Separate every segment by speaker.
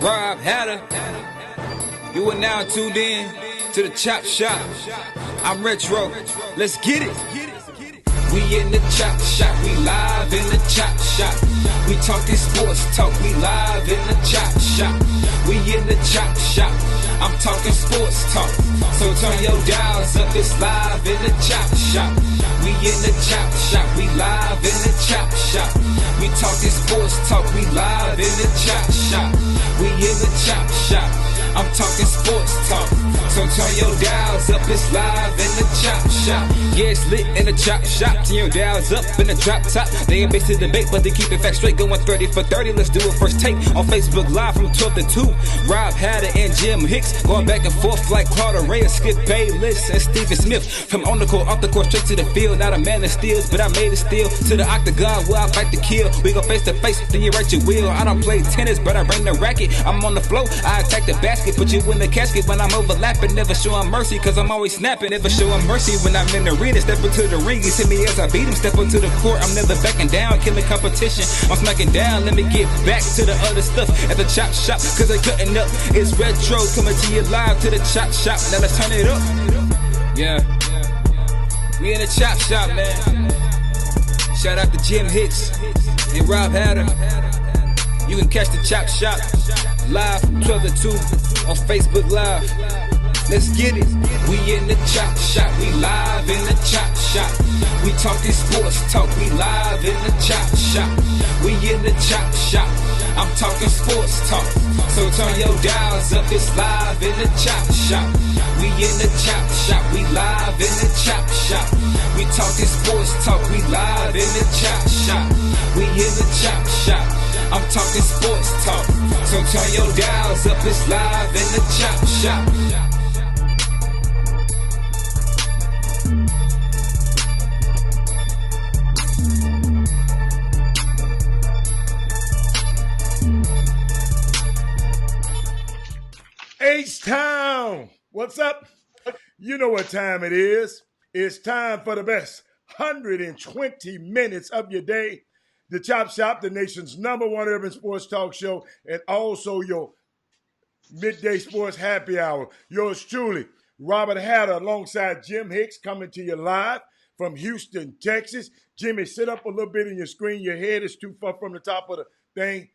Speaker 1: Rob Hatter. You are now tuned in to the Chop Shop. I'm Retro. Let's get it. We in the Chop Shop. We live in the Chop Shop. We talking sports talk. We live in the Chop Shop. We in the Chop Shop. I'm talking sports talk. So turn your dials up. It's live in the Chop Shop. We in the Chop Shop. We live in the Chop Shop. We talking sports talk. We live in the Chop Shop. We in the Chop Shop. I'm talking sports talk. So turn your dials up. It's live in the Chop Shop. Yeah, it's lit in the Chop Shop. Turn your dials up in the drop top. They ain't based to debate, but they keep it fact straight. Going 30 for 30. Let's do a first take on Facebook Live from 12 to 2. Rob Hatter and Jim Hicks going back and forth like Carter Ray and Skip Bayless and Stephen Smith. From on the court, off the court, straight to the field. Not a man that steals, but I made it steal. To the octagon where I fight to kill. We go face to face, then you write your will. I don't play tennis, but I bring the racket. I'm on the floor, I attack the basket. Put you in the casket when I'm overlapping. Never showing mercy, cause I'm always snapping. Never showing mercy when I'm in the arena. Step into the ring, you see me as I beat him. Step into the court, I'm never backing down. Killing competition, I'm smacking down. Let me get back to the other stuff at the Chop Shop, cause they cutting up. It's Retro coming to you live to the Chop Shop. Now let's turn it up. Yeah, we in the Chop Shop, man. Shout out to Jim Hicks and Rob Hatter. You can catch the Chop Shop live from 12 to 2 on Facebook Live. Let's get it. We in the Chop Shop. We live in the Chop Shop. We talking sports talk. We live in the Chop Shop. We in the Chop Shop. I'm talking sports talk. So turn your dials up. It's live in the Chop Shop. We in the Chop Shop. We live in the Chop Shop. We talking sports talk. We live in the Chop Shop. We in the Chop Shop. I'm talking sports talk. So turn your dials up. It's live in the Chop Shop.
Speaker 2: H-Town, what's up? You know what time it is. It's time for the best 120 minutes of your day. The Chop Shop, the nation's #1 urban sports talk show, and also your midday sports happy hour. Yours truly, Robert Hatter, alongside Jim Hicks, coming to you live from Houston, Texas. Jimmy, sit up a little bit in your screen. Your head is too far from the top of the thing.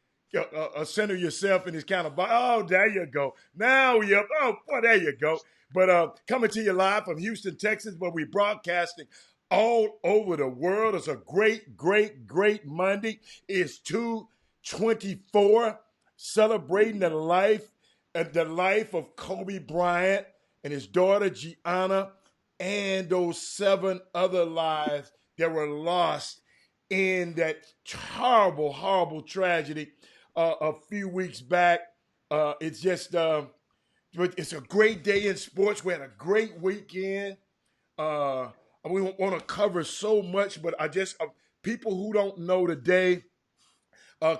Speaker 2: Center yourself in this kind of, oh, there you go. Now you're up. Oh, boy, there you go. But coming to you live from Houston, Texas, where we're broadcasting all over the world. It's a great, great, great Monday. It's 2/24, celebrating the life of Kobe Bryant and his daughter Gianna, and those 7 other lives that were lost in that horrible, horrible tragedy a few weeks back. It's just, it's a great day in sports. We had a great weekend. We want to cover so much, but people who don't know today,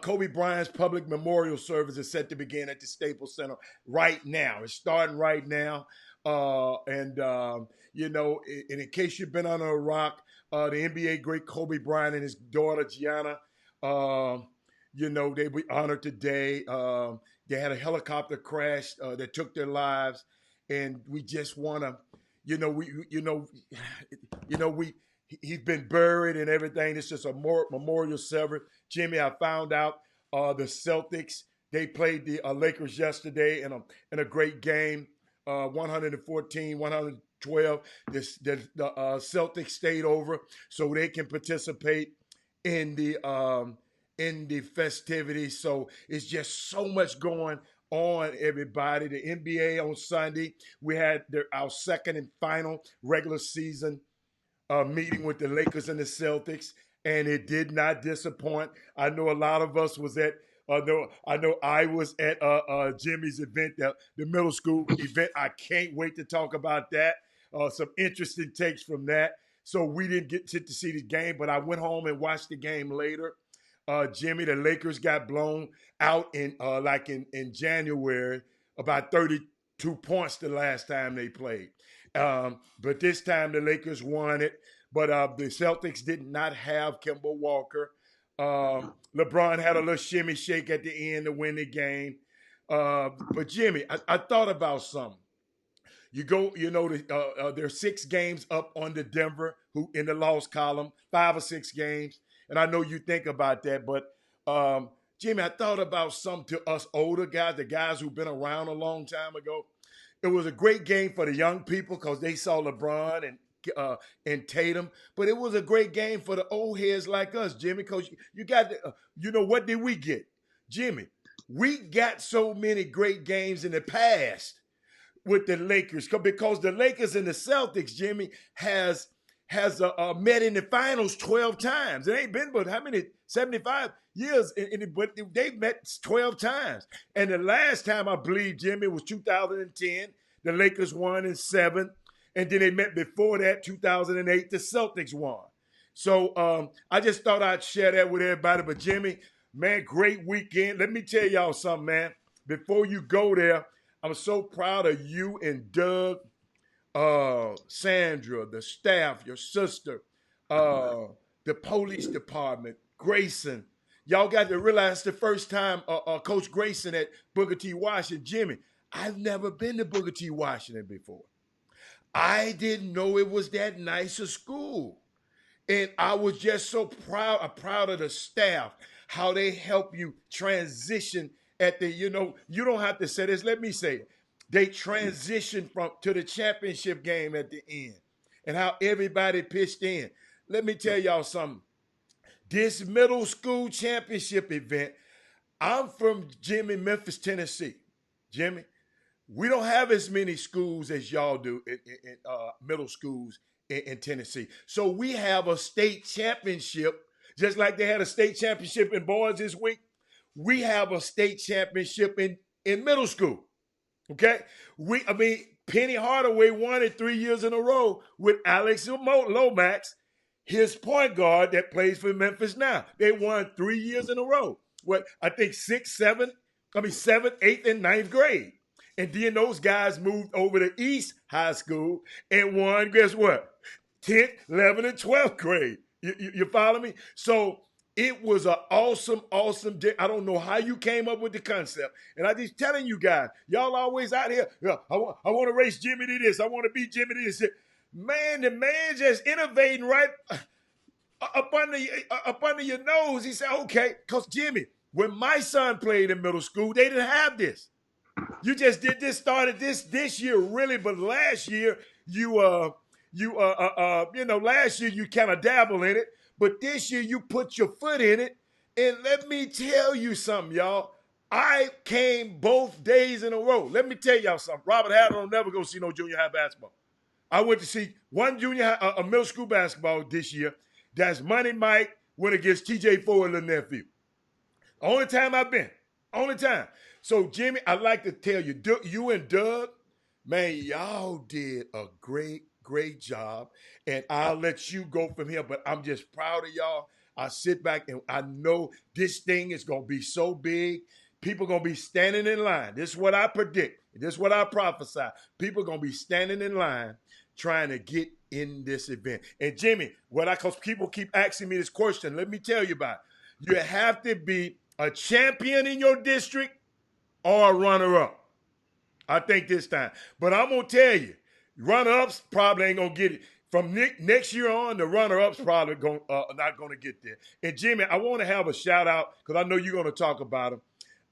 Speaker 2: Kobe Bryant's public memorial service is set to begin at the Staples Center right now. It's starting right now. And in case you've been under a rock, the NBA great Kobe Bryant and his daughter Gianna, they were honored today. They had a helicopter crash that took their lives, and we just want to, he's been buried and everything. It's just a memorial service. Jimmy, I found out the Celtics, they played the Lakers yesterday in a great game, 114-112. The Celtics stayed over so they can participate in the festivities. So it's just so much going on, everybody. The NBA on Sunday, we had our second and final regular season meeting with the Lakers and the Celtics, and it did not disappoint. I know a lot of us was at I know I was at Jimmy's event, the middle school event. I can't wait to talk about that. Some interesting takes from that. So we didn't get to see the game, but I went home and watched the game later. Jimmy, the Lakers got blown out in January, about 32 points the last time they played. But this time the Lakers won it. But the Celtics did not have Kemba Walker. LeBron had a little shimmy shake at the end to win the game. But Jimmy, I thought about something. You go, there's 6 games up on the Denver, who in the loss column, 5 or 6 games, and I know you think about that, but Jimmy, I thought about something to us older guys, the guys who've been around a long time ago. It was a great game for the young people because they saw LeBron and Tatum, but it was a great game for the old heads like us, Jimmy, because you got what did we get, Jimmy? We got so many great games in the past with the Lakers because the Lakers and the Celtics, Jimmy, has met in the finals 12 times. It ain't been but how many 75 years, but they've met 12 times. And the last time I believe, Jimmy, was 2010. The Lakers won in 7, and then they met before that 2008. The Celtics won. So I just thought I'd share that with everybody. But Jimmy, man, great weekend. Let me tell y'all something, man. Before you go there, I'm so proud of you and Doug, Sandra, the staff, your sister, the police department, Grayson. Y'all got to realize the first time Coach Grayson at Booker T. Washington. Jimmy, I've never been to Booker T. Washington before. I didn't know it was that nice a school. And I was just so proud of the staff, how they help you transition at the, you don't have to say this. Let me say it. They transitioned to the championship game at the end and how everybody pitched in. Let me tell y'all something. This middle school championship event, I'm from Memphis, Tennessee. Jimmy, we don't have as many schools as y'all do in middle schools in Tennessee. So we have a state championship, just like they had a state championship in boys this week. We have a state championship in middle school. Okay? Penny Hardaway won it 3 years in a row with Alex Lomax, his point guard that plays for Memphis now. They won 3 years in a row. I think 7th, 8th, and 9th grade. And then those guys moved over to East High School and won, guess what? 10th, 11th, and 12th grade. You follow me? So it was an awesome day. I don't know how you came up with the concept. And I just telling you guys, y'all always out here, I want to race Jimmy to this. I want to beat Jimmy to this. Man, the man just innovating right up under your nose. He said, okay, because Jimmy, when my son played in middle school, they didn't have this. You just started this year, really, but last year, last year you kind of dabble in it, but this year you put your foot in it. And let me tell you something, y'all. I came both days in a row. Let me tell y'all something. Robert Haddon will never go see no junior high basketball. I went to see one a middle school basketball this year. That's Money Mike went against TJ Ford, little nephew. Only time I've been. Only time. So, Jimmy, I'd like to tell you, you and Doug, man, y'all did a great job. And I'll let you go from here, but I'm just proud of y'all. I sit back and I know this thing is going to be so big. People going to be standing in line. This is what I predict. This is what I prophesy. People going to be standing in line trying to get in this event. And Jimmy, because people keep asking me this question, let me tell you about it. You have to be a champion in your district or a runner-up. I think this time. But I'm going to tell you, runner-ups probably ain't going to get it. From next year on, the runner-ups probably not going to get there. And Jimmy, I want to have a shout-out because I know you're going to talk about them.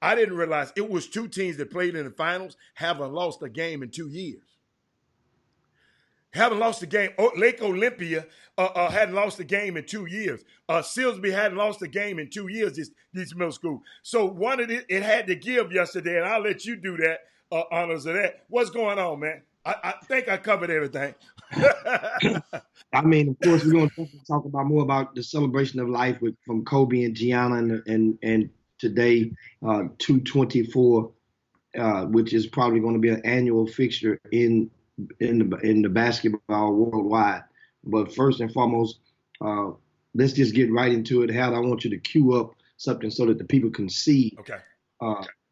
Speaker 2: I didn't realize it was 2 teams that played in the finals haven't lost a game in 2 years. Haven't lost a game. Lake Olympia hadn't lost a game in 2 years. Silsby hadn't lost a game in 2 years, this middle school. So one of it had to give yesterday, and I'll let you do that, honors of that. What's going on, man? I think I covered everything.
Speaker 3: I mean, of course, we're going to talk about more about the celebration of life from Kobe and Gianna and today, 224, which is probably going to be an annual fixture in the basketball worldwide. But first and foremost, let's just get right into it. Hal, I want you to cue up something so that the people can see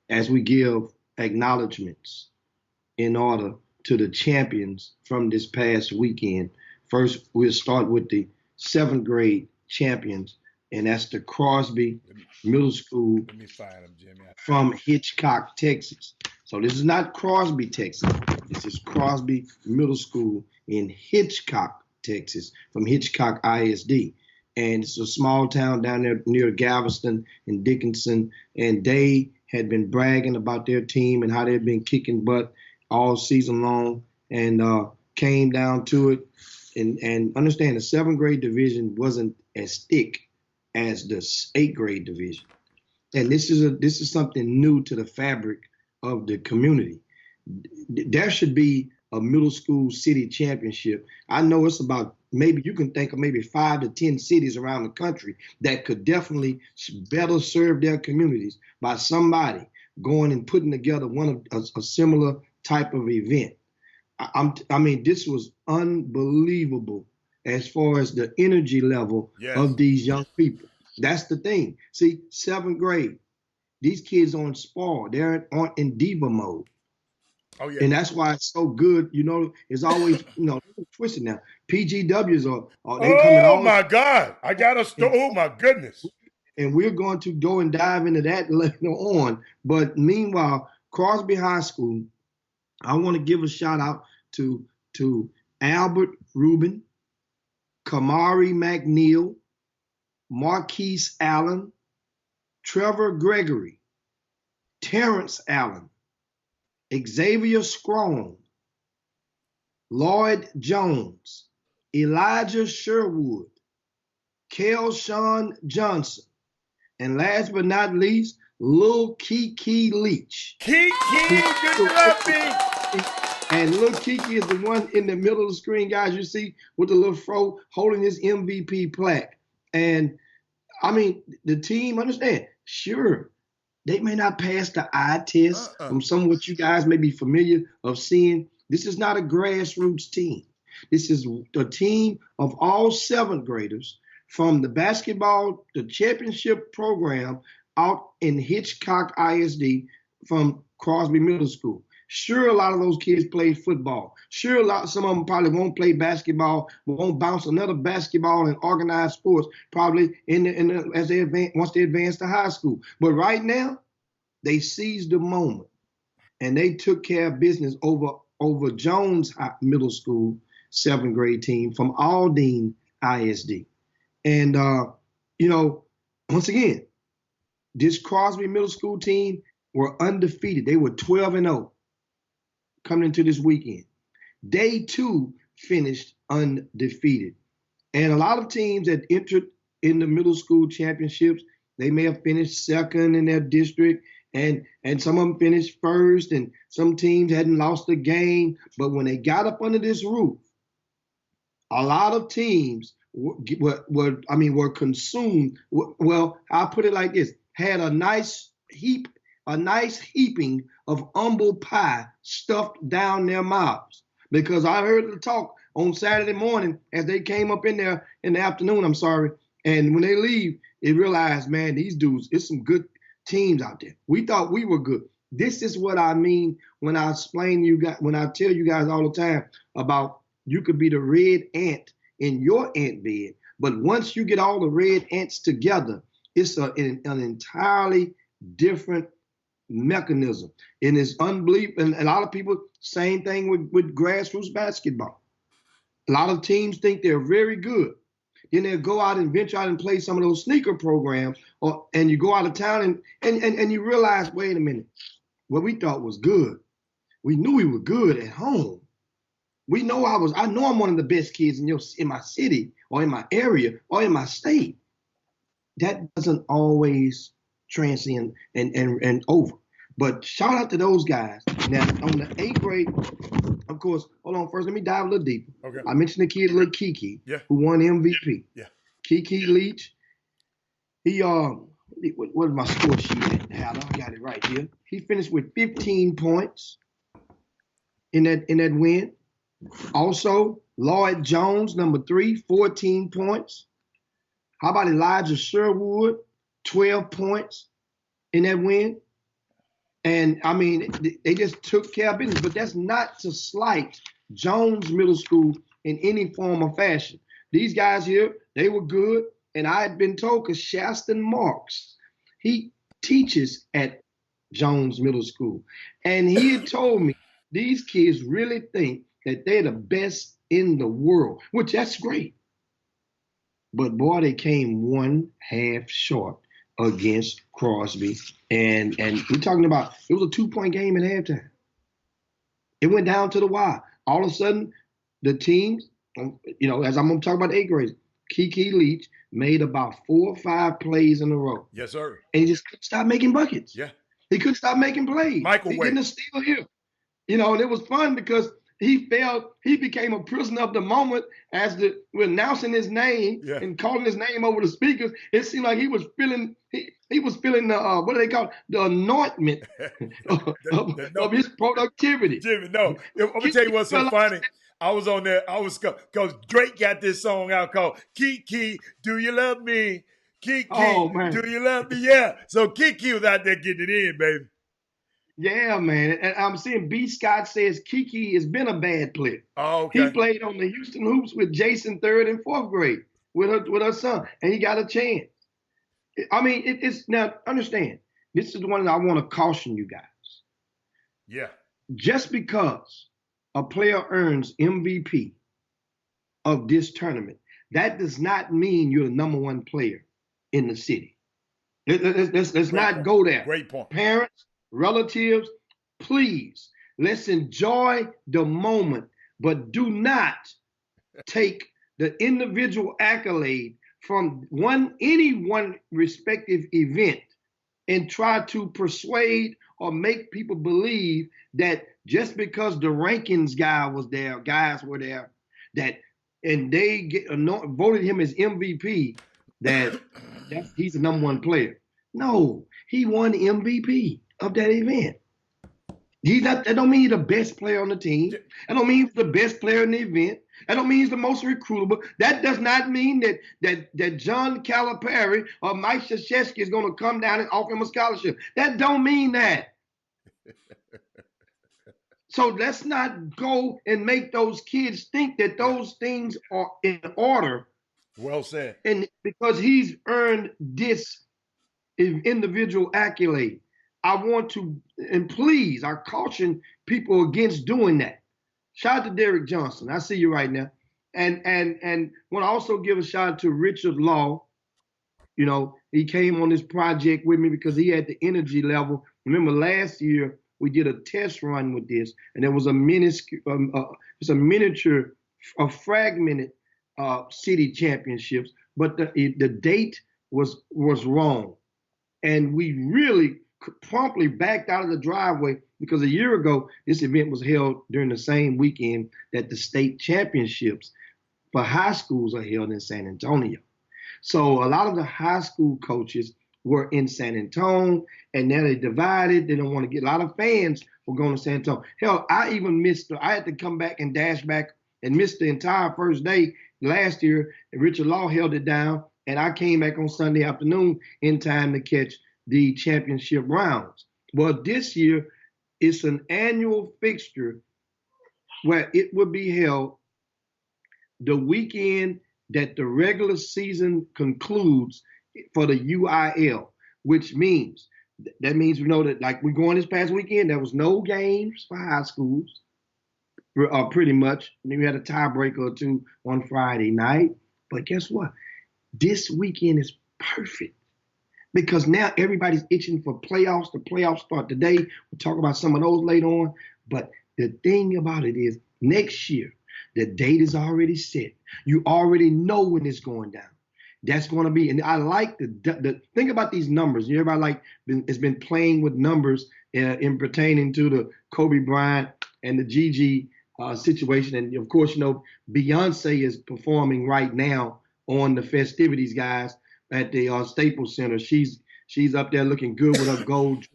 Speaker 3: as we give acknowledgments in order to the champions from this past weekend. First, we'll start with the 7th grade champions. and that's the Crosby Middle School
Speaker 2: Let me find them, Jimmy.
Speaker 3: from Hitchcock, Texas. So this is not Crosby, Texas. This is Crosby Middle School in Hitchcock, Texas, from Hitchcock ISD. And it's a small town down there near Galveston and Dickinson. And they had been bragging about their team and how they'd been kicking butt all season long, and came down to it. And understand the 7th grade division wasn't as thick as the 8th grade division. And this is something new to the fabric of the community. There should be a middle school city championship. I know it's about, maybe you can think of maybe 5 to 10 cities around the country that could definitely better serve their communities by somebody going and putting together a similar type of event. I mean, this was unbelievable as far as the energy level of these young people. That's the thing. See, 7th grade, these kids on spar, they're in diva mode.
Speaker 2: Oh, yeah.
Speaker 3: And that's why it's so good. You know, it's always, twisted now. PGWs are they coming all.
Speaker 2: Oh, my God. I got a story. Oh, my goodness.
Speaker 3: And we're going to go and dive into that later on. But meanwhile, Crosby High School, I want to give a shout out to Albert Rubin, Kamari McNeil, Marquise Allen, Trevor Gregory, Terrence Allen, Xavier Scrone, Lloyd Jones, Elijah Sherwood, Kelshawn Johnson, and last but not least, Lil Kiki Leach.
Speaker 2: Kiki, good luck, me.
Speaker 3: And Lil Kiki is the one in the middle of the screen, guys, you see, with the little fro holding his MVP plaque. And, I mean, the team, understand, sure, they may not pass the eye test from some of what you guys may be familiar of seeing. This is not a grassroots team. This is a team of all 7th graders from the basketball, the championship program out in Hitchcock ISD from Crosby Middle School. Sure, a lot of those kids play football. Sure, some of them probably won't play basketball, won't bounce another basketball in organized sports, probably as they once they advance to high school. But right now, they seized the moment and they took care of business over Jones Middle School 7th grade team from Aldine ISD. And once again, this Crosby Middle School team were undefeated. They were 12-0. Coming into this weekend. They too finished undefeated. And a lot of teams that entered in the middle school championships, they may have finished 2nd in their district, and some of them finished 1st, and some teams hadn't lost a game. But when they got up under this roof, a lot of teams were consumed. Well, I'll put it like this: had a nice heaping of humble pie stuffed down their mouths. Because I heard the talk on Saturday morning as they came up in there in the afternoon, and when they leave, they realize, man, these dudes, it's some good teams out there. We thought we were good. This is what I mean when I explain to you guys, when I tell you guys all the time about you could be the red ant in your ant bed, but once you get all the red ants together, it's an entirely different mechanism. And it's unbelievable. And a lot of people, same thing with grassroots basketball. A lot of teams think they're very good. Then they'll go out and venture out and play some of those sneaker programs, and you go out of town and you realize, wait a minute, what we thought was good. We knew we were good at home. I know I'm one of the best kids in my city or in my area or in my state. That doesn't always transcend and over. But shout out to those guys. Now, on the 8th grade, of course, hold on, first, let me dive a little deeper.
Speaker 2: Okay.
Speaker 3: I mentioned the kid, little Kiki, who won MVP.
Speaker 2: Yeah.
Speaker 3: Kiki Leach. He, what is my score sheet at? I got it right here. He finished with 15 points in that win. Also, Lloyd Jones, number 3, 14 points. How about Elijah Sherwood, 12 points in that win? And, I mean, they just took care of business. But that's not to slight Jones Middle School in any form or fashion. These guys here, they were good. and I had been told because Shaston Marks, he teaches at Jones Middle School, and he had told me these kids really think that they're the best in the world, which that's great. But boy, they came one half short against Crosby, and we're talking about it was a 2-point game at halftime. It went down to the wire. All of a sudden, the teams, as I'm going to talk about the eighth grade, Kiki Leach made about 4 or 5 plays in a row.
Speaker 2: Yes, sir.
Speaker 3: And he just couldn't stop making buckets.
Speaker 2: Yeah.
Speaker 3: He couldn't stop making plays.
Speaker 2: Microwave.
Speaker 3: He getting a steal here. And it was fun because he became a prisoner of the moment as we're announcing his name and calling his name over the speakers. It seemed like he was feeling the what do they call it? The anointment of his productivity.
Speaker 2: Jimmy, no. Let me tell you what's so funny. I was on there. Because Drake got this song out called Kiki, Do You Love Me? Kiki, Do You Love Me? Yeah. So Kiki was out there getting it in, baby.
Speaker 3: Yeah, man. And I'm seeing B. Scott says Kiki has been a bad player.
Speaker 2: Oh, okay.
Speaker 3: He played on the Houston Hoops with Jason 3rd and 4th grade with her son, and he got a chance. I mean, it's now understand. This is the one that I want to caution you guys.
Speaker 2: Yeah. Just
Speaker 3: because a player earns MVP of this tournament, that does not mean you're the number 1 player in the city. Let's not go there.
Speaker 2: Great point.
Speaker 3: Parents, relatives, please, let's enjoy the moment, but do not take the individual accolade from any one respective event and try to persuade or make people believe that just because the rankings guys were there, and they voted him as MVP, that he's the number 1 player. No, he won the MVP of that event. That don't mean he's the best player on the team. That don't mean he's the best player in the event. That don't mean he's the most recruitable. That does not mean that John Calipari or Mike Krzyzewski is going to come down and offer him a scholarship. That don't mean that. So let's not go and make those kids think that those things are in order.
Speaker 2: Well said.
Speaker 3: And because he's earned this individual accolade, I want to, and please, I caution people against doing that. Shout out to Derek Johnson. I see you right now. And want to also give a shout out to Richard Law. He came on this project with me because he had the energy level. Remember last year we did a test run with this, and there was a miniature, fragmented city championships, but the date was wrong, and we really promptly backed out of the driveway because a year ago this event was held during the same weekend that the state championships for high schools are held in San Antonio. So a lot of the high school coaches were in San Antonio, and now they divided. They don't want to get a lot of fans were going to San Antonio. Hell, I even I had to come back and dash back and miss the entire first day last year. And Richard Law held it down, and I came back on Sunday afternoon in time to catch the championship rounds. Well, this year it's an annual fixture where it will be held the weekend that the regular season concludes for the UIL, which means we know that, like we going this past weekend, there was no games for high schools, pretty much. And then we had a tiebreaker or two on Friday night. But guess what? This weekend is perfect because now everybody's itching for playoffs. The playoffs start today. We'll talk about some of those later on. But the thing about it is next year, the date is already set. You already know when it's going down. That's going to be, and I like the think about these numbers. Everybody has been playing with numbers in pertaining to the Kobe Bryant and the Gigi situation. And of course, Beyonce is performing right now on the festivities, guys, at the Staples Center. She's up there looking good with her gold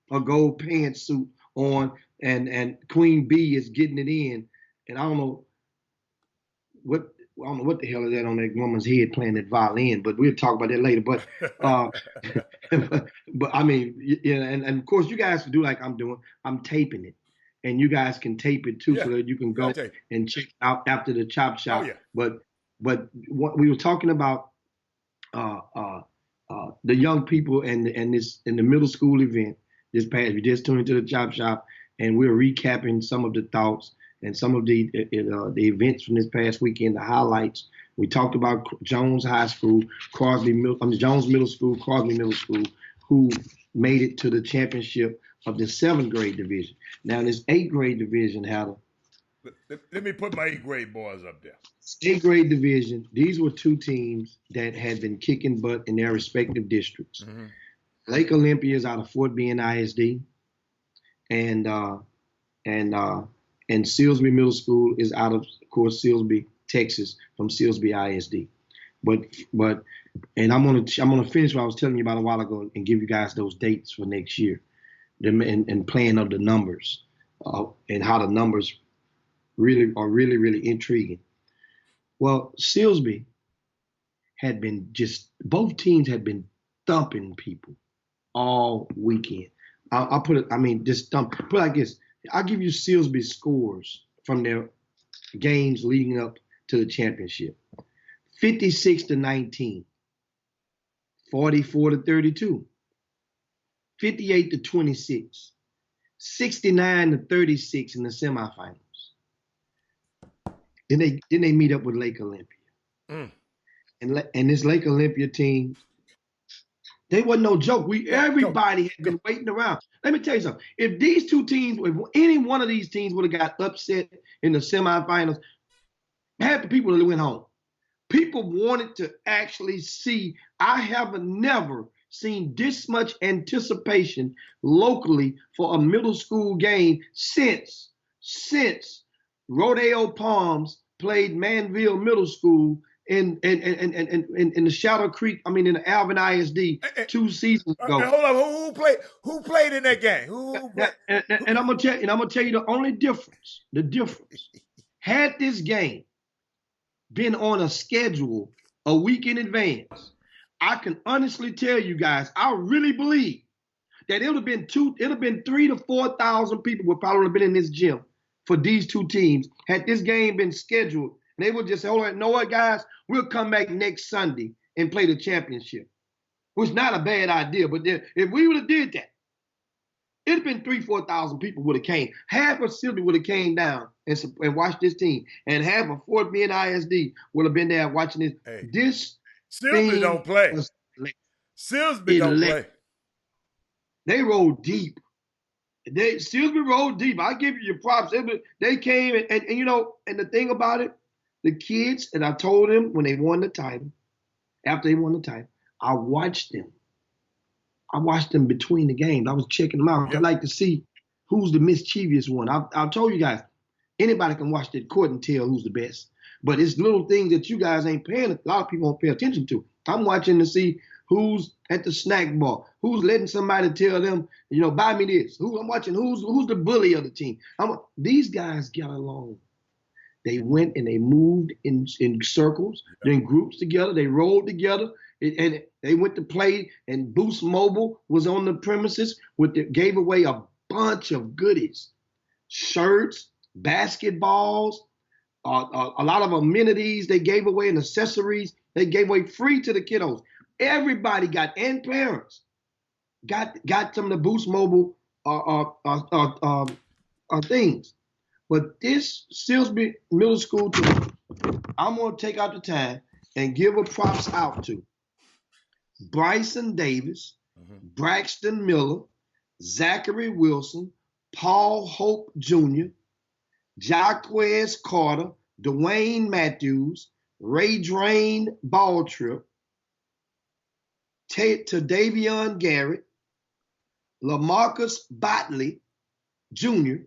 Speaker 3: pantsuit on, and Queen Bee is getting it in. And I don't know what the hell is that on that woman's head playing that violin, but we'll talk about that later. But but I mean, and of course you guys can do like I'm doing. I'm taping it, and you guys can tape it too, so that you can go and check out after the Chop Shop.
Speaker 2: Oh, yeah.
Speaker 3: But what we were talking about uh, uh, the young people and this in the middle school event this past. We just tuned into the Chop Shop, and we're recapping some of the thoughts and some of the events from this past weekend, the highlights. We talked about Jones High School, Jones Middle School, Crosby Middle School, who made it to the championship of the 7th grade division. Now, this 8th grade division had a
Speaker 2: let me put my 8th grade boys up there.
Speaker 3: 8th grade division. These were two teams that had been kicking butt in their respective districts. Mm-hmm. Lake Olympia is out of Fort Bend ISD, and Silsbee Middle School is out of course, Silsbee, Texas, from Silsbee ISD. But I'm gonna finish what I was telling you about a while ago and give you guys those dates for next year, and playing of the numbers, and how the numbers really are really intriguing. Well, Silsbee had been both teams had been thumping people all weekend. I'll put it, just thump. Put it like this. I'll give you Silsbee scores from their games leading up to the championship. 56-19, 44-32, 58-26, 69-36 in the semifinals. Then they meet up with Lake Olympia. Mm. And this Lake Olympia team, they wasn't no joke. Everybody had been waiting around. Let me tell you something. If these two teams, if any one of these teams would have got upset in the semifinals, half the people that went home. People wanted to actually see. I have never seen this much anticipation locally for a middle school game since Rodeo Palms played Manville Middle School in the Shadow Creek. In the Alvin ISD 2 seasons ago.
Speaker 2: Hold on, who played in that game? Who played?
Speaker 3: And I'm gonna tell you the only difference. The difference. Had this game been on a schedule a week in advance, I can honestly tell you guys, I really believe that it would have been 3,000 to 4,000 people would probably have been in this gym for these two teams had this game been scheduled. And they would just say, hold on, you know what, guys? We'll come back next Sunday and play the championship. Which is not a bad idea, but if we would have did that, it'd have been 3,000 to 4,000 people would have came. Half of Silsbee would have came down and watched this team, and half of Fort Bend ISD would have been there watching this.
Speaker 2: Hey,
Speaker 3: this
Speaker 2: Silsbee don't play. Silsbee don't play.
Speaker 3: They rolled deep. Silsbee rolled deep. I give you your props. They came and and the thing about it, the kids, and I told them when they won the title, after they won the title, I watched them between the games. I was checking them out. Yep. I like to see who's the mischievous one. I've told you guys, anybody can watch that court and tell who's the best. But it's little things that you guys ain't paying. A lot of people don't pay attention to. I'm watching to see who's at the snack bar, who's letting somebody tell them, buy me this. I'm watching who's the bully of the team. These guys got along. They went and they moved in circles, in groups together. They rolled together. And they went to play, and Boost Mobile was on the premises gave away a bunch of goodies, shirts, basketballs, a lot of amenities they gave away, and accessories they gave away free to the kiddos. Everybody got, and parents got some of the Boost Mobile things. But this Silsbee Middle School team, I'm gonna take out the time and give a props out to Bryson Davis, Braxton Miller, Zachary Wilson, Paul Hope Jr., Jaquez Carter, Dwayne Matthews, Ray Drain Balltrip, Davion Garrett, LaMarcus Botley Jr.,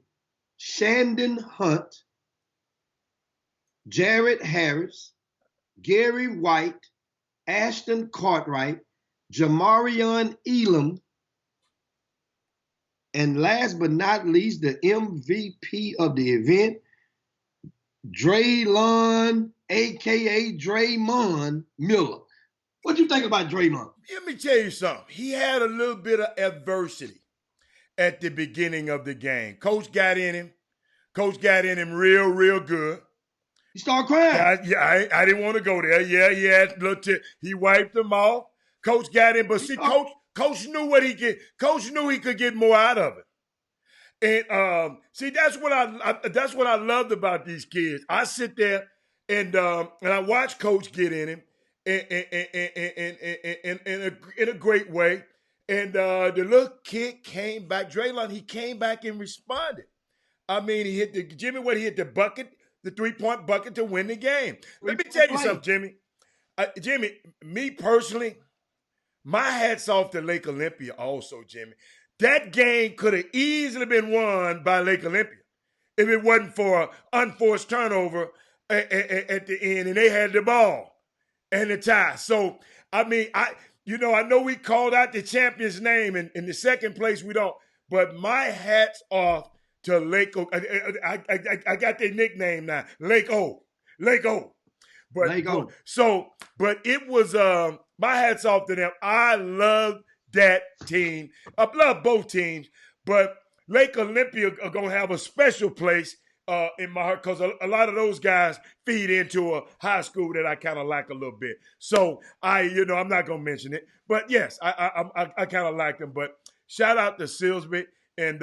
Speaker 3: Shandon Hunt, Jared Harris, Gary White, Ashton Cartwright, Jamarion Elam, and last but not least, the MVP of the event, Draylon, a.k.a. Draymond Miller. What you think about Draymond?
Speaker 2: Let me tell you something. He had a little bit of adversity at the beginning of the game. Coach got in him real good.
Speaker 3: He started crying.
Speaker 2: I didn't want to go there. Yeah, he had little he wiped them off. Coach got him, but see, Coach knew what he get. Coach knew he could get more out of it. And see, that's what I loved about these kids. I sit there and I watch Coach get in him in a great way. And the little kid came back. Draylon, he came back and responded. I mean, he hit the bucket, the 3-point bucket to win the game. Let me tell you something, Jimmy. Jimmy, me personally, my hat's off to Lake Olympia also, Jimmy. That game could have easily been won by Lake Olympia if it wasn't for an unforced turnover at the end, and they had the ball and the tie. So, I mean, I know we called out the champion's name, and in the second place we don't. But my hat's off to Lake O. I got their nickname now, Lake O. Lake O. But it was my hat's off to them. I love that team. I love both teams, but Lake Olympia are gonna have a special place in my heart because a lot of those guys feed into a high school that I kind of like a little bit. So I'm not gonna mention it, but yes, I kind of like them. But shout out to Silsby and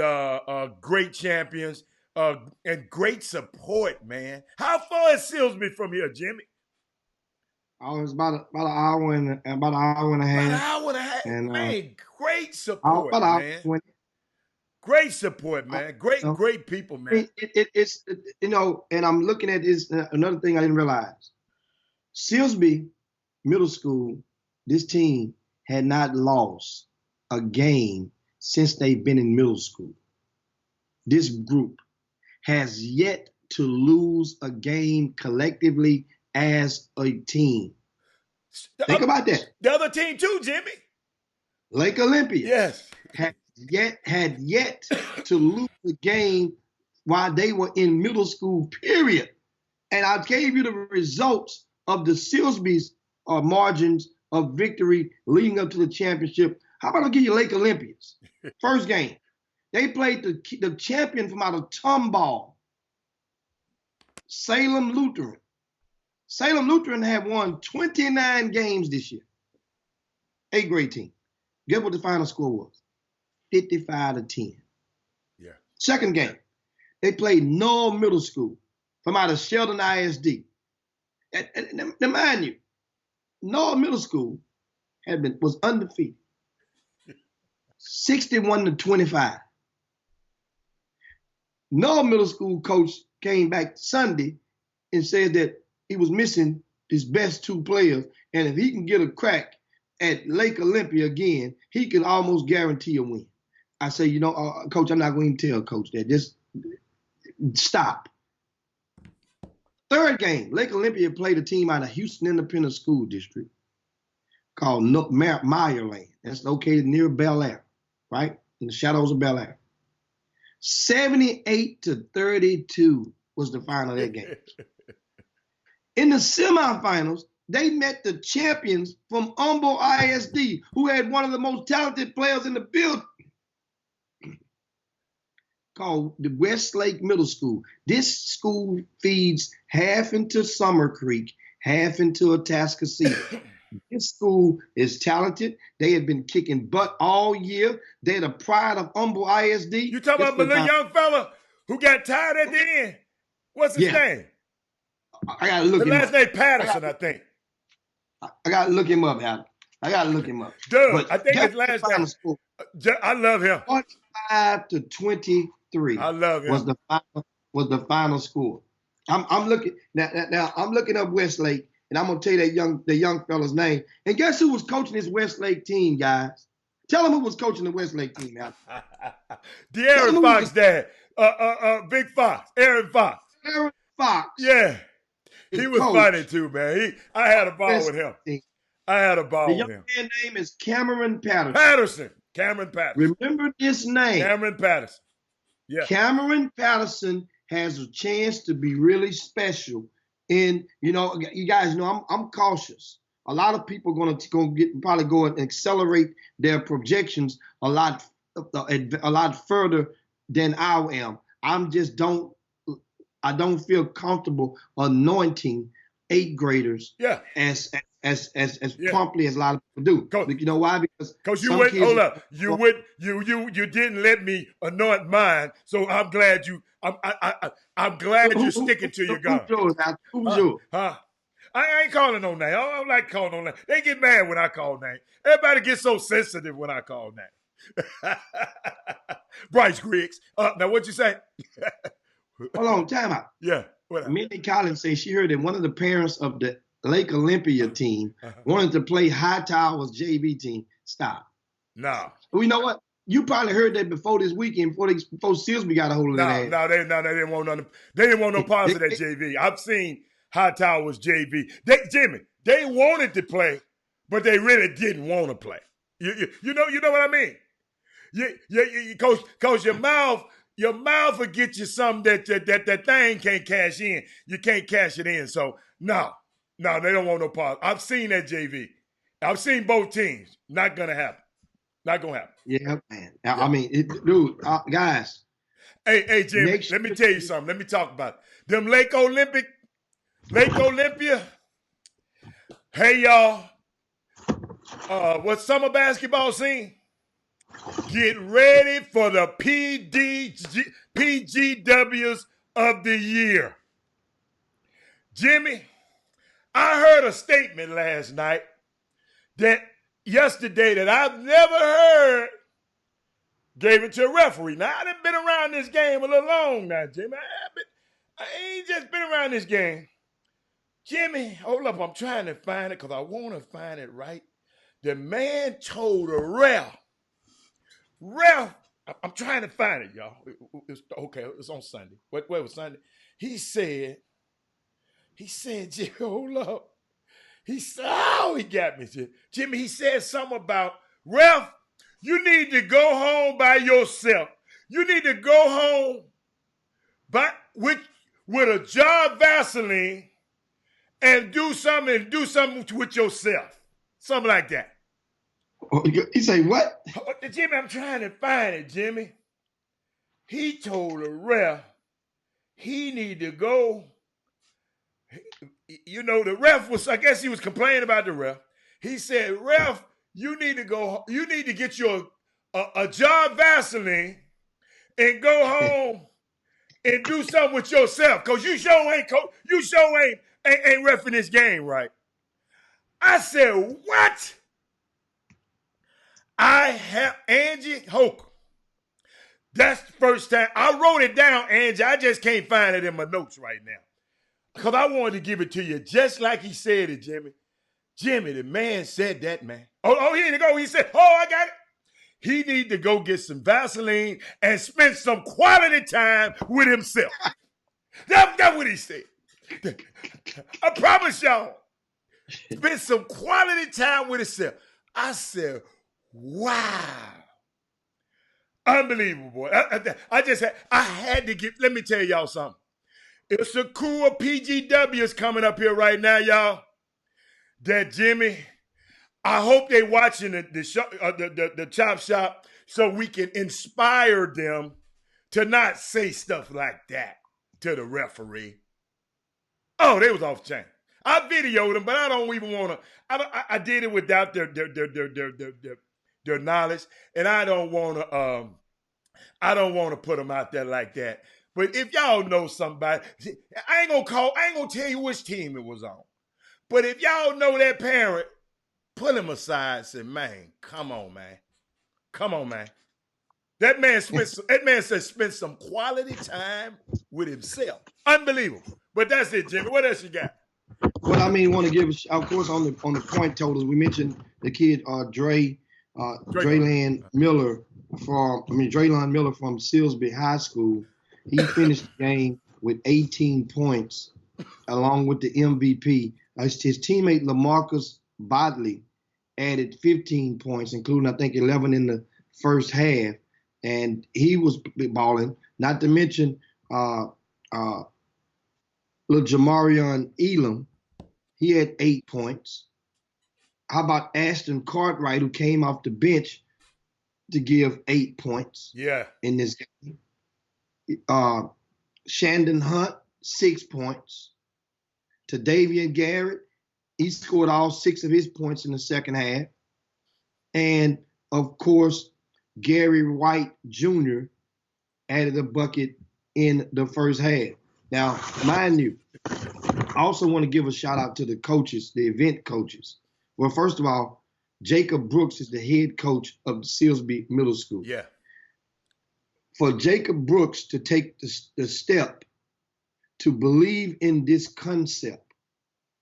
Speaker 2: great champions and great support, man. How far is Silsby from here, Jimmy?
Speaker 3: Oh, it's about an hour and a half.
Speaker 2: About an hour and a half. And, man, great support, man. Great support, man. Great people, man.
Speaker 3: It's and I'm looking at this. Another thing I didn't realize. Silsby Middle School, this team had not lost a game since they've been in middle school. This group has yet to lose a game collectively as a team. Think about that.
Speaker 2: The other team too, Jimmy.
Speaker 3: Lake Olympia.
Speaker 2: Yes.
Speaker 3: Had yet to lose a game while they were in middle school, period. And I gave you the results of the Silsby's margins of victory leading up to the championship. How about I give you Lake Olympians? First game. They played the champion from out of Tomball, Salem Lutheran. Salem Lutheran have won 29 games this year. 8th grade team. Guess what the final score was? 55-10.
Speaker 2: Yeah.
Speaker 3: Second game, they played Knoll Middle School from out of Sheldon ISD. And mind you, Knoll Middle School was undefeated. 61-25. Knoll Middle School coach came back Sunday and said that he was missing his best 2 players, and if he can get a crack at Lake Olympia again, he can almost guarantee a win. I say, Coach, I'm not going to tell Coach that. Just stop. Third game, Lake Olympia played a team out of Houston Independent School District called Meyerland. That's located near Bel Air, right? In the shadows of Bel Air. 78-32 was the final of that game. In the semifinals, they met the champions from Humble ISD, who had one of the most talented players in the building, called the Westlake Middle School. This school feeds half into Summer Creek, half into Atascocita. This school is talented. They have been kicking butt all year. They're the pride of Humble ISD.
Speaker 2: You talking about the little young fella who got tired at the end? What's his name?
Speaker 3: I gotta look him up.
Speaker 2: The last name Patterson, I think.
Speaker 3: I gotta look him up, Al. I gotta look him up.
Speaker 2: Dude, I think his last name. I love him.
Speaker 3: 25-23.
Speaker 2: I love him.
Speaker 3: Was the final score. I'm looking now. I'm looking up Westlake, and I'm gonna tell you the young fella's name. And guess who was coaching this Westlake team, guys? Tell them who was coaching the Westlake team, Al.
Speaker 2: De'Aaron Fox, dad. Big Fox. Aaron Fox.
Speaker 3: Aaron Fox.
Speaker 2: Yeah. He was funny too, man. I had a ball with him. I had a ball with him.
Speaker 3: The young man's name is Cameron
Speaker 2: Patterson. Cameron Patterson.
Speaker 3: Remember this name.
Speaker 2: Cameron Patterson. Yeah.
Speaker 3: Cameron Patterson has a chance to be really special. And, you guys know I'm cautious. A lot of people are going to probably go and accelerate their projections a lot further than I am. I I don't feel comfortable anointing 8th graders
Speaker 2: Yeah.
Speaker 3: as
Speaker 2: Yeah.
Speaker 3: promptly as a lot of people do.
Speaker 2: Coach,
Speaker 3: You know why? Because
Speaker 2: you
Speaker 3: some
Speaker 2: wouldn't
Speaker 3: kids
Speaker 2: hold up. You didn't let me anoint mine. So I'm glad I'm glad you're sticking to your
Speaker 3: who's
Speaker 2: gun.
Speaker 3: yours? Who's yours?
Speaker 2: Huh? I ain't calling no name. I don't like calling no name. They get mad when I call name. Everybody gets so sensitive when I call name. Bryce Griggs. Now what you say?
Speaker 3: Hold on, time out.
Speaker 2: Yeah. What?
Speaker 3: Minnie Collins says she heard that one of the parents of the Lake Olympia team wanted to play High Towers JV team. Stop.
Speaker 2: No.
Speaker 3: Well, you know what? You probably heard that before this weekend, before Silsby got a hold of that ass.
Speaker 2: No, they didn't want none. They didn't want no parts of that JV. I've seen High Towers JV. Jimmy, they wanted to play, but they really didn't want to play. You know what I mean? Cause your mouth will get you something that thing can't cash in. You can't cash it in. So no, they don't want no parts. I've seen that JV. I've seen both teams. Not gonna happen. Not gonna happen.
Speaker 3: Yeah, man.
Speaker 2: Yeah.
Speaker 3: I mean, dude, guys.
Speaker 2: Hey, Jimmy, let me tell you something. Let me talk about it. Them Lake Olympia. Hey, y'all. What summer basketball scene? Get ready for the PGWs of the year. Jimmy, I heard a statement last night yesterday that I've never heard. Gave it to a referee. Now, I done been around this game a little long now, Jimmy. I ain't just been around this game. Jimmy, hold up. I'm trying to find it because I want to find it right. The man told a ref, I'm trying to find it, y'all. It's on Sunday. Where was Sunday? He said, Jimmy, hold up. He said, he got me. Jimmy, he said something about, ref, you need to go home by yourself. You need to go home with a jar of Vaseline and do something with yourself. Something like that.
Speaker 3: He say what?
Speaker 2: Jimmy, I'm trying to find it, Jimmy. He told the ref he need to go. You know, the ref was, I guess he was complaining about the ref. He said, ref, you need to go, you need to get your a jar of Vaseline and go home and do something with yourself. Cause you sure ain't reffing this game right. I said, what? I have Angie Hoke. That's the first time. I wrote it down, Angie. I just can't find it in my notes right now. Because I wanted to give it to you just like he said it, Jimmy. Jimmy, the man said that, man. Oh, here you go. He said, I got it. He need to go get some Vaseline and spend some quality time with himself. That's what he said. I promise y'all. Spend some quality time with himself. I said, wow. Unbelievable, boy. I had to get, let me tell y'all something. It's a cool PGWs coming up here right now, y'all. That Jimmy, I hope they watching the Chop Shop so we can inspire them to not say stuff like that to the referee. Oh, they was off chain. I videoed them, but I don't even want to. I did it without their knowledge, and I don't want to put them out there like that. But if y'all know somebody, I ain't gonna tell you which team it was on. But if y'all know that parent, pull him aside and say, man, come on, man. That man said spend some quality time with himself. Unbelievable. But that's it, Jimmy. What else you got?
Speaker 3: Well, I mean, want to give, of course, on the point totals, we mentioned the kid Draylon Miller from Silsby High School. He finished the game with 18 points, along with the MVP. His teammate LaMarcus Bodley added 15 points, including, I think, 11 in the first half. And he was balling, not to mention little Jamarion Elam. He had 8 points. How about Ashton Cartwright, who came off the bench to give 8 points in this game? Shandon Hunt, 6 points. To Davian Garrett, he scored all 6 of his points in the second half. And of course, Gary White Jr. added a bucket in the first half. Now, mind you, I also want to give a shout out to the coaches, the event coaches. Well, first of all, Jacob Brooks is the head coach of Silsbee Middle School.
Speaker 2: Yeah.
Speaker 3: For Jacob Brooks to take the step to believe in this concept,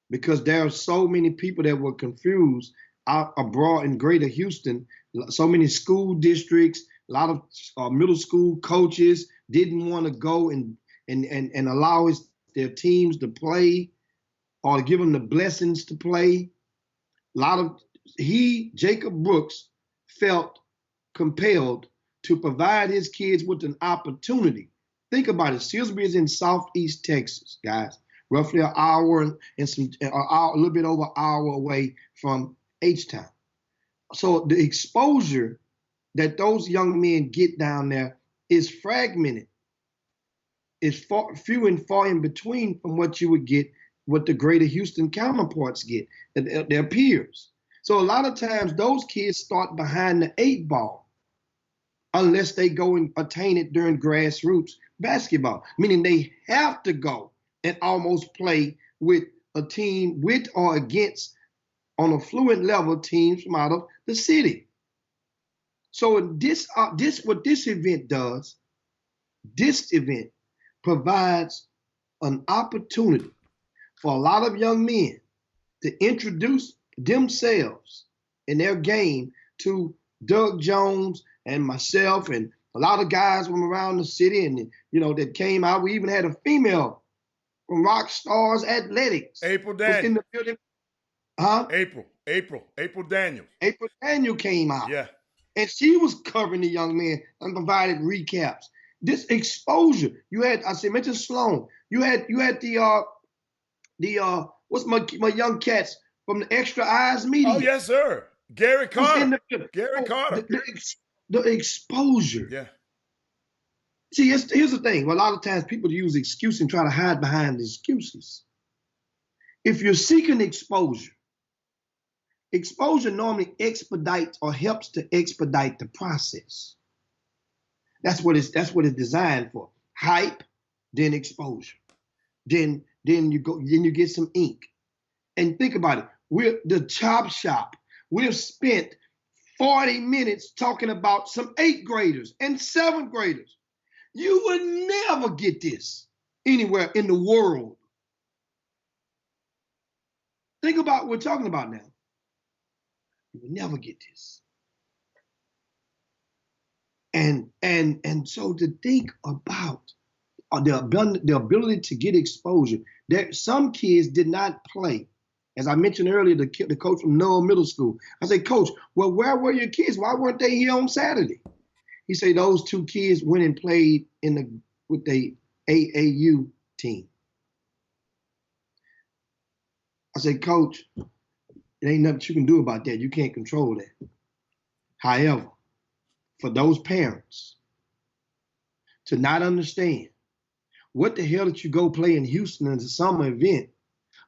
Speaker 3: because there are so many people that were confused out abroad in greater Houston, so many school districts, a lot of middle school coaches didn't want to go and allow their teams to play or to give them the blessings to play. Jacob Brooks felt compelled to provide his kids with an opportunity. Think about it. Silsbee is in Southeast Texas, guys, roughly an hour and a little bit over an hour away from H-Town. So the exposure that those young men get down there is fragmented. It's few and far in between from what you would get, what the greater Houston counterparts get, their peers. So a lot of times those kids start behind the 8 ball unless they go and attain it during grassroots basketball, meaning they have to go and almost play with a team with or against on a fluent level teams from out of the city. So what this event does, this event provides an opportunity for a lot of young men to introduce themselves and their game to Doug Jones and myself and a lot of guys from around the city and that came out. We even had a female from Rock Stars Athletics.
Speaker 2: April Daniels.
Speaker 3: In the building. Huh?
Speaker 2: April Daniels.
Speaker 3: April Daniels came out.
Speaker 2: Yeah. And
Speaker 3: she was covering the young men and provided recaps. This exposure. You had, mentioned Sloan. You had the what's my young cats from the Extra Eyes Media.
Speaker 2: Oh, yes, sir. Gary Carter. Carter.
Speaker 3: The exposure.
Speaker 2: Yeah.
Speaker 3: See, here's the thing. Well, a lot of times people use excuses and try to hide behind excuses. If you're seeking exposure normally expedites or helps to expedite the process. That's what it's designed for. Hype, then exposure. Then you get some ink. And think about it. We're the Chop Shop. We've spent 40 minutes talking about some 8th graders and 7th graders. You would never get this anywhere in the world. Think about what we're talking about now. You would never get this. And so to think about the ability to get exposure. Some kids did not play. As I mentioned earlier, the coach from Noah Middle School. I said, Coach, well, where were your kids? Why weren't they here on Saturday? He said those 2 kids went and played with the AAU team. I said, Coach, it ain't nothing you can do about that. You can't control that. However, for those parents to not understand what the hell did you go play in Houston as a summer event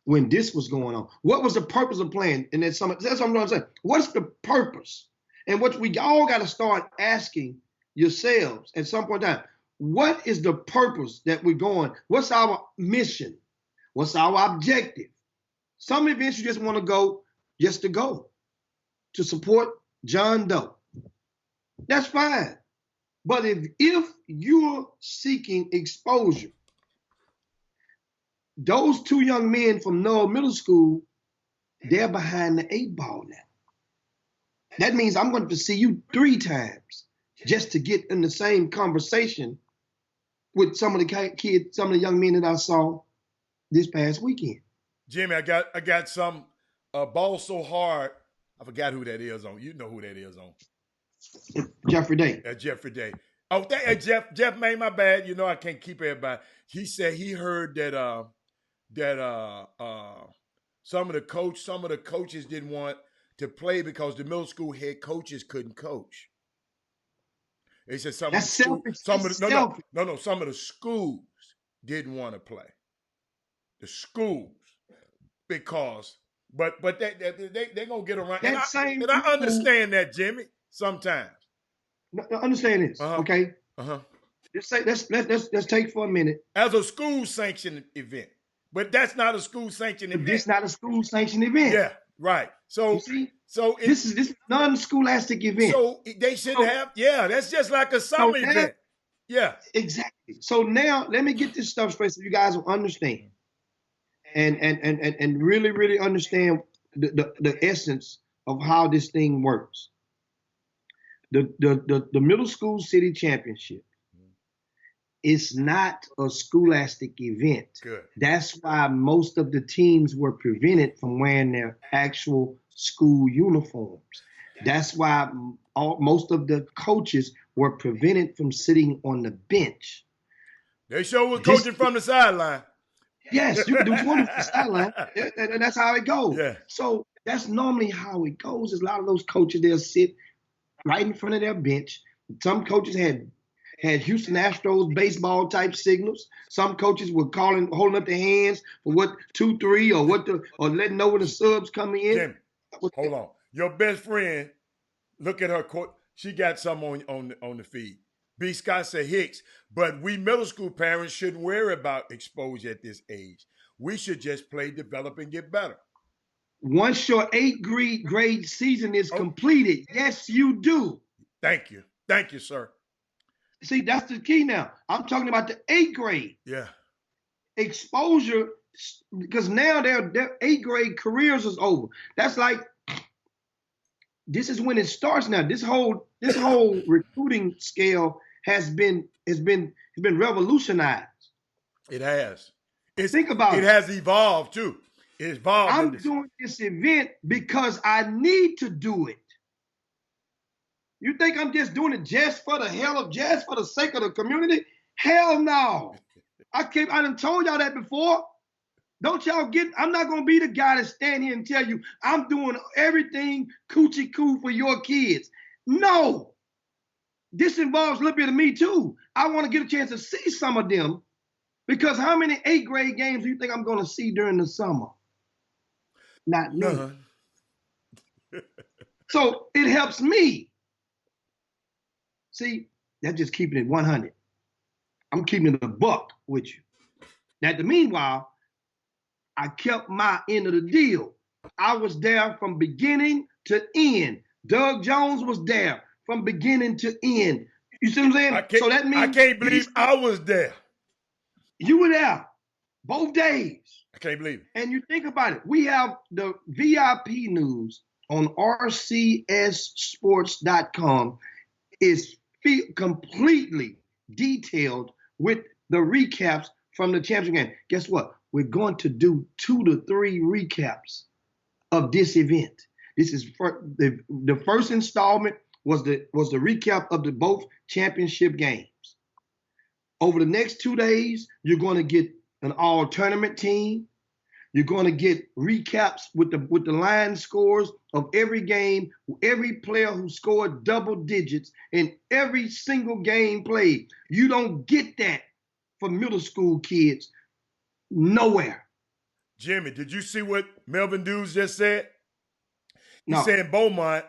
Speaker 3: when this was going on? What was the purpose of playing in that summer? That's what I'm saying. What's the purpose? And what we all got to start asking yourselves at some point in time, what is the purpose that we're going? What's our mission? What's our objective? Some events you just want to go just to go, to support John Doe. That's fine. But if you're seeking exposure, those 2 young men from Noah Middle School, they're behind the 8 ball now. That means I'm going to see you 3 times just to get in the same conversation with some of the kids, some of the young men that I saw this past weekend.
Speaker 2: Jimmy, I got some ball so hard. I forgot who that is on. You know who that is on.
Speaker 3: Jeffrey Day.
Speaker 2: Jeffrey Day. Oh, Jeff made my bad. I can't keep everybody. He said he heard that some of the coaches didn't want to play because the middle school head coaches couldn't coach. They said some of the schools didn't want to play. the schools, because but they gonna get around,
Speaker 3: That same
Speaker 2: and I
Speaker 3: rule.
Speaker 2: understand that, Jimmy. Sometimes.
Speaker 3: Understand this,
Speaker 2: Uh huh.
Speaker 3: okay?
Speaker 2: Uh huh.
Speaker 3: Let's take for a minute.
Speaker 2: As a school sanctioned event, but that's not a school sanctioned
Speaker 3: But
Speaker 2: event.
Speaker 3: this not a school sanctioned event.
Speaker 2: Yeah. Right.
Speaker 3: You
Speaker 2: So
Speaker 3: see,
Speaker 2: so it
Speaker 3: this is non-scholastic event.
Speaker 2: so they shouldn't
Speaker 3: So
Speaker 2: have. Yeah. That's just like a
Speaker 3: so
Speaker 2: summer
Speaker 3: now
Speaker 2: event. Yeah.
Speaker 3: exactly. So now let me get this stuff straight so you guys will understand and really really understand the essence of how this thing works. The middle school city championship is not a scholastic event.
Speaker 2: Good.
Speaker 3: That's why most of the teams were prevented from wearing their actual school uniforms. That's why most of the coaches were prevented from sitting on the bench.
Speaker 2: They sure was
Speaker 3: This,
Speaker 2: coaching from the sideline.
Speaker 3: yes, you can do what you want to do from the sideline. And that's how it goes.
Speaker 2: Yeah.
Speaker 3: So that's normally how it goes. Is a lot of those coaches, they'll sit right in front of their bench. Some coaches had Houston Astros baseball type signals. Some coaches were holding up their hands for what 2-3 or letting know when the subs come in.
Speaker 2: Jimmy, hold on. Your best friend, look at her court. She got some on the feed. B. Scott said Hicks, but we middle school parents shouldn't worry about exposure at this age. We should just play, develop, and get better.
Speaker 3: Once your eighth grade season is completed, yes, you do.
Speaker 2: Thank you. Thank you, sir.
Speaker 3: See, that's the key now. I'm talking about the eighth grade.
Speaker 2: Yeah.
Speaker 3: Exposure, because now their eighth grade careers is over. That's like, this is when it starts now. This whole recruiting scale has been revolutionized.
Speaker 2: It has.
Speaker 3: Think about it.
Speaker 2: It has evolved too. It evolved.
Speaker 3: I'm doing this event because I need to do it. You think I'm just doing it just for the sake of the community? Hell no. I done told y'all that before. Don't y'all I'm not gonna be the guy to stand here and tell you I'm doing everything coochie coo for your kids. No. This involves a little bit of me too. I want to get a chance to see some of them, because how many eighth grade games do you think I'm gonna see during the summer? Not me. So it helps me. See, that's just keeping it 100. I'm keeping it a buck with you. Now, in the meanwhile, I kept my end of the deal. I was there from beginning to end. Doug Jones was there from beginning to end. You see what I'm saying? So that means
Speaker 2: I can't believe I was there.
Speaker 3: You were there both days.
Speaker 2: I can't believe it.
Speaker 3: And you think about it. We have the VIP news on rcsports.com. Is completely detailed with the recaps from the championship game. Guess what? We're going to do 2 to 3 recaps of this event. This is the first installment was the recap of the both championship games. Over the next 2 days, you're going to get an all tournament team. You're going to get recaps with the line scores of every game, every player who scored double digits in every single game played. You don't get that for middle school kids nowhere.
Speaker 2: Jimmy, did you see what Melvin Dews just said? He
Speaker 3: No.
Speaker 2: said in Beaumont,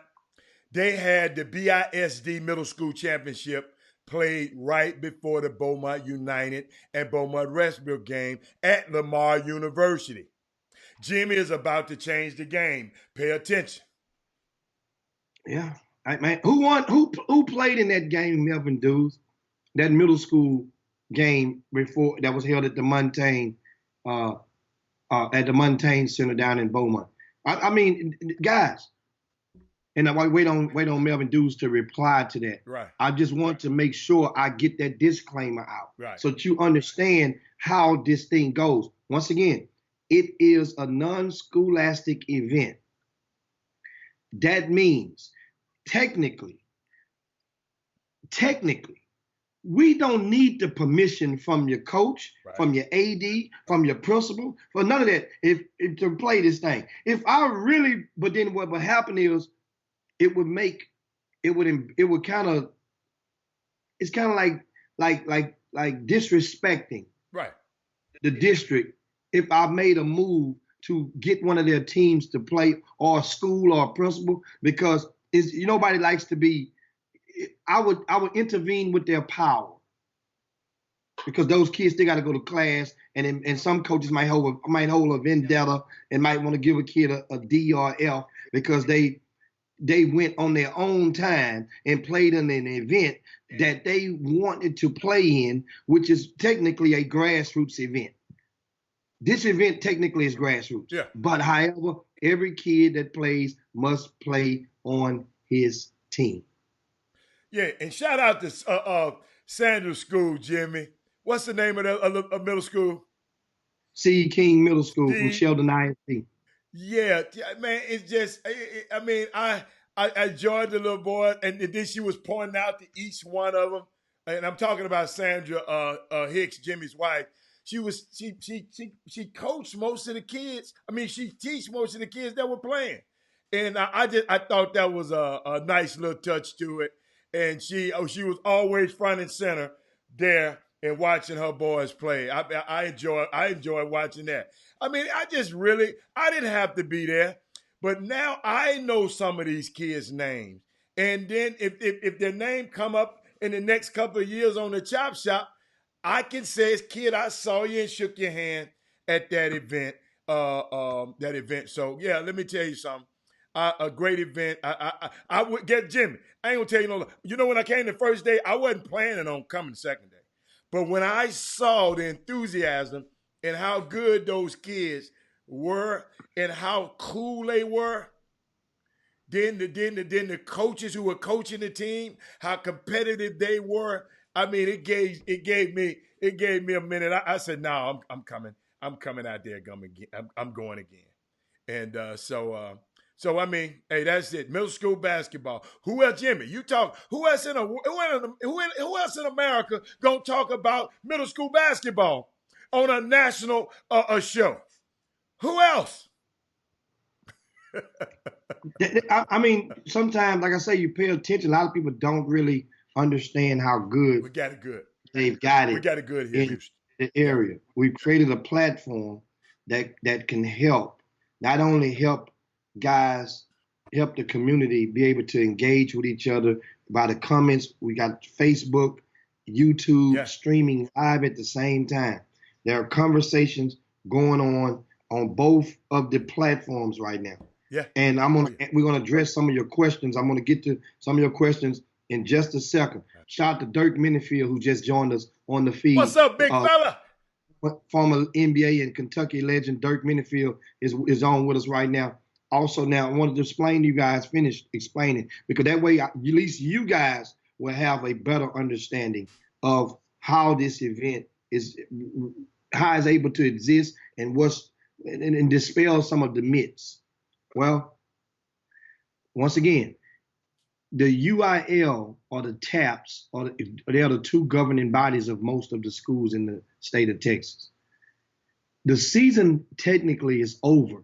Speaker 2: they had the BISD Middle School Championship played right before the Beaumont United and Beaumont Restville game at Lamar University. Jimmy is about to change the game. Pay attention.
Speaker 3: Yeah. Man, who won? Who played in that game, Melvin Dews? That middle school game before that was held at the Montaigne Center down in Beaumont. I mean, guys, and I wait on Melvin Dews to reply to that.
Speaker 2: Right.
Speaker 3: I just want to make sure I get that disclaimer out,
Speaker 2: right,
Speaker 3: so that you understand how this thing goes. Once again, it is a non-scholastic event. That means technically, we don't need the permission from your coach, right, from your AD, from your principal, for none of that. If to play this thing, but then what would happen is it's kind of like disrespecting
Speaker 2: right
Speaker 3: the district if I made a move to get one of their teams to play, or a school or a principal, because nobody likes to be. I would intervene with their power, because those kids, they got to go to class, and some coaches might hold a vendetta and might want to give a kid a D or F because they went on their own time and played in an event that they wanted to play in, which is technically a grassroots event. This event technically is grassroots.
Speaker 2: Yeah.
Speaker 3: But however, every kid that plays must play on his team.
Speaker 2: Yeah, and shout out to Sanders School, Jimmy. What's the name of the middle school?
Speaker 3: C. King Middle School from Sheldon ISD.
Speaker 2: Yeah, man, it's just, I mean, I enjoyed the little boy, and then she was pointing out to each one of them, and I'm talking about Sandra Hicks, Jimmy's wife. She coached most of the kids. I mean, she teach most of the kids that were playing, and I thought that was a nice little touch to it. And she was always front and center there and watching her boys play. I enjoy watching that. I mean, I didn't have to be there, but now I know some of these kids' names. And then if their name come up in the next couple of years on the Chop Shop, I can say, kid, I saw you and shook your hand at that event. So yeah, let me tell you something. A great event. I would get Jimmy. I ain't gonna tell you no. You know, when I came the first day, I wasn't planning on coming second day, but when I saw the enthusiasm and how good those kids were and how cool they were, then the coaches who were coaching the team, how competitive they were. I mean, it gave me a minute. I said, no, I'm coming. I'm coming out there. I'm going again. And so I mean, hey, that's it. Middle school basketball. Who else, Jimmy? You talk. Who else in America gonna talk about middle school basketball on a national show? Who else?
Speaker 3: I mean, sometimes, like I say, you pay attention. A lot of people don't really understand how good
Speaker 2: we got it. Good.
Speaker 3: They've got it.
Speaker 2: We got it good here
Speaker 3: in the area. We've created a platform that can help, not only help guys, help the community be able to engage with each other by the comments. We got Facebook, YouTube, streaming live at the same time. There are conversations going on both of the platforms right now.
Speaker 2: Yeah.
Speaker 3: And we're gonna address some of your questions. I'm gonna get to some of your questions in just a second. Shout out to Dirk Minifield, who just joined us on the feed.
Speaker 2: What's up, big fella?
Speaker 3: Former NBA and Kentucky legend Dirk Minifield is on with us right now. Also, now I wanted to explain to you guys, finish explaining, because that way at least you guys will have a better understanding of how this event is, how it's able to exist, and and dispel some of the myths. Well, once again, the UIL or the TAPS, they are the two governing bodies of most of the schools in the state of Texas. The season technically is over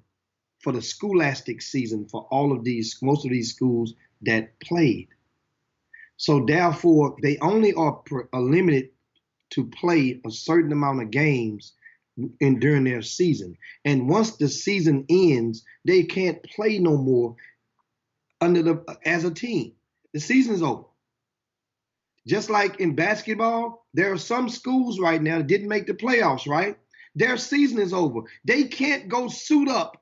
Speaker 3: for the scholastic season for most of these schools that played. So therefore, they only are limited to play a certain amount of games during their season. And once the season ends, they can't play no more as a team. The season is over. Just like in basketball, there are some schools right now that didn't make the playoffs, right? Their season is over. They can't go suit up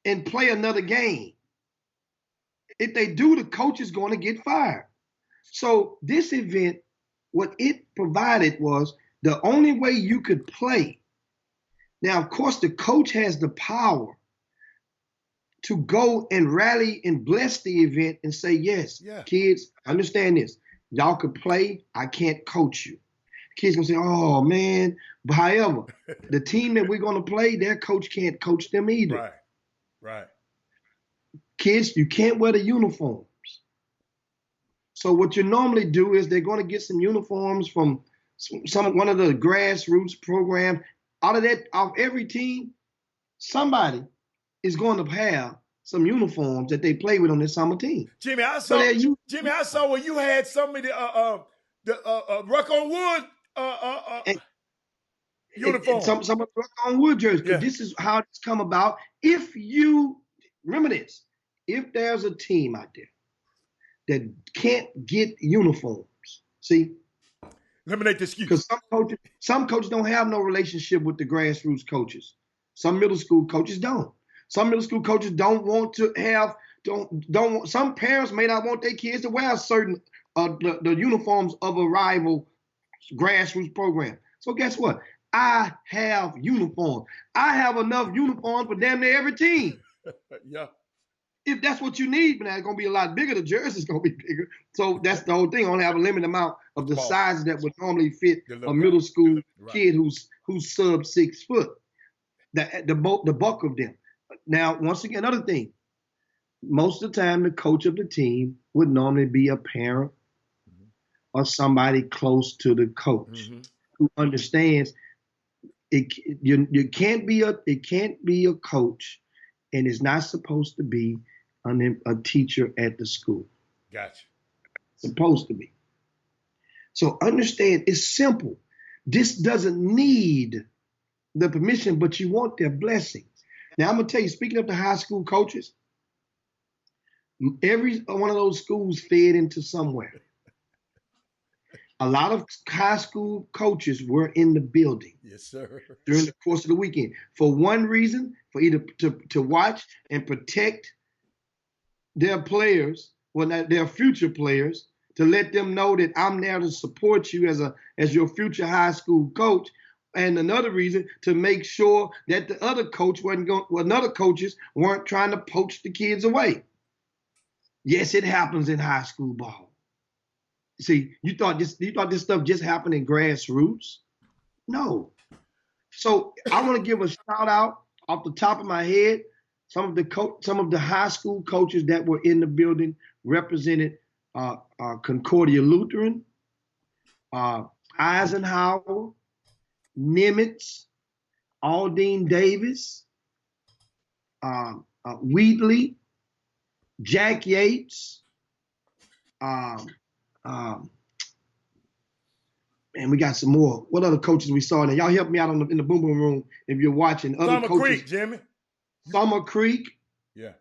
Speaker 3: and play another game. If they do, the coach is going to get fired. So this event, what it provided was the only way you could play. Now, of course, the coach has the power to go and rally and bless the event and say, yes, kids, understand this. Y'all could play. I can't coach you. Kids gonna say, oh, man. But however, the team that we're going to play, their coach can't coach them either.
Speaker 2: Right.
Speaker 3: Kids, you can't wear the uniforms. So what you normally do is they're going to get some uniforms from one of the grassroots programs. Out of every team, somebody is going to have some uniforms that they play with on their summer team.
Speaker 2: Jimmy, I saw where you had some of the Ruck on Wood. Uniform.
Speaker 3: Some of the on wood jerseys.
Speaker 2: Yeah.
Speaker 3: This is how it's come about. If you remember this, if there's a team out there that can't get uniforms, see,
Speaker 2: eliminate the excuse.
Speaker 3: because some coaches don't have no relationship with the grassroots coaches. Some middle school coaches don't. Some middle school coaches don't want to have don't. Some parents may not want their kids to wear certain the uniforms of a rival grassroots program. So guess what? I have uniforms. I have enough uniforms for damn near every team.
Speaker 2: Yeah.
Speaker 3: If that's what you need, but it's going to be a lot bigger. The jersey's going to be bigger. So that's the whole thing. I only have a limited amount of the sizes that would normally fit a middle school kid who's sub 6 foot. The bulk of them. Now, once again, another thing. Most of the time, the coach of the team would normally be a parent or somebody close to the coach who understands it. You can't be a coach, and it's not supposed to be a teacher at the school.
Speaker 2: Gotcha.
Speaker 3: Supposed to be. So understand, it's simple. This doesn't need the permission, but you want their blessings. Now I'm gonna tell you, speaking of the high school coaches, every one of those schools fed into somewhere. A lot of high school coaches were in the building.
Speaker 2: Yes, sir.
Speaker 3: During the course of the weekend. For one reason, for either to watch and protect their players, well, not their future players, to let them know that I'm there to support you as your future high school coach. And another reason, to make sure that the other coach other coaches weren't trying to poach the kids away. Yes, it happens in high school ball. See, you thought this stuff just happened in grassroots? No. So I want to give a shout out off the top of my head. Some of the high school coaches that were in the building represented Concordia Lutheran, Eisenhower, Nimitz, Aldine Davis, Wheatley, Jack Yates, and we got some more. What other coaches we saw? Now, y'all help me out in the boom boom room if you're watching. Other
Speaker 2: Summer
Speaker 3: coaches,
Speaker 2: Creek, Jimmy.
Speaker 3: Summer Creek.
Speaker 2: Yeah.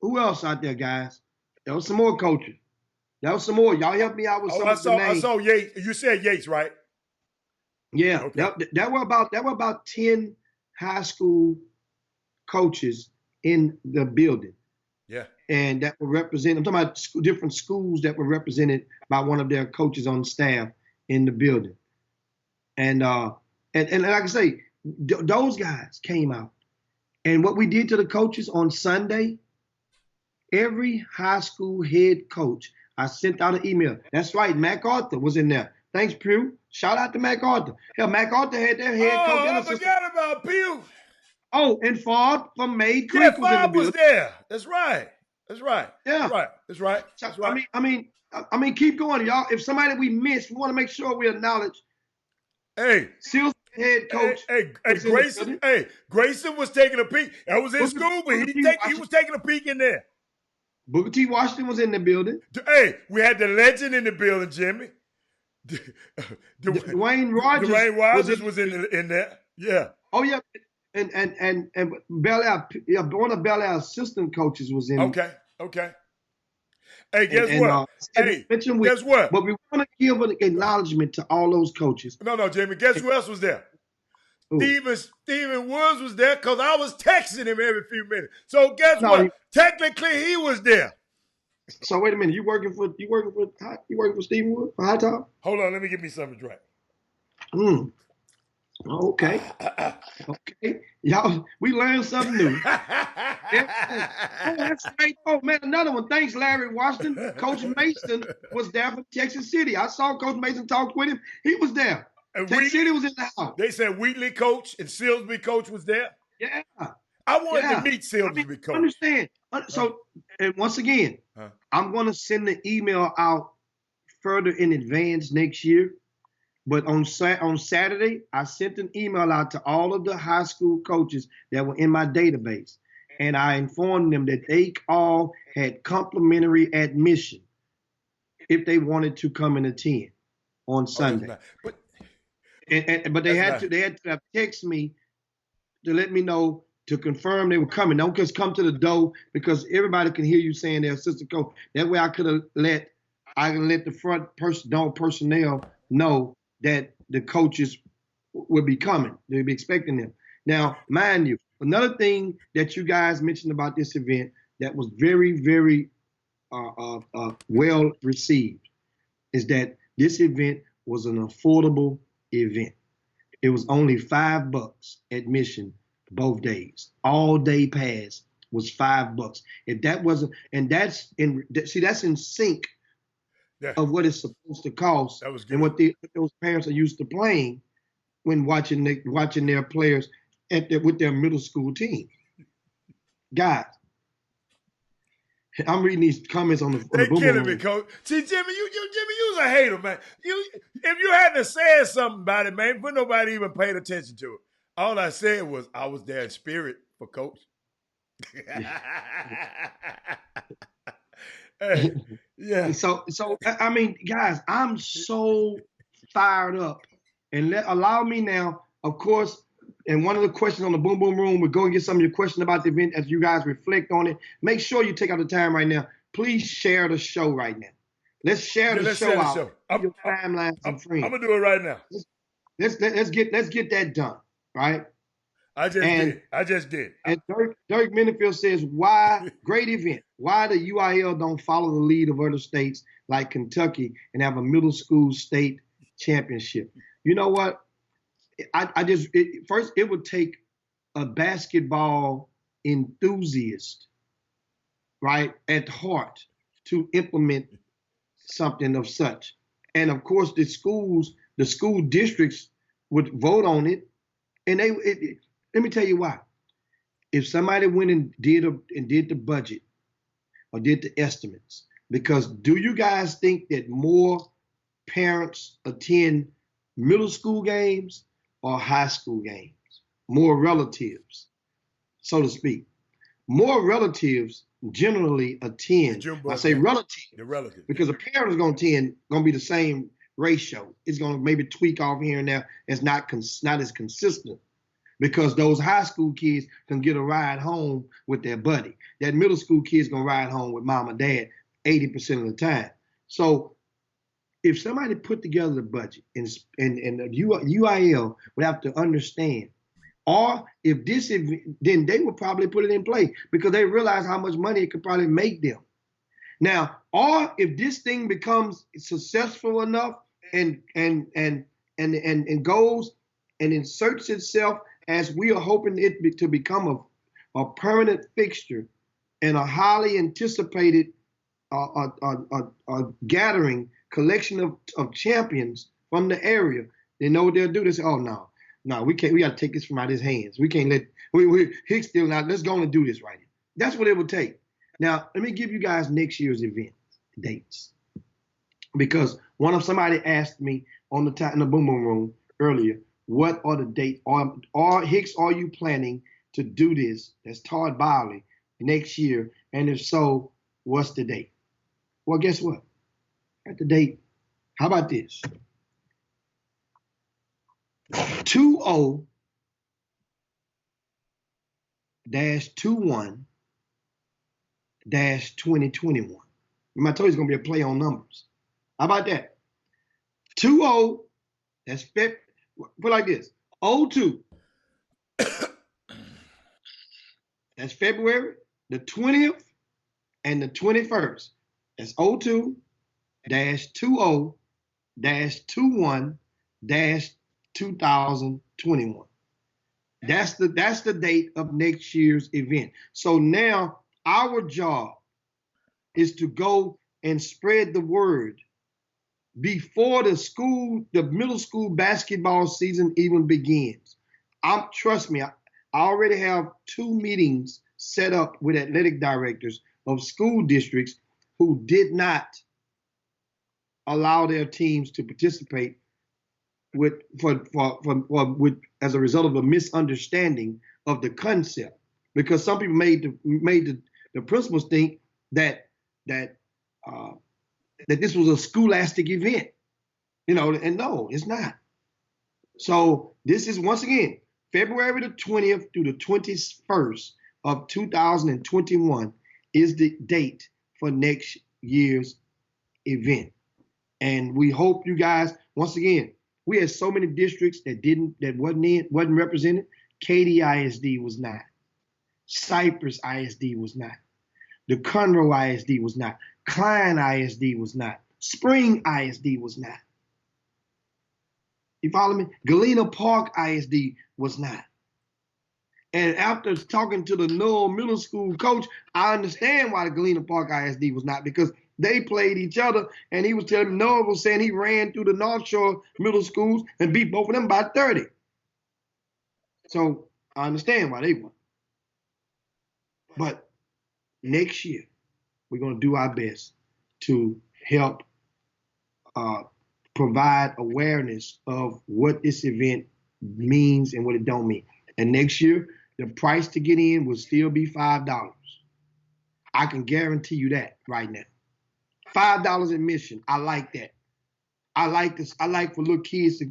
Speaker 3: Who else out there, guys? There was some more coaches. There was some more. Y'all help me out with some of the names.
Speaker 2: I saw Yates. You said Yates, right?
Speaker 3: Yeah.
Speaker 2: Okay.
Speaker 3: There were about 10 high school coaches in the building.
Speaker 2: Yeah.
Speaker 3: And that were represented. I'm talking about different schools that were represented by one of their coaches on staff in the building. And like I say, those guys came out. And what we did to the coaches on Sunday, every high school head coach, I sent out an email. That's right, MacArthur was in there. Thanks, Pew. Shout out to MacArthur. Hell, MacArthher had their head coach.
Speaker 2: I forgot about Pew.
Speaker 3: Oh, and Ford from Maid Creek was in the building.
Speaker 2: Was there. That's right.
Speaker 3: Yeah.
Speaker 2: That's right.
Speaker 3: I mean, keep going, y'all. If somebody we missed, we want to make sure we acknowledge.
Speaker 2: Hey.
Speaker 3: Seals head coach.
Speaker 2: Hey, Grayson. Hey, Grayson was taking a peek. I was in school, but he was taking a peek in there.
Speaker 3: Booker T. Washington was in the building.
Speaker 2: Hey, we had the legend in the building, Jimmy.
Speaker 3: Dwayne Rogers
Speaker 2: was in there. Yeah.
Speaker 3: Oh yeah, and Bel Air, one of Bel Air assistant coaches was in.
Speaker 2: Okay. Hey, guess what? Guess what?
Speaker 3: But we want to give an acknowledgement to all those coaches.
Speaker 2: No, Jimmy. Guess who else was there? Steven Woods was there because I was texting him every few minutes. So guess what? Technically, he was there.
Speaker 3: So wait a minute. You working for Steven Woods for High Top?
Speaker 2: Hold on. Let me get me something to drink.
Speaker 3: Okay. Okay. Y'all, we learned something new. That's right. Oh, man, another one. Thanks, Larry Washington. Coach Mason was there for Texas City. I saw Coach Mason talk with him. He was there. And Texas City was in the house.
Speaker 2: They said Wheatley coach and Silsby coach was there.
Speaker 3: Yeah.
Speaker 2: I wanted to meet Silsby coach.
Speaker 3: Understand. So, and once again, I'm going to send the email out further in advance next year. But on Saturday, I sent an email out to all of the high school coaches that were in my database. And I informed them that they all had complimentary admission if they wanted to come and attend on Sunday. But they had to text me to let me know to confirm they were coming. Don't just come to the door because everybody can hear you saying their assistant coach. That way I can let the front personnel know that the coaches will be coming. They'll be expecting them. Now, mind you, another thing that you guys mentioned about this event that was very, very well received is that this event was an affordable event. It was only $5 admission both days. All day pass was $5. If that wasn't, and that's in sync of what it's supposed to cost
Speaker 2: That was good.
Speaker 3: and what those parents are used to playing when watching their players with their middle school team. Guys, I'm reading these comments on the
Speaker 2: They
Speaker 3: boom
Speaker 2: killing me,
Speaker 3: room.
Speaker 2: coach. See, Jimmy, you was a hater, man. If you hadn't said something about it, man, but nobody even paid attention to it. All I said was I was there in spirit for coach. Hey, yeah.
Speaker 3: So I mean, guys, I'm so fired up, and allow me now, of course. And one of the questions on the Boom Boom Room, we'll go and get some of your questions about the event as you guys reflect on it. Make sure you take out the time right now. Please share the show right now. Let's share the show out. Your timelines and friends.
Speaker 2: I'm gonna do it right now.
Speaker 3: Let's get that done, right?
Speaker 2: I just did.
Speaker 3: And Dirk Minifield says, why, great event, why the UIL don't follow the lead of other states like Kentucky and have a middle school state championship? You know what? First, it would take a basketball enthusiast, right, at heart to implement something of such. And of course, the school districts would vote on it. And let me tell you why. If somebody went and did the budget or did the estimates, because do you guys think that more parents attend middle school games or high school games? More relatives, so to speak. More relatives generally attend. I say relatives, because a parent is going to be the same ratio. It's going to maybe tweak off here and there. It's not as consistent because those high school kids can get a ride home with their buddy. That middle school kid's going to ride home with mom and dad 80% of the time. So if somebody put together the budget and the UIL would have to understand, or if this event, then they would probably put it in play because they realize how much money it could probably make them. Now, or if this thing becomes successful enough and goes and inserts itself as we are hoping it to become a permanent fixture and a highly anticipated gathering collection of champions from the area, they know what they'll do. They say, oh no, we can't. We got to take this from out his hands. We can't let Hicks still not. Let's go and do this right here. That's what it would take. Now, let me give you guys next year's event dates, because somebody asked me in the Boom Boom Room earlier, what are the dates? Or Hicks, are you planning to do this? That's Todd Biley next year, and if so, what's the date? Well, guess what? At the date, how about this? 20-21-2021. Remember, I told you it's going to be a play on numbers. How about that? 20, that's put like this. 02. That's February the 20th and the 21st. That's 02-20-21-2021. That's the date of next year's event. So now our job is to go and spread the word before the middle school basketball season even begins. Trust me, I already have 2 meetings set up with athletic directors of school districts who did not allow their teams to participate as a result of a misunderstanding of the concept, because some people made the principals think that this was a scholastic event, and no, it's not. So this is, once again, February the 20th through the 21st of 2021 is the date for next year's event. And we hope you guys, once again, we had so many districts that wasn't represented. Katy ISD was not. Cypress ISD was not. The Conroe ISD was not. Klein ISD was not. Spring ISD was not. You follow me? Galena Park ISD was not. And after talking to the Null Middle School coach, I understand why the Galena Park ISD was not, because they played each other, and he was telling me, Noah was saying he ran through the North Shore middle schools and beat both of them by 30. So I understand why they won. But next year, we're going to do our best to help provide awareness of what this event means and what it don't mean. And next year, the price to get in will still be $5. I can guarantee you that right now. $5 admission. I like that. I like this. I like for little kids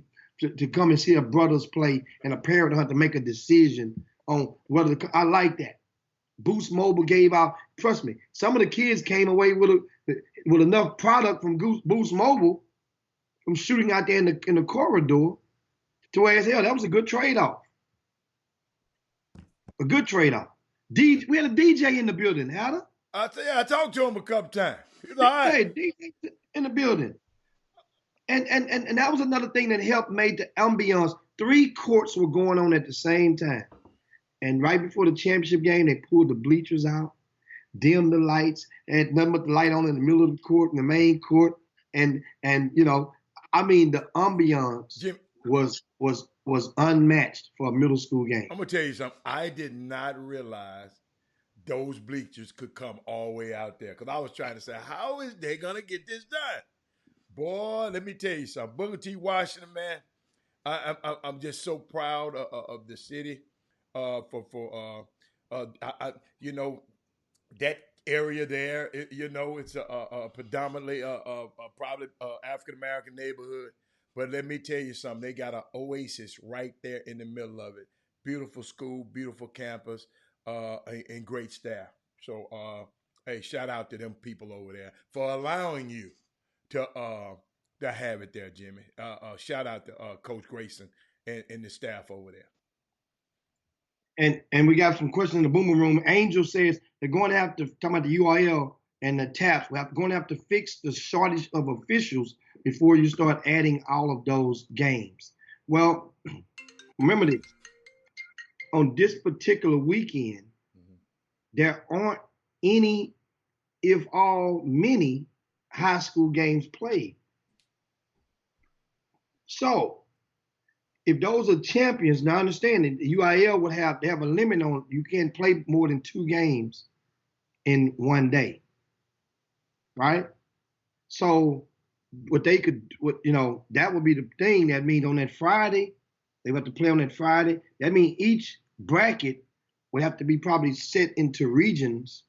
Speaker 3: to come and see their brothers play, and a parent don't have to make a decision on whether I like that. Boost Mobile gave out, trust me, some of the kids came away with enough product from Boost Mobile from shooting out there in the corridor to where, as hell, that was a good trade-off. A good trade-off. We had a DJ in the building, Hatter.
Speaker 2: I talked to him a couple times. He's all right.
Speaker 3: Hey, DJ in the building. And that was another thing that helped made the ambiance. 3 courts were going on at the same time. And right before the championship game, they pulled the bleachers out, dimmed the lights, had nothing but the light on in the middle of the court, in the main court. And you know, I mean, the ambiance
Speaker 2: Jim,
Speaker 3: was unmatched for a middle school game.
Speaker 2: I'm gonna tell you something. I did not realize those bleachers could come all the way out there, because I was trying to say, how is they gonna get this done? Boy, let me tell you something. Booker T. Washington, man, I'm just so proud of the city you know, that area there. You know, it's a predominantly probably African American neighborhood. But let me tell you something. They got an oasis right there in the middle of it. Beautiful school, beautiful campus, and great staff. So, hey, shout out to them people over there for allowing you to have it there, Jimmy. Shout out to Coach Grayson and the staff over there.
Speaker 3: And we got some questions in the Boomer Room. Angel says they're going to have to, talk about the URL and the TAPs, we're going to have to fix the shortage of officials before you start adding all of those games. Well, remember this. On this particular weekend, there aren't any, if all, many high school games played. So, if those are champions, now understand that the UIL would have a limit on, you can't play more than 2 games in one day, right? So what they could, that would be the thing. That means on that Friday, they would have to play on that Friday. That means each bracket would have to be probably set into regions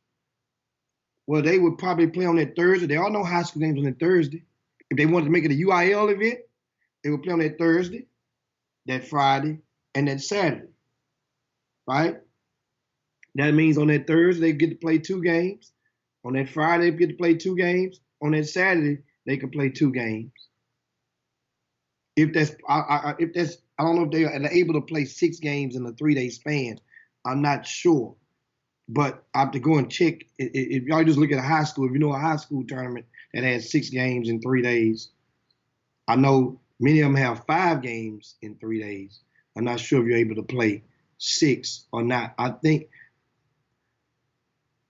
Speaker 3: where they would probably play on that Thursday. There are no high school games on that Thursday. If they wanted to make it a UIL event, they would play on that Thursday, that Friday, and that Saturday, right? That means on that Thursday, they get to play 2 games. On that Friday, they get to play 2 games. On that Saturday, they can play 2 games. If that's, I don't know if they are able to play 6 games in a 3-day span. I'm not sure, but I have to go and check. If y'all just look at a high school, if you know a high school tournament that has 6 games in 3 days, I know many of them have 5 games in 3 days. I'm not sure if you're able to play 6 or not. I'm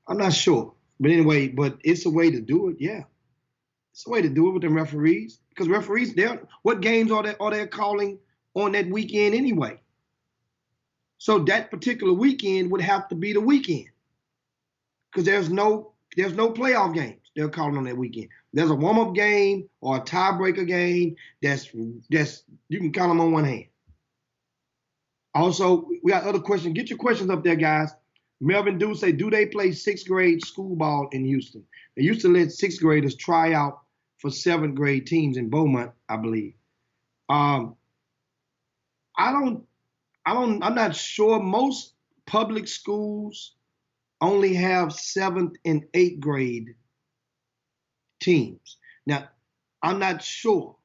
Speaker 3: not sure. But anyway, but it's a way to do it, yeah. It's a way to do it with them referees. Because referees, what games are they calling on that weekend anyway? So that particular weekend would have to be the weekend. Because there's no playoff games they're calling on that weekend. There's a warm-up game or a tiebreaker game that's you can count them on one hand. Also, we got other questions. Get your questions up there, guys. Melvin do say, do they play 6th grade school ball in Houston? They used to let 6th graders try out for 7th grade teams in Beaumont, I believe. I'm not sure. Most public schools only have 7th and 8th grade teams. Now, I'm not sure.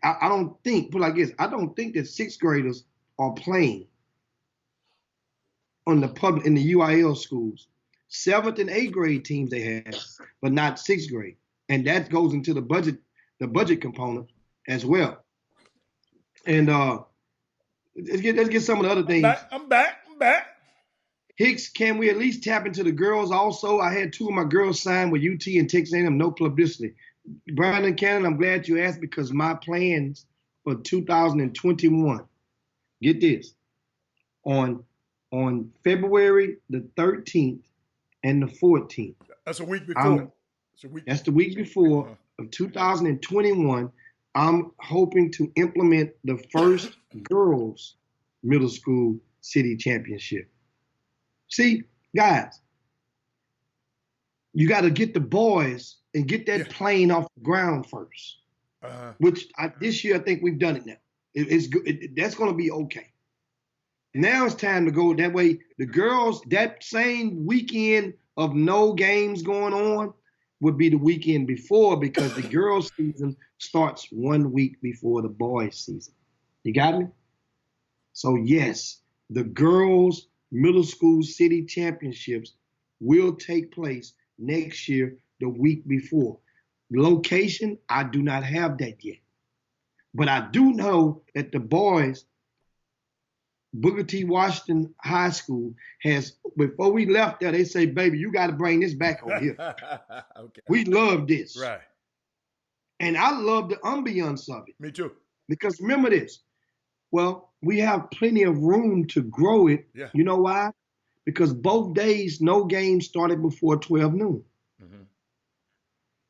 Speaker 3: I don't think, put it like this, I don't think that 6th graders are playing on the public in the UIL schools. 7th and 8th grade teams they have, but not 6th grade. And that goes into the budget component as well. And let's get some of the other things.
Speaker 2: I'm back.
Speaker 3: Hicks, can we at least tap into the girls also? I had 2 of my girls signed with UT and Texas A&M, no publicity. Brandon Cannon, I'm glad you asked because my plans for 2021, get this, on February the 13th and the 14th.
Speaker 2: That's a week before.
Speaker 3: That's the week before of 2021. I'm hoping to implement the first girls middle school city championship. See, guys, you got to get the boys and get that plane off the ground first, which this year I think we've done it now. It's good. That's going to be okay. Now it's time to go. That way, the girls, that same weekend of no games going on would be the weekend before because the girls' season starts 1 week before the boys' season. You got me? So, yes, the girls' middle school city championships will take place next year, the week before. Location, I do not have that yet. But I do know that the boys, Booker T. Washington High School has, before we left there, they say, baby, you got to bring this back over here.
Speaker 2: Okay.
Speaker 3: We love this.
Speaker 2: Right.
Speaker 3: And I love the ambiance of it.
Speaker 2: Me too.
Speaker 3: Because remember this. Well, we have plenty of room to grow it.
Speaker 2: Yeah.
Speaker 3: You know why? Because both days, no games started before 12 noon. Mm-hmm.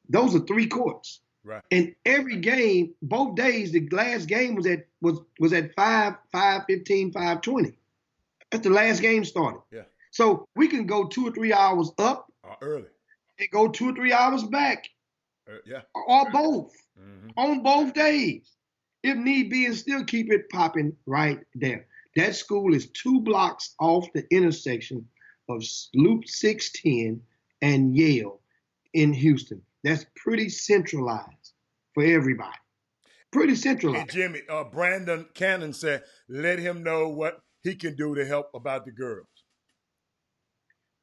Speaker 3: Those are 3 courts.
Speaker 2: Right.
Speaker 3: And every game, both days, the last game was at 5:15, 5:20. That's the last game started.
Speaker 2: Yeah.
Speaker 3: So we can go 2 or 3 hours up
Speaker 2: early
Speaker 3: and go 2 or 3 hours back.
Speaker 2: Yeah.
Speaker 3: Or both. Mm-hmm. On both days. If need be, and still keep it popping right there. That school is 2 blocks off the intersection of Loop 610 and Yale in Houston. That's pretty centralized for everybody. Pretty centralized.
Speaker 2: Hey, Jimmy, Brandon Cannon said, let him know what he can do to help about the girls.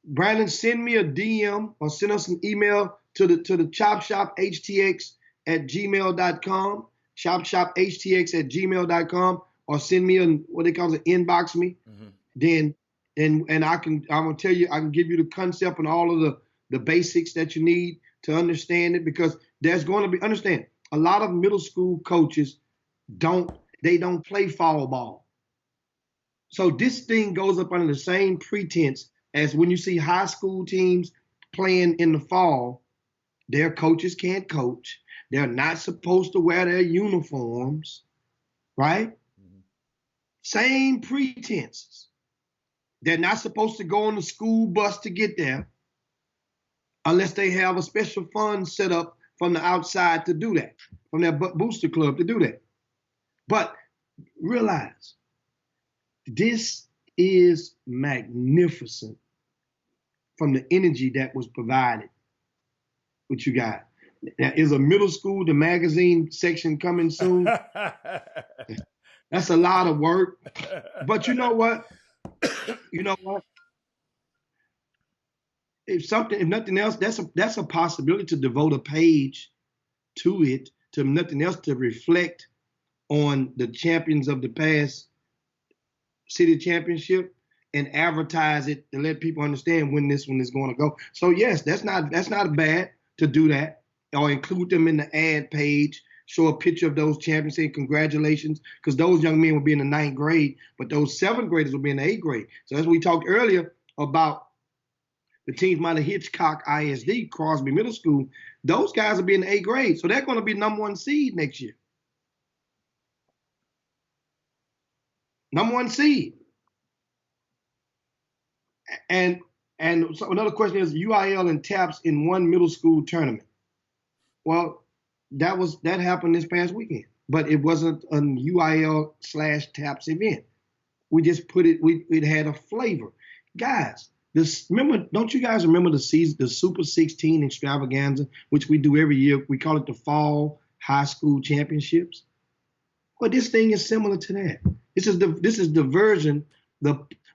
Speaker 3: Brandon, send me a DM or send us an email to the ChopShopHTX at gmail.com. ChopShopHTX@gmail.com, or send me what they call it, inbox me. Mm-hmm. Then I'm gonna tell you, I can give you the concept and all of the basics that you need to understand it, because there's going to be, understand, a lot of middle school coaches don't play fall ball. So this thing goes up under the same pretense as when you see high school teams playing in the fall. Their coaches can't coach. They're not supposed to wear their uniforms, right? Mm-hmm. Same pretenses. They're not supposed to go on the school bus to get there unless they have a special fund set up from the outside to do that, from their booster club to do that. But realize, this is magnificent from the energy that was provided with you guys. Now, is a middle school, the magazine section coming soon? That's a lot of work. But you know what? If nothing else, that's a possibility to devote a page to it, to nothing else, to reflect on the champions of the past city championship and advertise it to let people understand when this one is going to go. So yes, that's not bad to do that. Or include them in the ad page, show a picture of those champions, say congratulations, because those young men will be in the 9th grade, but those 7th graders will be in the 8th grade. So as we talked earlier about the teams out of Hitchcock ISD, Crosby Middle School, those guys will be in the 8th grade. So they're going to be number 1 seed next year. Number 1 seed. And so another question is UIL and TAPS in one middle school tournament. Well, that happened this past weekend. but it wasn't an UIL/TAPS event. We just put it. It had a flavor, guys. Remember? Don't you guys remember the season, the Super 16 extravaganza, which we do every year? We call it the Fall High School Championships. Well, this thing is similar to that. This is the version.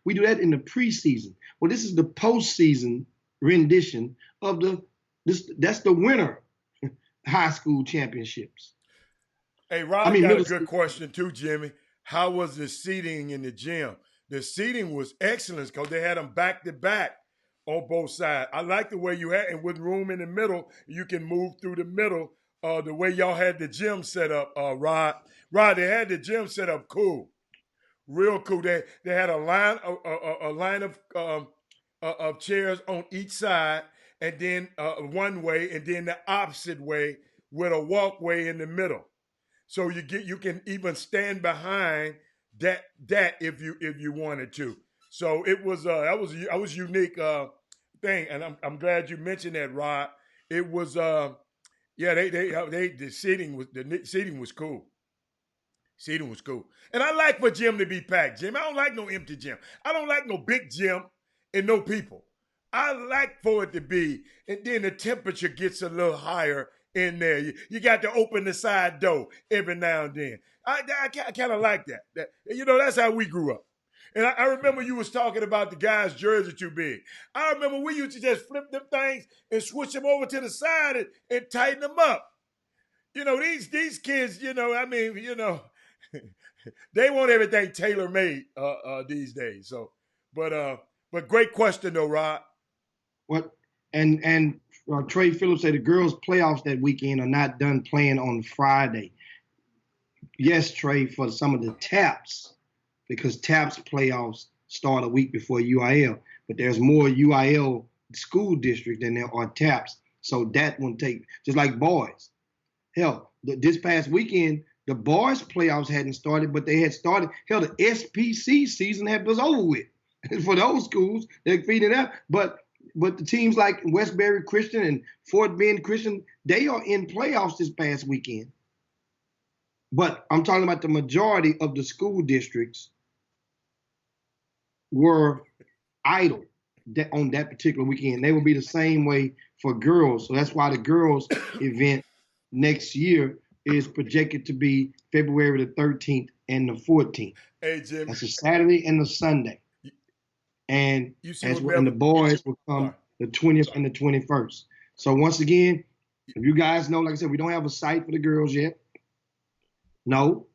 Speaker 3: We do that in the preseason. Well, this is the postseason rendition of that's the winter high school championships.
Speaker 2: Hey, Ron got a good question too, Jimmy. How was the seating in the gym? The seating was excellent because they had them back to back on both sides. I like the way you had, and with room in the middle, you can move through the middle. The way y'all had the gym set up, Rod, they had the gym set up cool, real cool. They had a line of chairs on each side, and then one way, and then the opposite way with a walkway in the middle. So you can even stand behind that if you wanted to. So it was that was unique thing, and I'm glad you mentioned that, Rod. It was the seating was cool. Seating was cool, and I like for gym to be packed. Jim, I don't like no empty gym. I don't like no big gym and no people. I like for it to be, and then the temperature gets a little higher in there. You got to open the side door every now and then. I kind of like that. That's how we grew up. And I remember you was talking about the guy's jersey too big. I remember we used to just flip them things and switch them over to the side and tighten them up. These kids, they want everything tailor made these days. So, but great question though, Rod.
Speaker 3: What and Trey Phillips said the girls' playoffs that weekend are not done playing on Friday. Yes, Trey, for some of the TAPS, because TAPS playoffs start a week before UIL, but there's more UIL school districts than there are TAPS, so that won't take, just like boys. Hell, this past weekend, the boys' playoffs hadn't started, but they had started. Hell, the SPC season was over with. For those schools, they're feeding it up, but the teams like Westbury Christian and Fort Bend Christian, they are in playoffs this past weekend. But I'm talking about the majority of the school districts were idle on that particular weekend. They will be the same way for girls. So that's why the girls event next year is projected to be February the 13th and the 14th.
Speaker 2: Hey, Jim.
Speaker 3: That's a Saturday and a Sunday. And the boys will come the 20th and the 21st. So once again, if you guys know, like I said, we don't have a site for the girls yet. No,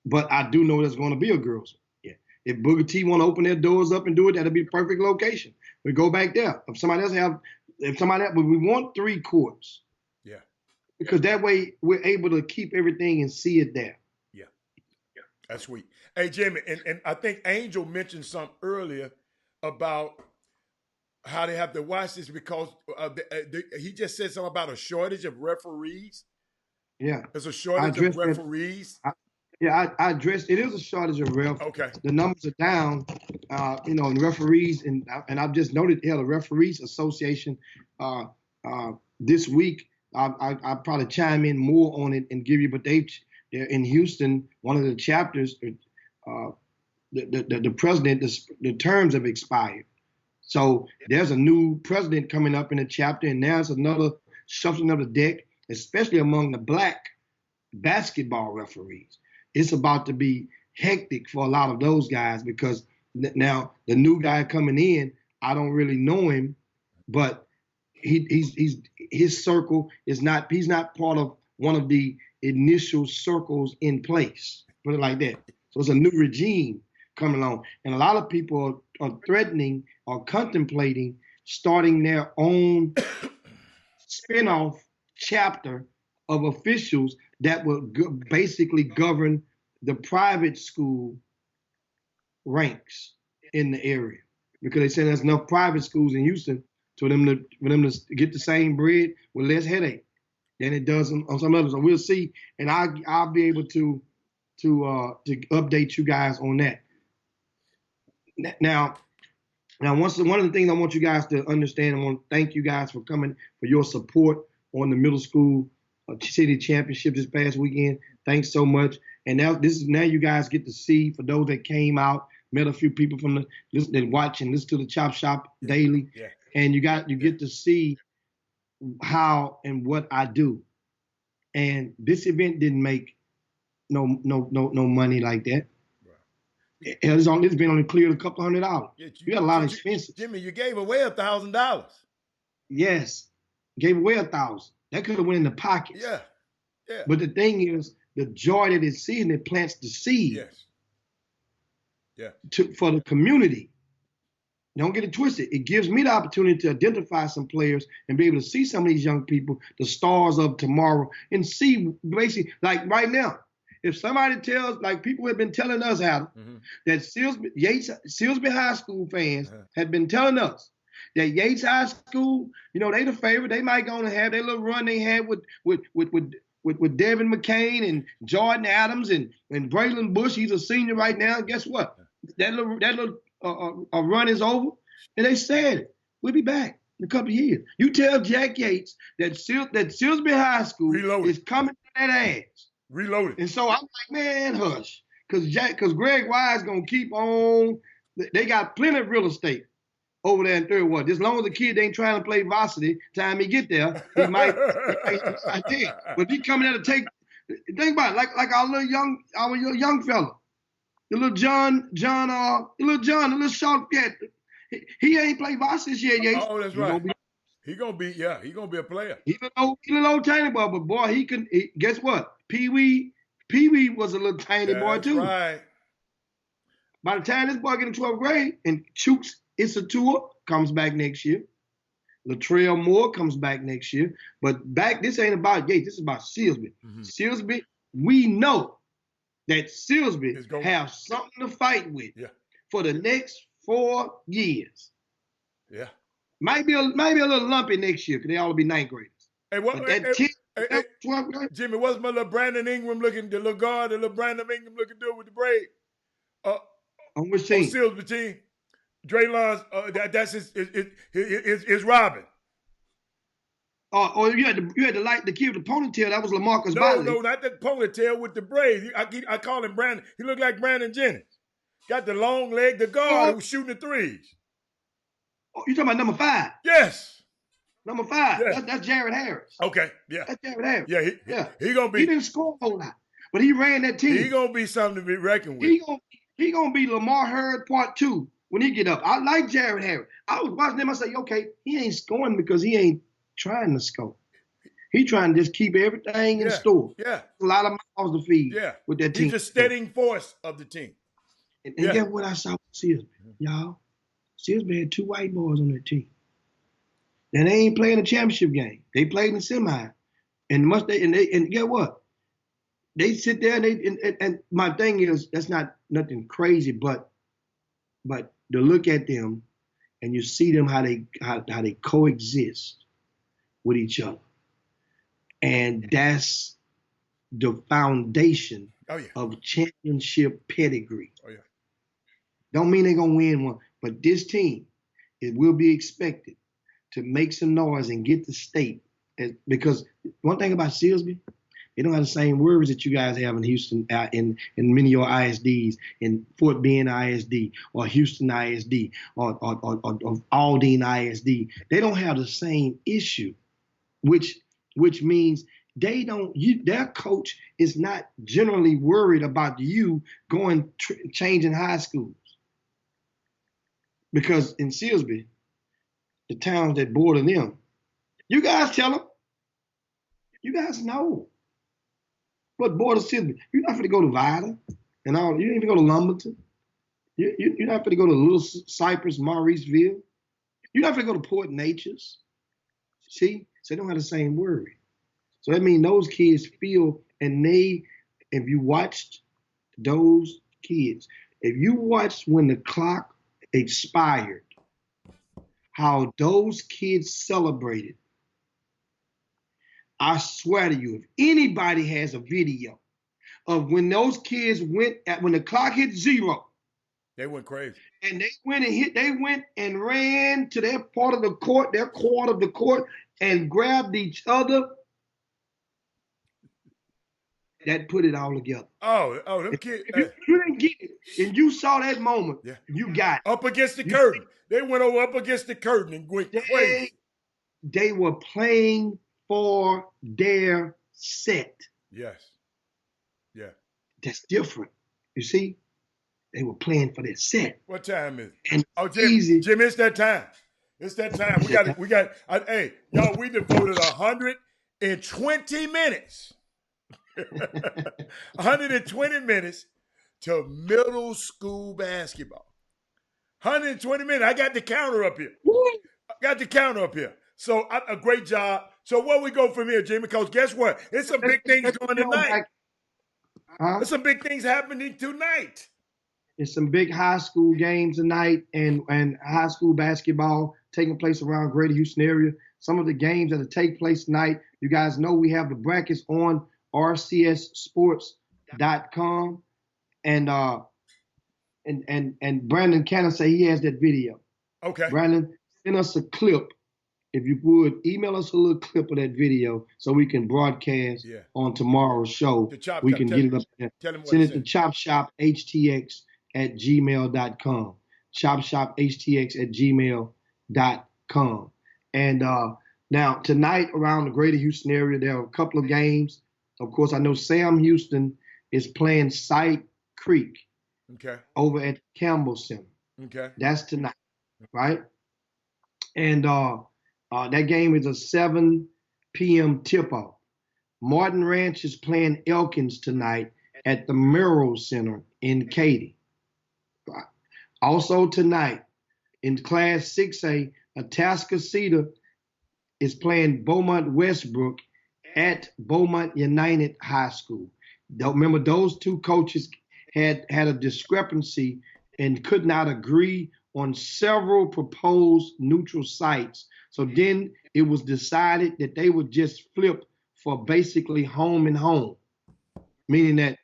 Speaker 3: but I do know there's going to be a girls. Yeah. If Booker T want to open their doors up and do it, that'll be the perfect location. We go back there. If we want 3 courts.
Speaker 2: Yeah.
Speaker 3: Because that way we're able to keep everything and see it there.
Speaker 2: Yeah. That's sweet. Hey, Jimmy, and I think Angel mentioned something earlier about how they have to watch this because he just said something about a shortage of referees.
Speaker 3: Yeah.
Speaker 2: There's a shortage of referees.
Speaker 3: I addressed it. Is a shortage of refs.
Speaker 2: Okay.
Speaker 3: The numbers are down, in referees, and I've just noted the Referees Association this week. I'll probably chime in more on it and give you, but they're in Houston, one of the chapters, the president, the terms have expired. So there's a new president coming up in the chapter, and there's another shuffling of the deck, especially among the black basketball referees. It's about to be hectic for a lot of those guys because now the new guy coming in, I don't really know him, but his circle is not, he's not part of one of the initial circles in place, put it like that. So it's a new regime coming along. And a lot of people are threatening or contemplating starting their own spinoff chapter of officials that will basically govern the private school ranks in the area, because they say there's enough private schools in Houston for them to get the same bread with less headache than it does on some others. So we'll see, and I'll be able to update you guys on that. Now, one of the things I want you guys to understand, I want to thank you guys for coming, for your support on the middle school city championship this past weekend. Thanks so much. And now you guys get to see, for those that came out, met a few people from that watch and listen to the Chop Shop daily.
Speaker 2: Yeah.
Speaker 3: And you get to see how and what I do. And this event didn't make no money like that. Right. It's been only cleared a couple $100. Yeah, you got a lot of expenses.
Speaker 2: Jimmy, you gave away $1,000.
Speaker 3: Yes, gave away $1,000. That could have went in the pockets.
Speaker 2: Yeah, yeah.
Speaker 3: But the thing is, the joy that it's seeing, it plants the seed.
Speaker 2: Yes. Yeah.
Speaker 3: For the community. Don't get it twisted. It gives me the opportunity to identify some players and be able to see some of these young people, the stars of tomorrow, and see basically, like right now, if somebody tells, like people have been telling us, Adam, that Silsbee High School fans have been telling us that Yates High School, they the favorite. They might go and have their little run they had with Devin McCain and Jordan Adams and Braylon Bush. He's a senior right now. Guess what? That little run is over, and they said it. We'll be back in a couple of years. You tell Jack Yates that Silsbee High School is coming to that ass.
Speaker 2: Reloaded.
Speaker 3: And so I'm like, man, hush. Because Greg Wise going to keep on. They got plenty of real estate over there in Third Ward. As long as the kid ain't trying to play varsity, time he get there, he might take. But he coming there to take. Think about it, like our young fella. The little the little short cat. He ain't played varsity yet. Yates.
Speaker 2: Oh, that's right. He gonna be a player.
Speaker 3: He's a little tiny boy, but boy, guess what? Pee Wee was a little tiny boy too.
Speaker 2: That's right.
Speaker 3: By the time this boy get in 12th grade and Chooks Isatua comes back next year, Latrell Moore comes back next year. But this ain't about Yates. This is about Silsbee. Silsbee, we know that Silsbee have something to fight with for the next 4 years.
Speaker 2: Yeah.
Speaker 3: Might be a little lumpy next year because they all will be 9th graders.
Speaker 2: Hey, Jimmy, what's my little Brandon Ingram looking, the little guard, the little Brandon Ingram looking dude with the braid?
Speaker 3: On which team?
Speaker 2: On Silsbee team. Draylon's, that's his Robin.
Speaker 3: You had the kid with the ponytail. That was LaMarcus Bailey.
Speaker 2: No, not the ponytail with the braids. I call him Brandon. He looked like Brandon Jennings. Got the long leg, the guard who was shooting the threes.
Speaker 3: Oh, you talking about number 5?
Speaker 2: Yes.
Speaker 3: Number 5.
Speaker 2: Yes.
Speaker 3: That's Jared Harris.
Speaker 2: Okay, yeah.
Speaker 3: That's Jared Harris.
Speaker 2: Yeah, he gonna be.
Speaker 3: He didn't score a whole lot, but he ran that team.
Speaker 2: He gonna be something to be reckoned with.
Speaker 3: He gonna be Lamar Hurd Part 2 when he get up. I like Jared Harris. I was watching him. I said, okay, he ain't scoring because he ain't trying to score. He trying to just keep everything in store.
Speaker 2: Yeah.
Speaker 3: A lot of mouths to feed with that team.
Speaker 2: He's the steadying force of the team.
Speaker 3: And guess what I saw with Silsbee? Y'all, Silsbee had 2 white boys on their team. And they ain't playing a championship game. They played in the semi. And get what? They sit there and my thing is, that's not nothing crazy, but to look at them and you see them how they coexist with each other. And that's the foundation of championship pedigree.
Speaker 2: Oh, yeah.
Speaker 3: Don't mean they're gonna win one, but this team, it will be expected to make some noise and get the state. Because one thing about Silsbee, they don't have the same worries that you guys have in Houston, in many of your ISDs, in Fort Bend ISD, or Houston ISD, or Aldine ISD. They don't have the same issue, which means their coach is not generally worried about you changing high schools. Because in Silsbee, the towns that border them, you guys tell them. You guys know what border Silsbee. You're not going to go to Vida and all. You ain't even go to Lumberton. You're not going to go to Little Cypress, Mauriceville. You're not going to go to Port Neches. See? So they don't have the same worry. So that means those kids feel, and if you watched those kids, if you watched when the clock expired, how those kids celebrated, I swear to you, if anybody has a video of when those kids when the clock hit 0,
Speaker 2: they went crazy. And
Speaker 3: they went and ran to their part of the court, their quarter of the court, and grabbed each other. that put it all together.
Speaker 2: Them kids.
Speaker 3: If you didn't get it, and you saw that moment,
Speaker 2: Yeah.
Speaker 3: you got it.
Speaker 2: Up against the curtain. They went over up against the curtain and went crazy.
Speaker 3: They were playing for their set.
Speaker 2: Yes. Yeah.
Speaker 3: That's different. You see? They were playing for their set.
Speaker 2: What time is it?
Speaker 3: And
Speaker 2: Jim, it's that time. It's that time. Hey, y'all, we devoted 120 minutes. 120 minutes to middle school basketball. 120 minutes. I got the counter up here. So a great job. So where we go from here, Jimmy? Because guess what? There's some big things going tonight. There's some big things happening tonight.
Speaker 3: There's some big high school games tonight and high school basketball taking place around Greater Houston area. Some of the games that will take place tonight, you guys know we have the brackets on rcssports.com. And Brandon Cannon say he has that video.
Speaker 2: Okay.
Speaker 3: Brandon, send us a clip. If you would, email us a little clip of that video so we can broadcast on tomorrow's show. We can get it up there. Send it to ChopShopHTX@gmail.com. ChopShopHTX@gmail.com. And now, tonight around the Greater Houston area, there are a couple of games. Of course, I know Sam Houston is playing Side Creek over at Campbell Center.
Speaker 2: Okay.
Speaker 3: That's tonight, right? And that game is a 7 p.m. tip-off. Martin Ranch is playing Elkins tonight at the Merrill Center in Katy. Also tonight, in Class 6A, Atascocita is playing Beaumont Westbrook at Beaumont United High School. Remember, those two coaches had a discrepancy and could not agree on several proposed neutral sites. So then it was decided that they would just flip for basically home and home, meaning that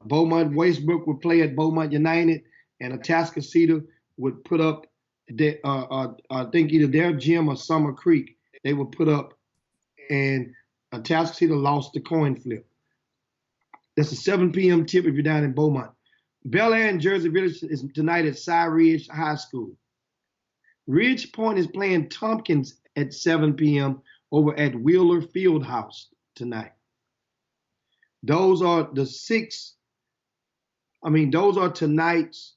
Speaker 3: Beaumont Westbrook would play at Beaumont United and Atascocita would put up, I think either their gym or Summer Creek, they would put up, and Atascocita lost the coin flip. That's a 7 p.m. tip if you're down in Beaumont. Bel Air and Jersey Village is tonight at Cy Ridge High School. Ridge Point is playing Tompkins at 7 p.m. over at Wheeler Fieldhouse tonight. Those are tonight's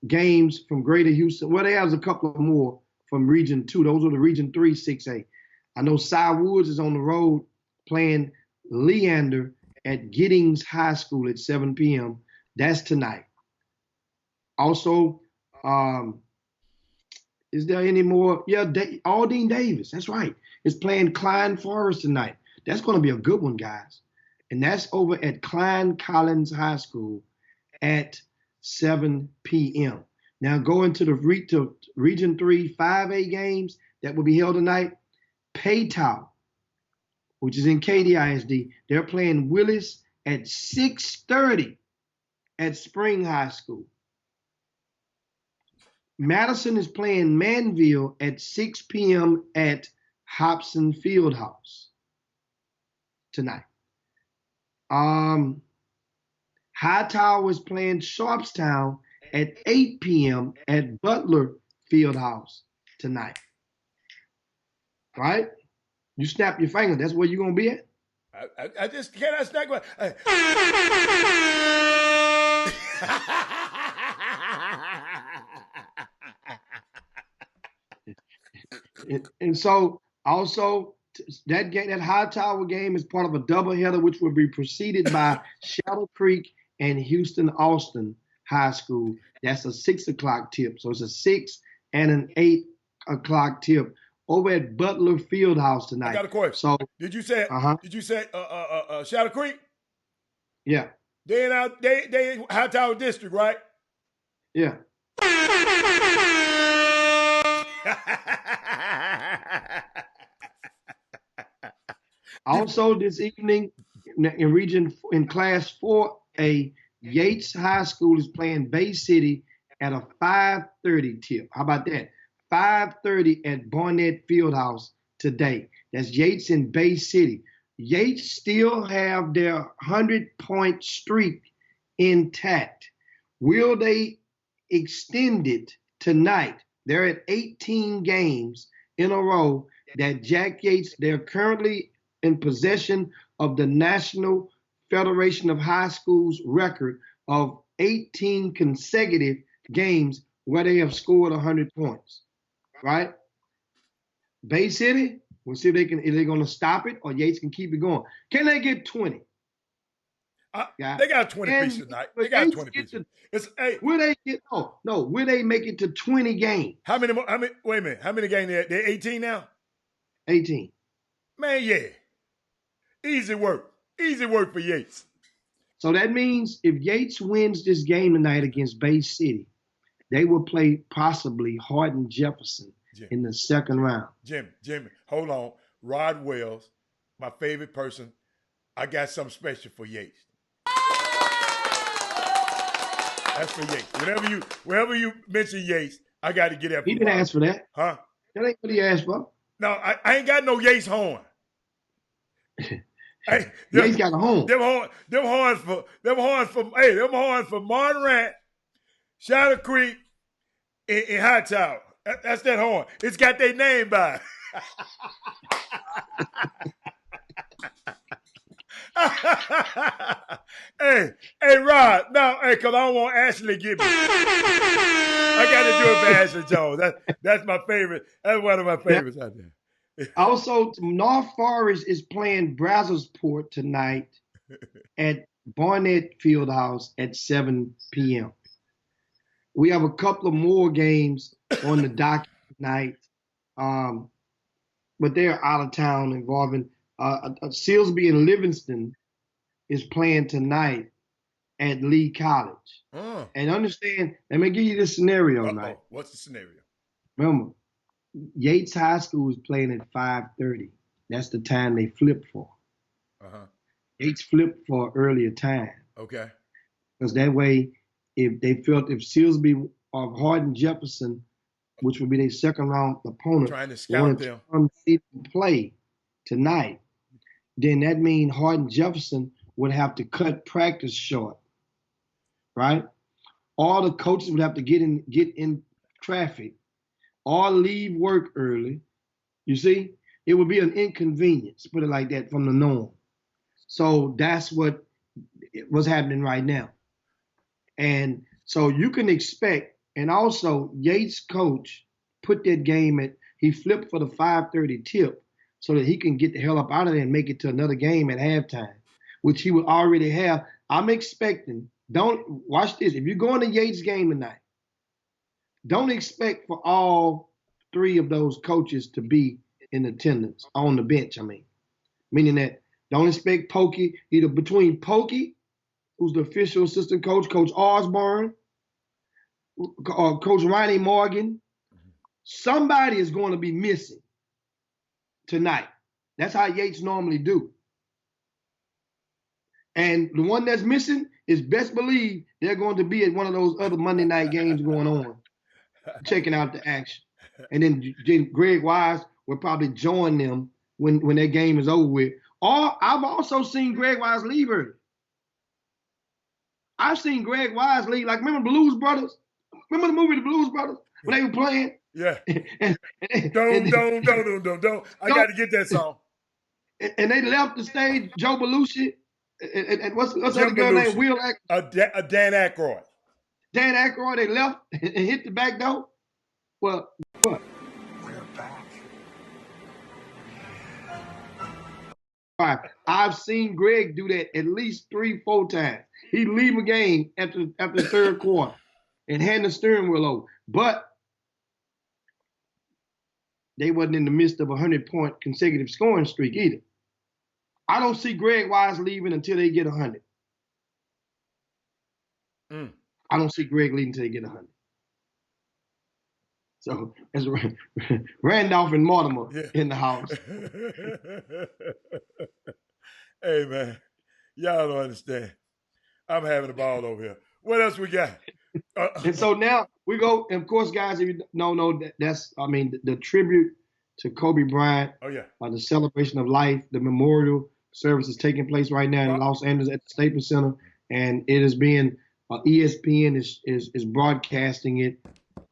Speaker 3: games from Greater Houston. Well, they have a couple more from Region 2. Those are the Region 3 6A. I know Cy Woods is on the road playing Leander at Giddings High School at 7 p.m. That's tonight. Also, is there any more? Yeah, Aldine Davis, that's right, is playing Klein Forest tonight. That's going to be a good one, guys. And that's over at Klein Collins High School at 7 p.m. Now, going to the Region 3 5A games that will be held tonight, Paytow, which is in Katy ISD, they're playing Willis at 6:30 at Spring High School. Madison is playing Manville at 6 p.m. at Hobson Fieldhouse tonight. Hightower is playing Sharpstown at 8 p.m. at Butler Fieldhouse tonight. Right? You snap your finger. That's where you're going to be at?
Speaker 2: I just cannot snap my...
Speaker 3: And so, also, that Hightower game is part of a doubleheader, which will be preceded by Shadow Creek and Houston Austin High School. That's a 6 o'clock tip. So it's a 6 and an 8 o'clock tip over at Butler Fieldhouse tonight.
Speaker 2: I got a question. So did you say Shadow Creek?
Speaker 3: Yeah.
Speaker 2: They in Hightower District, right?
Speaker 3: Yeah. Also this evening in Class 4A, Yates High School is playing Bay City at a 5:30 tip. How about that? 5:30 at Barnett Fieldhouse today. That's Yates in Bay City. Yates still have their 100-point streak intact. Will they extend it tonight? They're at 18 games in a row that Jack Yates, they're currently in possession of the National Federation of High Schools record of 18 consecutive games where they have scored 100 points, right? Bay City, we'll see if they're going to stop it or Yates can keep it going. Can they get 20?
Speaker 2: They got 20 pieces tonight. They got 20 pieces.
Speaker 3: Will they get will they make it to 20 games?
Speaker 2: How many more? Wait a minute. How many games they're 18 now?
Speaker 3: 18.
Speaker 2: Man, yeah. Easy work. Easy work for Yates.
Speaker 3: So that means if Yates wins this game tonight against Bay City, they will play possibly Hardin Jefferson in the second round.
Speaker 2: Jimmy, hold on. Rod Wells, my favorite person. I got something special for Yates. That's for Yates. Whenever you mention Yates, I got to get that.
Speaker 3: He didn't ask for that.
Speaker 2: Huh?
Speaker 3: That ain't what he asked for.
Speaker 2: No, I ain't got no Yates horn.
Speaker 3: Yates got a horn.
Speaker 2: Them horns for Martin Rant, Shadow Creek, and Hightower. That's that horn. It's got their name by it. hey, Rod. No, because I don't want Ashley to get me. I got to do it for Ashley Jones. That's my favorite. That's one of my favorites out there.
Speaker 3: Also, North Forest is playing Brazosport tonight at Barnett Fieldhouse at 7 p.m. We have a couple of more games on the docket tonight, but they're out of town involving Silsbee and Livingston is playing tonight at Lee College. And understand, let me give you this scenario tonight.
Speaker 2: What's the scenario?
Speaker 3: Remember, Yates High School is playing at 5:30. That's the time they flip for. Yates flipped for an earlier time.
Speaker 2: Okay.
Speaker 3: Because that way, if Silsbee or Hardin Jefferson, which would be their second round opponent,
Speaker 2: trying to scout them,
Speaker 3: play tonight, then that means Hardin Jefferson would have to cut practice short, right? All the coaches would have to get in traffic, or leave work early. You see, it would be an inconvenience, put it like that, from the norm. So that's what was happening right now. And so you can expect, and also Yates' coach put that game he flipped for the 5:30 tip so that he can get the hell up out of there and make it to another game at halftime, which he would already have. I'm expecting, watch this, if you're going to Yates' game tonight, don't expect for all three of those coaches to be in attendance, on the bench, meaning that don't expect Pokey, either between Pokey, who's the official assistant coach, Coach Osborne, or Coach Ronnie Morgan, somebody is going to be missing tonight. That's how Yates normally do. And the one that's missing is best believe they're going to be at one of those other Monday night games going on, checking out the action. And then Greg Wise will probably join them when their game is over with. Or I've also seen Greg Wise leave early. I've seen Greg Wise leave. Like, remember Blues Brothers? Remember the movie The Blues Brothers when they were playing?
Speaker 2: Yeah. Don't. I got to get that song.
Speaker 3: And they left the stage. Joe Belushi and what's the other girl named Will?
Speaker 2: Dan Aykroyd.
Speaker 3: Dan Aykroyd. They left and hit the back door. Well, what?
Speaker 4: We're back.
Speaker 3: I've seen Greg do that at least 3-4 times. He'd leave a game after the third quarter and hand the steering wheel over. But they wasn't in the midst of a 100-point consecutive scoring streak either. I don't see Greg Wise leaving until they get 100. I don't see Greg leaving until they get 100. So that's Randolph and Mortimer in the house.
Speaker 2: Hey, man, y'all don't understand. I'm having a ball over here. What else we got?
Speaker 3: And so now we go, and of course, guys, if you know, that's the tribute to Kobe Bryant.
Speaker 2: Oh, yeah.
Speaker 3: The celebration of life, the memorial service is taking place right now in
Speaker 2: Right.
Speaker 3: Los Angeles at the Staples Center, and it is being ESPN is broadcasting it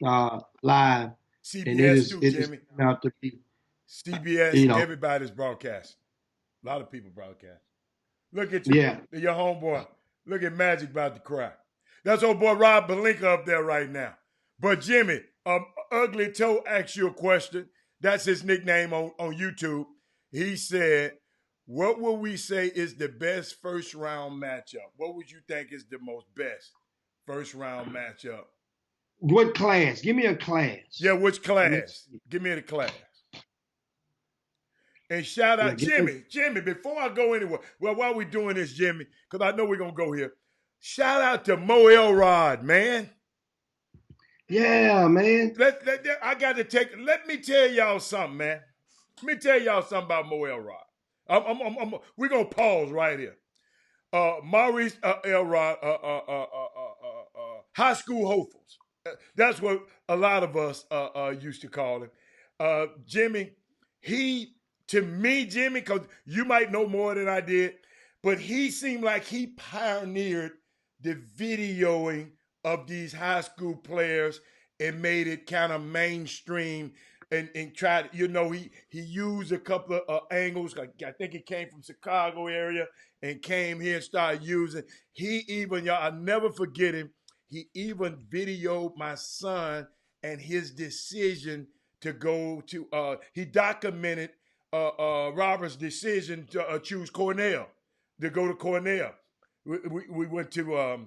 Speaker 3: live, and
Speaker 2: CBS too,
Speaker 3: it is
Speaker 2: Jimmy.
Speaker 3: out to be,
Speaker 2: CBS,
Speaker 3: you know,
Speaker 2: everybody's broadcast. A lot of people broadcast. Look at you,
Speaker 3: yeah,
Speaker 2: your homeboy. Look at Magic about to cry. That's old boy Rob Belinka up there right now. But Jimmy, Ugly Toe asked you a question. That's his nickname on YouTube. He said, what would we say is the best first round matchup? What would you think is the most best first round matchup?
Speaker 3: what class? Give me a class.
Speaker 2: Yeah, which
Speaker 3: Let me
Speaker 2: class?
Speaker 3: see.
Speaker 2: Give me the class. And shout
Speaker 3: Yeah,
Speaker 2: out Jimmy, before I go anywhere, well, while we doing this, Jimmy, because I know we're going to go here, shout out to Mo Elrod, man.
Speaker 3: yeah, man.
Speaker 2: I got to let me tell y'all something, man. Let me tell y'all something about Mo Elrod. We're going to pause right here. Maurice Elrod, high school hopefuls. That's what a lot of us used to call him. Jimmy, to me, Jimmy, because you might know more than I did, but he seemed like he pioneered the videoing of these high school players and made it kind of mainstream and tried, he used a couple of angles. I think he came from Chicago area and came here and started using. He even, y'all, I'll never forget him. He even videoed my son and his decision to go to, he documented Robert's decision to choose Cornell, to go to Cornell. We went to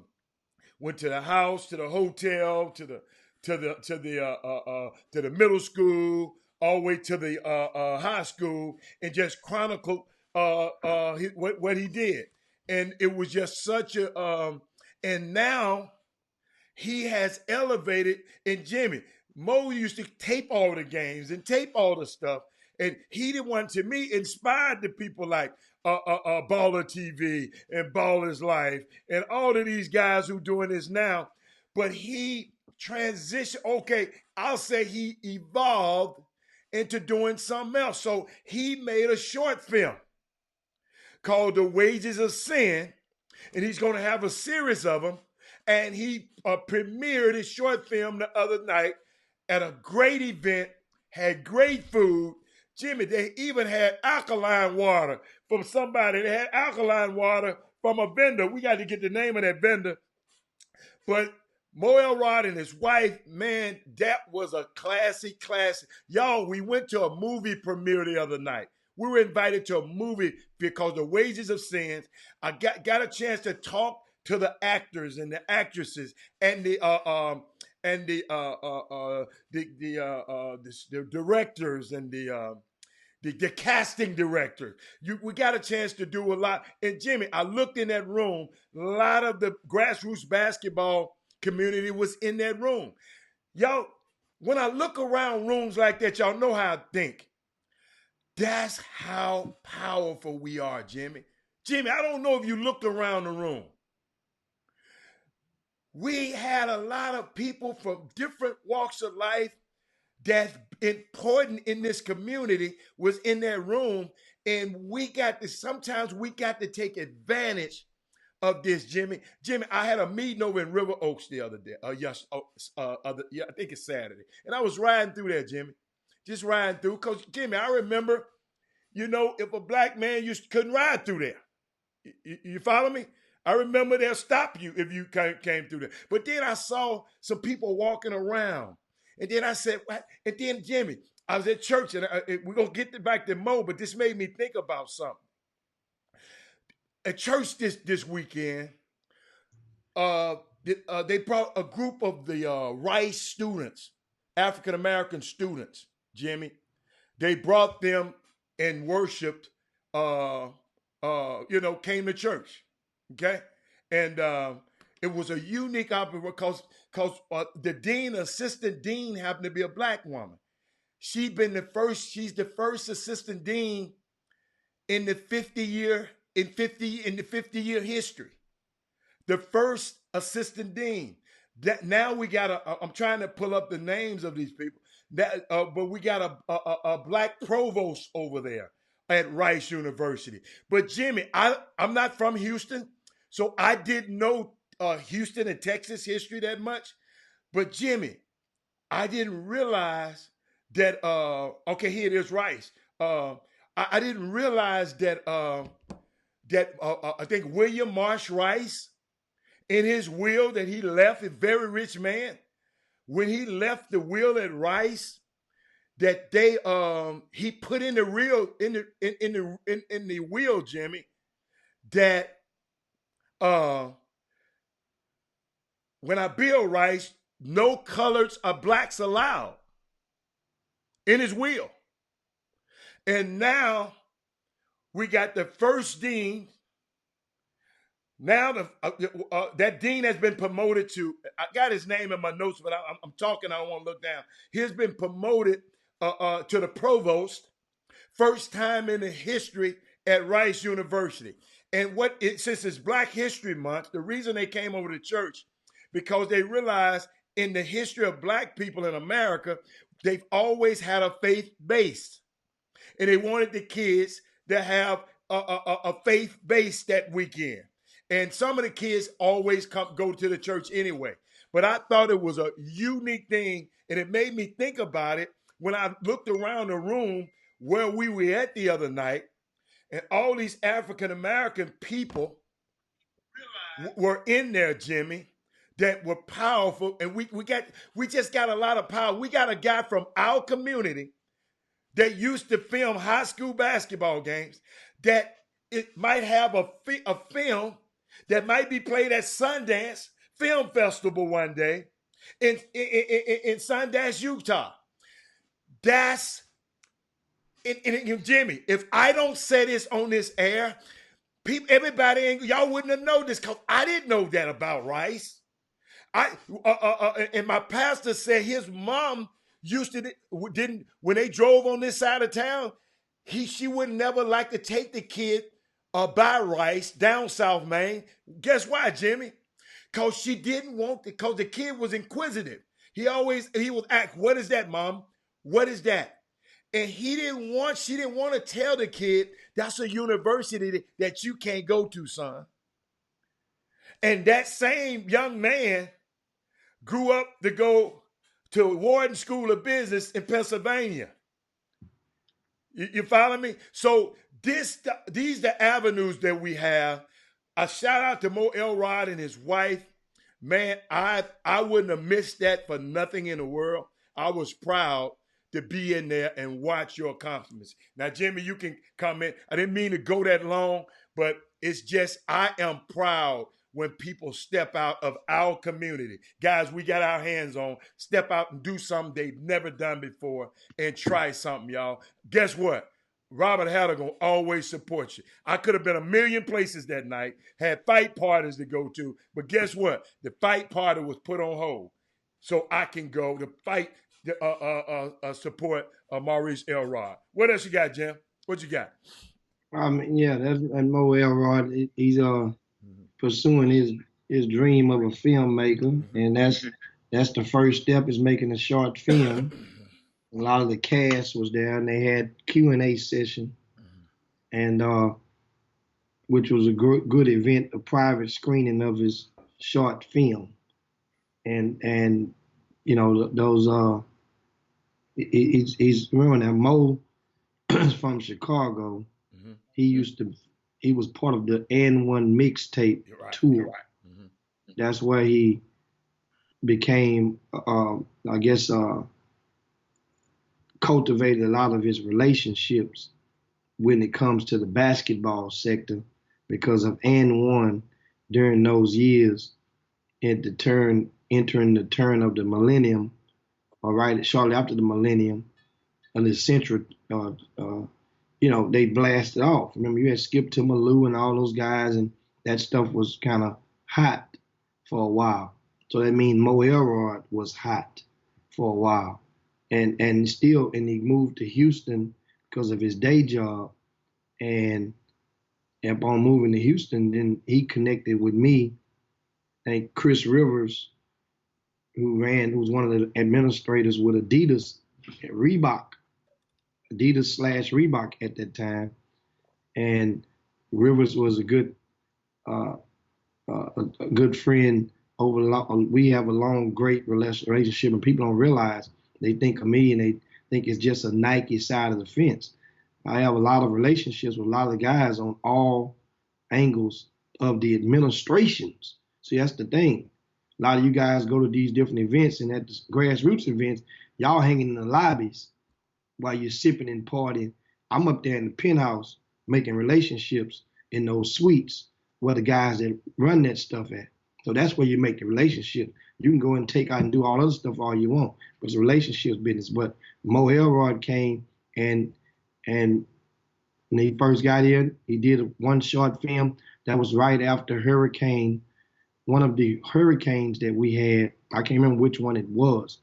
Speaker 2: the house, to the hotel, to the middle school, all the way to the high school, and just chronicled what he did. And it was just such a and now he has elevated. And Jimmy, Mo used to tape all the games and tape all the stuff. And he the one, to me, inspired the people like Baller TV and Baller's Life and all of these guys who doing this now. But he transitioned, okay, I'll say he evolved into doing something else. So he made a short film called The Wages of Sin, and he's going to have a series of them. And he premiered his short film the other night at a great event, had great food. Jimmy, they even had alkaline water from somebody. They had alkaline water from a vendor. We got to get the name of that vendor. But Mo Elrod and his wife, man, that was a classic. Y'all, we went to a movie premiere the other night. We were invited to a movie because The Wages of Sin. I got a chance to talk to the actors and the actresses and the directors and the casting director. We got a chance to do a lot. And Jimmy, I looked in that room. A lot of the grassroots basketball community was in that room. Y'all, when I look around rooms like that, y'all know how I think. That's how powerful we are, Jimmy. Jimmy, I don't know if you looked around the room. We had a lot of people from different walks of life that's important in this community was in that room. And sometimes we got to take advantage of this, Jimmy. Jimmy, I had a meeting over in River Oaks the other day. I think it's Saturday. And I was riding through there, Jimmy. Just riding through. Because, Jimmy, I remember, if a black man couldn't ride through there. You follow me? I remember they'll stop you if you came through there. But then I saw some people walking around. And then I said, what? And then, Jimmy, I was at church, and we're going to get back to Mo, but this made me think about something. At church this weekend, they brought a group of the Rice students, African-American students, Jimmy. They brought them and worshiped, came to church, okay? And it was a unique opportunity because the assistant dean happened to be a black woman. She's the first assistant dean in the 50-year history. The first assistant dean. That now I'm trying to pull up the names of these people. But we got a black provost over there, at Rice University. But Jimmy, I'm not from Houston, so I didn't know Houston and Texas history that much. But Jimmy, I didn't realize that. Okay, here it is, Rice. I didn't realize that I think William Marsh Rice, in his will that he left, a very rich man, when he left the will at Rice, that they he put in the real in the will, Jimmy, that when I build Rice, no colors or blacks allowed in his will. And now we got the first dean. Now that dean has been promoted to, I got his name in my notes, but I'm talking, I don't want to look down. He's been promoted to the provost, first time in the history at Rice University. And since it's Black History Month, the reason they came over to church, because they realized in the history of Black people in America, they've always had a faith base. And they wanted the kids to have a faith base that weekend. And some of the kids always go to the church anyway. But I thought it was a unique thing, and it made me think about it when I looked around the room where we were at the other night, and all these African American people were in there, Jimmy, that were powerful, and we just got a lot of power. We got a guy from our community that used to film high school basketball games, that it might have a film that might be played at Sundance Film Festival one day in Sundance, Utah. That's Jimmy, if I don't say this on this air, everybody, y'all wouldn't have known this, because I didn't know that about Rice. And my pastor said his mom didn't when they drove on this side of town, she would never like to take the kid by Rice down South Main. Guess why, Jimmy? Because she didn't want because the kid was inquisitive. He would ask, "What is that, Mom? What is that?" And she didn't want to tell the kid that's a university that you can't go to, son. And that same young man grew up to go to Wharton School of Business in Pennsylvania. You follow me? So these the avenues that we have. A shout out to Mo Elrod and his wife. Man, I wouldn't have missed that for nothing in the world. I was proud to be in there and watch your accomplishments. Now, Jimmy, you can comment. I didn't mean to go that long, but it's just I am proud when people step out of our community. Guys, we got our hands on. Step out and do something they've never done before and try something, y'all. Guess what? Robert Hatter gonna always support you. I could have been a million places that night, had fight parties to go to, but guess what? The fight party was put on hold so I can go to fight, support Maurice Elrod. What else you got, Jim? What you got?
Speaker 3: Yeah, that's and Mo Elrod. He's pursuing his dream of a filmmaker, and that's the first step, is making a short film. A lot of the cast was there, and they had Q&A session, and which was a good event, a private screening of his short film, and you know those he's remember that Mo is from Chicago. Mm-hmm. He was part of the N1 mixtape tour. Right. Mm-hmm. That's where he became, I guess, cultivated a lot of his relationships when it comes to the basketball sector, because of N1 during those years at entering the turn of the millennium, or right shortly after the millennium, and the century, they blasted off. Remember, you had Skip to Malou and all those guys, and that stuff was kind of hot for a while. So that means Mo Elrod was hot for a while. And he moved to Houston because of his day job. And upon moving to Houston, then he connected with me. I think Chris Rivers, who was one of the administrators with Adidas / Reebok at that time. And Rivers was a good uh, a good friend over we have a long, great relationship, and people don't realize. They think of me and they think it's just a Nike side of the fence. I have a lot of relationships with a lot of guys on all angles of the administrations. See, that's the thing. A lot of you guys go to these different events, and at the grassroots events, y'all hanging in the lobbies while you're sipping and partying. I'm up there in the penthouse making relationships in those suites where the guys that run that stuff at. So that's where you make the relationship. You can go and take out and do all other stuff all you want, but it's a relationships business. But Mo Elrod came and when he first got in, he did one short film that was right after one of the hurricanes that we had. I can't remember which one it was.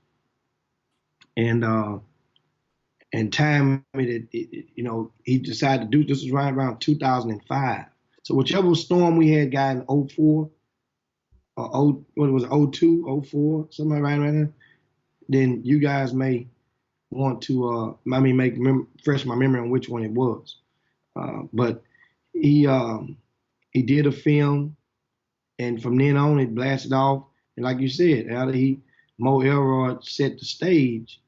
Speaker 3: And time he decided to do this was right around 2005. So whichever storm we had got in 04 or what was it, 02, 04, something right there, then you guys may want to fresh my memory on which one it was. But he did a film, and from then on it blasted off. And like you said, Mo Elrod set the stage.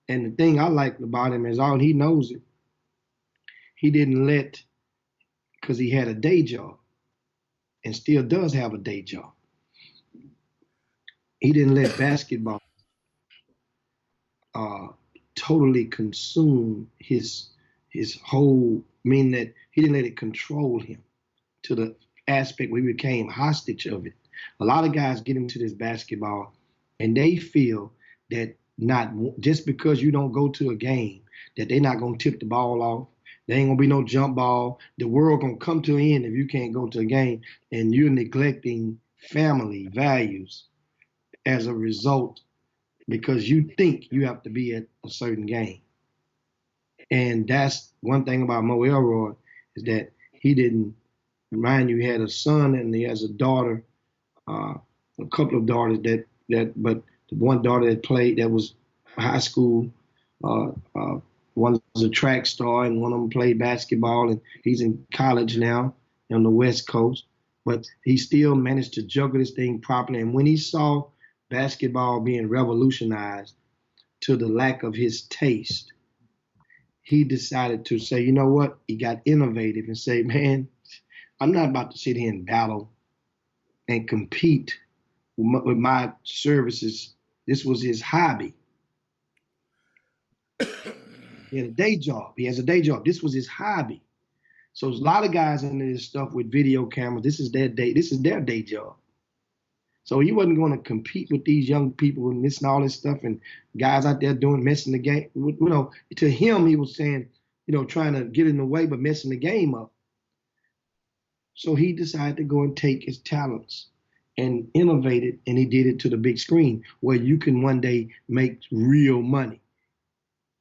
Speaker 3: And the thing I liked about him is all he knows it. He didn't because he had a day job and still does have a day job. He didn't let basketball totally consume his whole, meaning that he didn't let it control him to the aspect where he became hostage of it. A lot of guys get into this basketball and they feel that not just because you don't go to a game that they're not going to tip the ball off. There ain't going to be no jump ball. The world going to come to an end if you can't go to a game, and you're neglecting family values as a result because you think you have to be at a certain game. And that's one thing about Mo Elrod is that he didn't, mind you, he had a son and he has a daughter, a couple of daughters but the one daughter that played, that was high school, one was a track star and one of them played basketball, and he's in college now on the West Coast, but he still managed to juggle this thing properly. And when he saw basketball being revolutionized to the lack of his taste, he decided to say, you know what? He got innovative and say, man, I'm not about to sit here and battle and compete with my services. This was his hobby. He had a day job. He has a day job. This was his hobby. So there's a lot of guys into this stuff with video cameras. This is their day job. So he wasn't going to compete with these young people and missing all this stuff and guys out there messing the game. You know, to him, he was saying, trying to get in the way, but messing the game up. So he decided to go and take his talents and innovate it, and he did it to the big screen where you can one day make real money.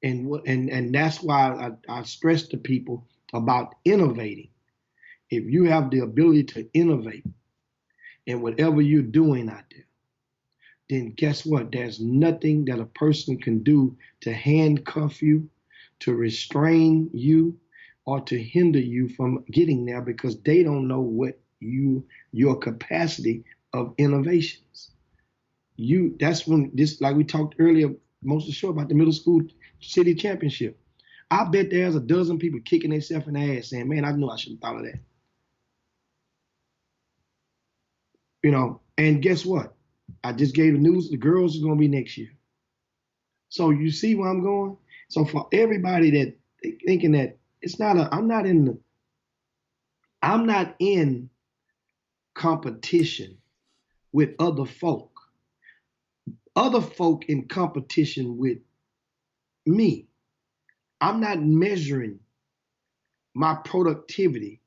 Speaker 3: And that's why I stress to people about innovating. If you have the ability to innovate in whatever you're doing out there, then guess what? There's nothing that a person can do to handcuff you, to restrain you, or to hinder you from getting there, because they don't know what your capacity of innovations. That's when this, like we talked earlier, most of the show about the middle school city championship. I bet there's a dozen people kicking themselves in the ass saying, man, I knew I should have thought of that. And guess what? I just gave the news, the girls are going to be next year. So you see where I'm going? So for everybody that thinking that I'm not in competition with other folk. Other folk in competition with me. I'm not measuring my productivity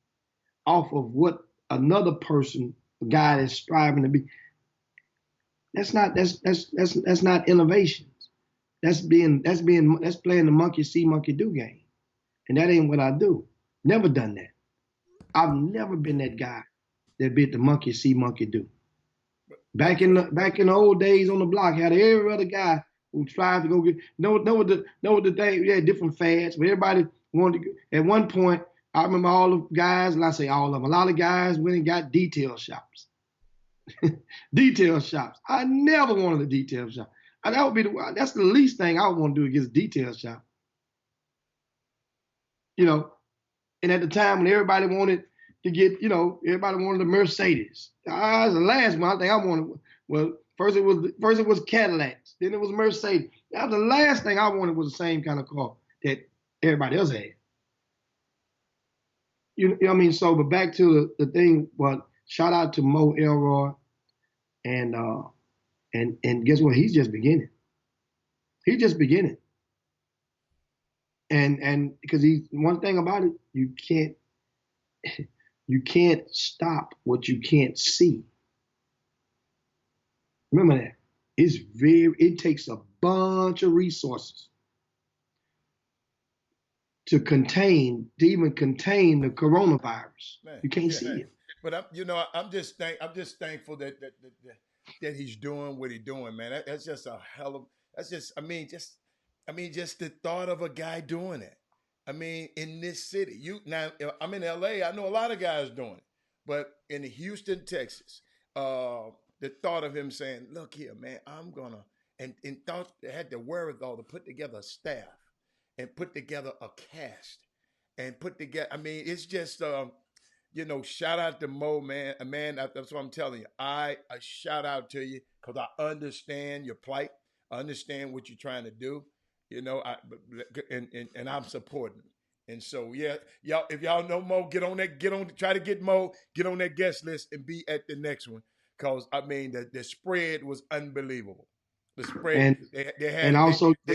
Speaker 3: off of what another person, a guy that's striving to be. That's not innovations. That's playing the monkey see, monkey do game. And that ain't what I do. Never done that. I've never been that guy that bit the monkey see, monkey do. Back in the old days on the block, had every other guy who tried to go get know what the thing. We had different fads, but everybody wanted to. At one point, I remember all the guys, and I say all of them, a lot of guys went and got detail shops. Detail shops. I never wanted a detail shop. And that's the least thing I would want to do is a detail shop. You know, and at the time when everybody wanted to get, everybody wanted a Mercedes. The last one I think I wanted. Well, first it was Cadillacs, then it was Mercedes. That was the last thing I wanted was the same kind of car that everybody else had. You know what I mean? So, but back to the thing. But shout out to Mo Elroy, and guess what? He's just beginning. He's just beginning. And because one thing about it, you can't stop what you can't see. Remember that. It takes a bunch of resources to even contain the coronavirus. Man, you can't see it.
Speaker 2: But I'm just thankful that he's doing what he's doing, man. That's just a hell of. That's just just the thought of a guy doing it. I mean, in this city, now I'm in LA. I know a lot of guys doing it, but in Houston, Texas, the thought of him saying, "Look here, man, I'm gonna," and thought they had the wherewithal to put together a staff and put together a cast and put together. I mean, it's just shout out to Mo, man. Man, that's what I'm telling you. I shout out to you because I understand your plight. I understand what you're trying to do. And I'm supporting. And so, yeah, y'all, if y'all know Mo, try to get Mo, get on that guest list and be at the next one. Cause I mean, the spread was unbelievable. The spread, they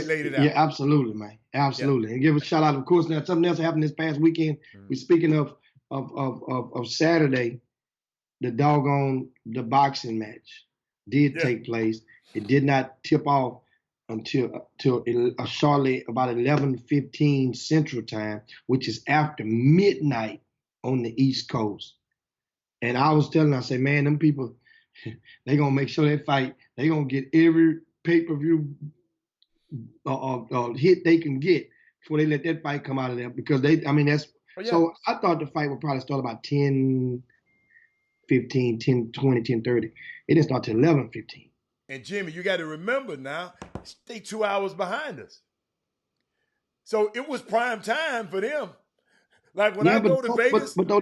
Speaker 2: laid it out.
Speaker 3: Yeah, absolutely, man, absolutely. Yeah. And give a shout out, of course. Now, something else happened this past weekend. Mm-hmm. We're speaking of Saturday, the boxing match did take place. It did not tip off until shortly about 11:15 Central Time, which is after midnight on the East Coast. And I was telling, I said, man, them people, they gonna make sure that fight, they gonna get every pay-per-view hit they can get before they let that fight come out of there, because so I thought the fight would probably start about 10:15, 10:20, 10:30. It didn't start till 11:15.
Speaker 2: And Jimmy, you got to remember now, they 2 hours behind us. So it was prime time for them. Like when I go to Vegas.
Speaker 3: But the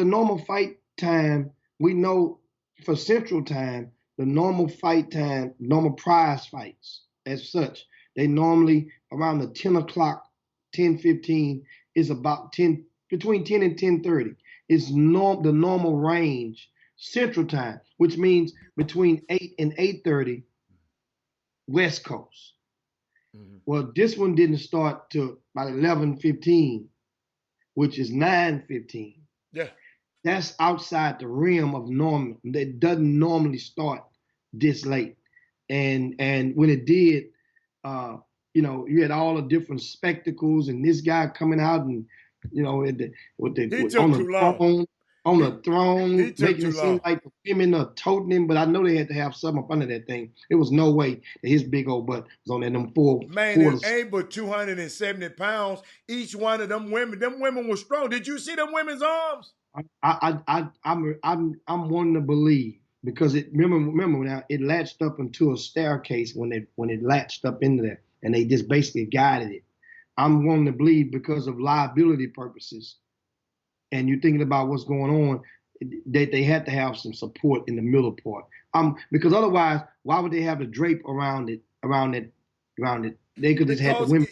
Speaker 3: normal fight time, we know for Central Time, the normal fight time, normal prize fights as such, they normally around the 10 o'clock, 10:15 is about between 10 and 10:30. It's the normal range. Central Time, which means between 8 and 8:30 West Coast. Mm-hmm. Well, this one didn't start till about 11:15, which is 9:15.
Speaker 2: Yeah.
Speaker 3: That's outside the realm of normal. It doesn't normally start this late. And when it did, you had all the different spectacles and this guy coming out and, on the throne, making it seem like the women are toting him, but I know they had to have something up under that thing. There was no way that his big old butt was on them four.
Speaker 2: Man, it ain't but 270 pounds. Each one of them women were strong. Did you see them women's arms?
Speaker 3: I'm wanting to believe, because remember now, it latched up into a staircase when it latched up into there, and they just basically guided it. I'm wanting to believe because of liability purposes. And you're thinking about what's going on, they had to have some support in the middle part. Because otherwise, why would they have the drape around it? They could just have the women.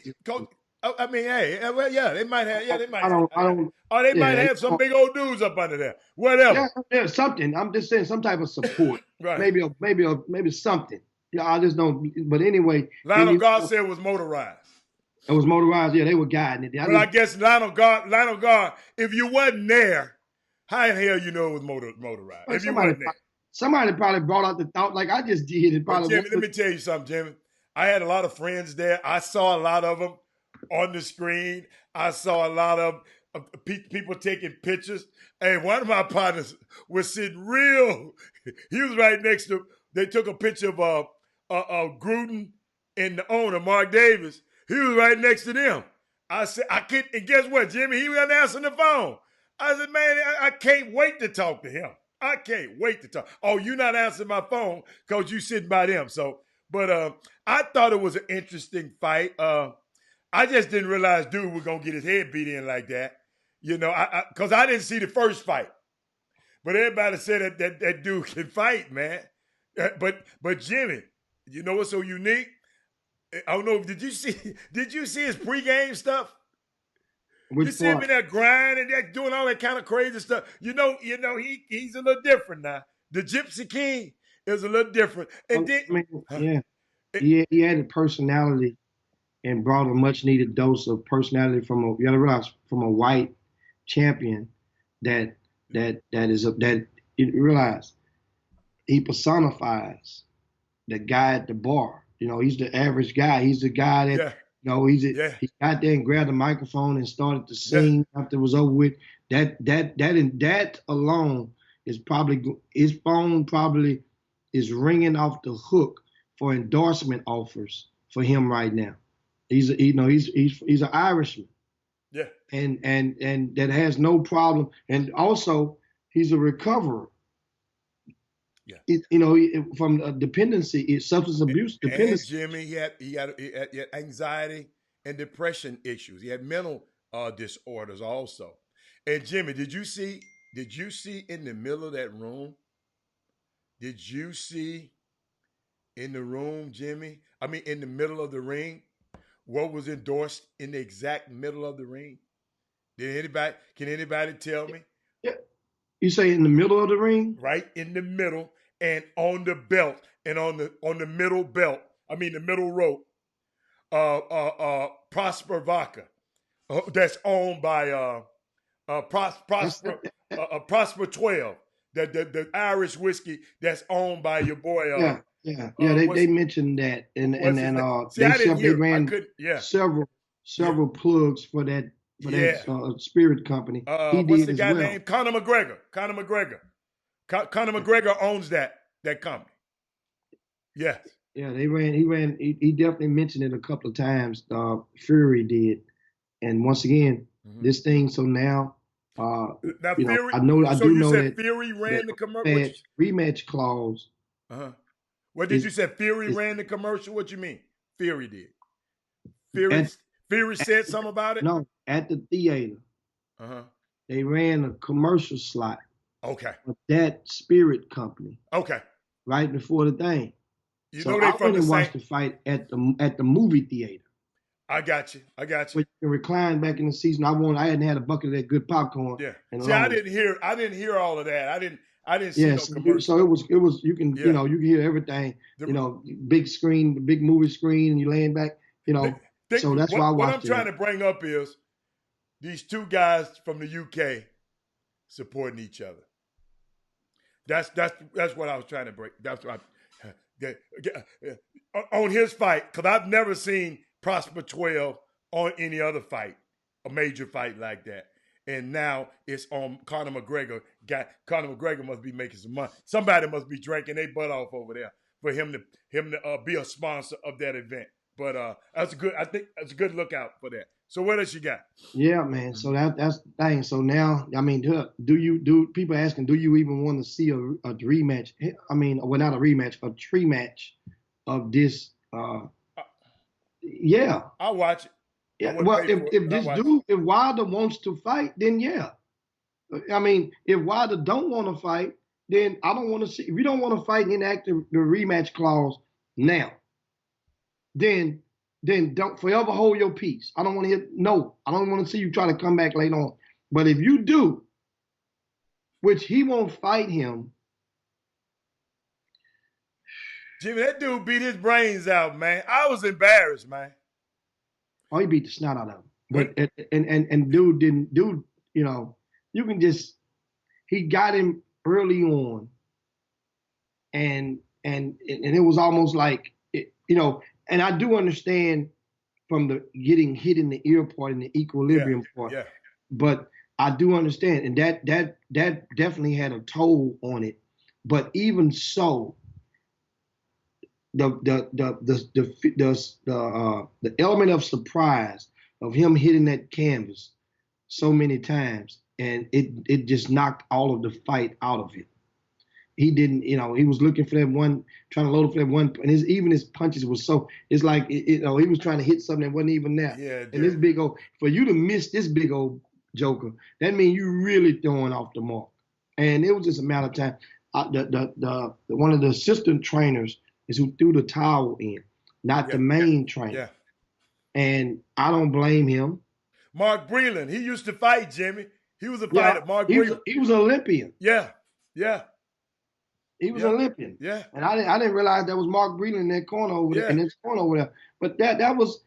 Speaker 2: I mean, they might have. They might have some big old dudes up under there. Whatever.
Speaker 3: Yeah, something. I'm just saying, some type of support.
Speaker 2: Right.
Speaker 3: Maybe something. Yeah, I just don't. But anyway,
Speaker 2: Lionel God said it was motorized.
Speaker 3: It was motorized. Yeah, they were guiding it.
Speaker 2: I guess Lionel God, if you wasn't there, how in hell you know it was motorized? If you wasn't there.
Speaker 3: Somebody probably brought out the thought like I just did.
Speaker 2: Jimmy, let me tell you something, Jimmy. I had a lot of friends there. I saw a lot of them on the screen. I saw a lot of people taking pictures. And one of my partners was sitting he was right next to, they took a picture of Gruden and the owner, Mark Davis. He was right next to them. I said, I can't, and guess what, Jimmy? He wasn't answering the phone. I said, man, I can't wait to talk to him. I can't wait to talk. Oh, you not answering my phone because you sitting by them. So, but I thought it was an interesting fight. I just didn't realize dude was gonna get his head beat in like that. You know, because I didn't see the first fight, but everybody said that dude can fight, man. But Jimmy, you know what's so unique? I don't know. Did you see his pregame stuff?
Speaker 3: Which
Speaker 2: You see him
Speaker 3: part?
Speaker 2: in that grind and that doing all that kind of crazy stuff. He's a little different now. The Gypsy King is a little different. And then,
Speaker 3: I mean, yeah,
Speaker 2: it,
Speaker 3: he had a personality and brought a much needed dose of personality from you gotta realize from a white champion that you realize he personifies the guy at the bar. You know, he's the average guy. He's the guy that
Speaker 2: yeah,
Speaker 3: he got there and grabbed the microphone and started to
Speaker 2: yeah,
Speaker 3: sing after it was over with. That alone is probably his phone probably is ringing off the hook for endorsement offers for him right now. He's an Irishman,
Speaker 2: yeah,
Speaker 3: and that has no problem. And also he's a recoverer.
Speaker 2: yeah.
Speaker 3: From a dependency, substance abuse
Speaker 2: And
Speaker 3: dependency.
Speaker 2: Jimmy, he had anxiety and depression issues. He had mental disorders also. And Jimmy, did you see? Did you see in the middle of that room? Did you see in the room, Jimmy? I mean, in the middle of the ring, what was endorsed in the exact middle of the ring? Can anybody tell me?
Speaker 3: Yeah. You say in the middle of the ring?
Speaker 2: Right in the middle and on the belt and on the middle belt. I mean the middle rope. Prosper Vodka. That's owned by Prosper 12. The Irish whiskey that's owned by your boy.
Speaker 3: Yeah. They mentioned that, and
Speaker 2: See, I didn't
Speaker 3: they
Speaker 2: hear. I
Speaker 3: ran
Speaker 2: couldn't. Yeah,
Speaker 3: several plugs for that
Speaker 2: yeah.
Speaker 3: spirit company. He
Speaker 2: What's
Speaker 3: did
Speaker 2: the
Speaker 3: as
Speaker 2: guy
Speaker 3: well.
Speaker 2: named Conor McGregor? Conor McGregor owns that company. Yes.
Speaker 3: Yeah, they ran. He definitely mentioned it a couple of times. Fury did, and once again, this thing. So now,
Speaker 2: Now Fury.
Speaker 3: I
Speaker 2: So
Speaker 3: do
Speaker 2: you
Speaker 3: know
Speaker 2: said
Speaker 3: that
Speaker 2: Fury ran the commercial.
Speaker 3: rematch clause.
Speaker 2: What did
Speaker 3: is
Speaker 2: you say? Fury
Speaker 3: is
Speaker 2: ran the commercial. What you mean? Fury did. Fury.
Speaker 3: at
Speaker 2: Fury said something about it.
Speaker 3: no at the theater. They ran a commercial slot
Speaker 2: Okay.
Speaker 3: of that spirit company
Speaker 2: Okay.
Speaker 3: right before the thing.
Speaker 2: You
Speaker 3: So
Speaker 2: know they
Speaker 3: I
Speaker 2: from
Speaker 3: went
Speaker 2: the
Speaker 3: and
Speaker 2: same.
Speaker 3: watched the fight at the movie theater.
Speaker 2: I got you.
Speaker 3: Where you can recline back in the season. I hadn't had a bucket of that good popcorn
Speaker 2: Yeah.
Speaker 3: in a
Speaker 2: See, I
Speaker 3: long.
Speaker 2: didn't hear all of that. I didn't see no
Speaker 3: Yes,
Speaker 2: commercial.
Speaker 3: so it was you can
Speaker 2: Yeah.
Speaker 3: you can hear everything. Big screen, the big movie screen, and you laying back. So that's why I
Speaker 2: What I'm
Speaker 3: watched
Speaker 2: trying
Speaker 3: it.
Speaker 2: to bring up is these two guys from the UK supporting each other. That's what I was trying to break. That's what on his fight, because I've never seen Prosper 12 on any other fight, a major fight like that. And now it's on Conor McGregor. Conor McGregor must be making some money. Somebody must be drinking their butt off over there for him to be a sponsor of that event. But that's good. I think that's a good lookout for that. So what else you got?
Speaker 3: Yeah, man. So that's the thing. So now, I mean, do people asking, do you even want to see a rematch? I mean, well, not a rematch, a tree match of this. Yeah.
Speaker 2: I'll watch it.
Speaker 3: Yeah. Well, if Wilder wants to fight, then yeah. I mean, if Wilder don't want to fight, then I don't want to see. If you don't want to fight and enact the rematch clause now, then don't forever hold your peace. I don't want to hear no. I don't want to see you try to come back later on. But if you do, which he won't fight him.
Speaker 2: Jimmy, that dude beat his brains out, man. I was embarrassed, man.
Speaker 3: Oh, he beat the snot out of him. But and dude didn't, you can just, he got him early on, and it was almost like and I do understand from the getting hit in the ear part and the equilibrium part.
Speaker 2: Yeah.
Speaker 3: But I do understand, and that definitely had a toll on it. But even so, the element of surprise of him hitting that canvas so many times, and it just knocked all of the fight out of it. He didn't, he was looking for that one, trying to load up for that one, and even his punches was so, it's like, he was trying to hit something that wasn't even there.
Speaker 2: Yeah,
Speaker 3: and this big old, for you to miss this big old joker, that means you really throwing off the mark. And it was just a matter of time. One of the assistant trainers is who threw the towel in, not the main trainer.
Speaker 2: Yeah.
Speaker 3: And I don't blame him.
Speaker 2: Mark Breland, he used to fight, Jimmy. He was a fighter. Mark Breland.
Speaker 3: He was an Olympian.
Speaker 2: Yeah.
Speaker 3: He was an Olympian.
Speaker 2: Yeah.
Speaker 3: And I didn't realize that was Mark Breland in that corner over there, in this corner over there. But that was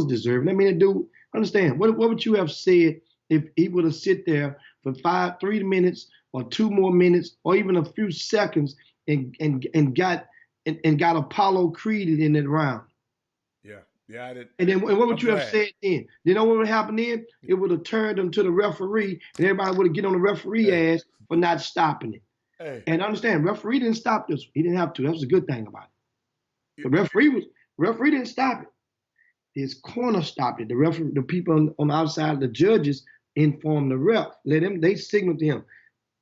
Speaker 3: deserving. I mean, the dude, understand, what would you have said if he would have sit there for 3 minutes or 2 more minutes or even a few seconds and got Apollo Creed in that round?
Speaker 2: Yeah, I did.
Speaker 3: And then what would you have said then? You know what would happen then? It would have turned them to the referee, and everybody would have get on the referee ass for not stopping it.
Speaker 2: Hey.
Speaker 3: And understand, referee didn't stop this. He didn't have to. That was a good thing about it. The referee didn't stop it. His corner stopped it. The people on the outside, the judges informed the ref. They signaled to him,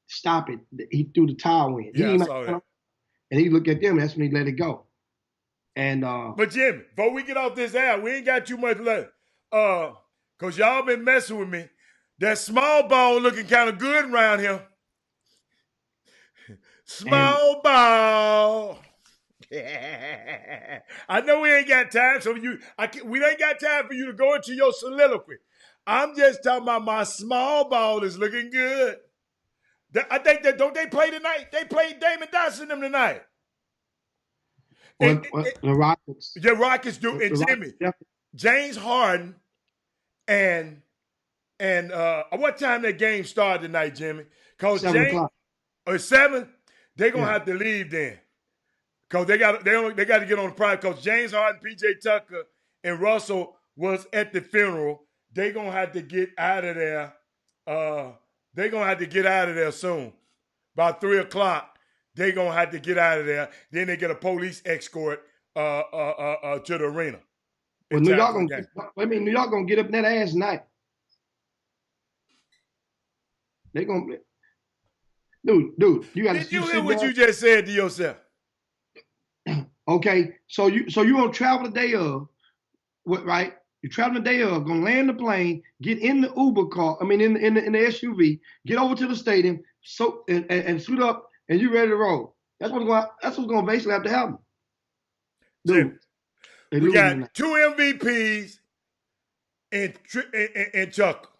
Speaker 3: stop it. He threw the towel in.
Speaker 2: Yeah, I saw that.
Speaker 3: And he looked at them. That's when he let it go. And
Speaker 2: but Jimmy, before we get off this air, we ain't got too much left. Cause y'all been messing with me. That small ball looking kind of good around here. Small ball. I know we ain't got time, so we ain't got time for you to go into your soliloquy. I'm just talking about my small ball is looking good. I think that don't they play tonight? They played Damon Dotson them tonight.
Speaker 3: The Rockets.
Speaker 2: The Rockets do. And Jimmy, James Harden and what time that game started tonight, Jimmy? Because
Speaker 3: 7 o'clock.
Speaker 2: Or 7, they're gonna have to leave then. Because they got to get on the prime. Because James Harden, PJ Tucker, and Russell was at the funeral. They're gonna have to get out of there. They're gonna have to get out of there soon. About 3 o'clock. They're going to have to get out of there. Then they get a police escort to the arena.
Speaker 3: Well, New York going to get up in that ass tonight. They going to... Dude, you got to...
Speaker 2: Did you hear what you just said to yourself?
Speaker 3: Okay, so you going to travel the day of, right? You travel the day of, going to land the plane, get in the Uber car, in the SUV, get over to the stadium, and suit up, and you ready to roll. That's what's going to basically have to happen. Dude,
Speaker 2: we got 2 MVPs in Chuck.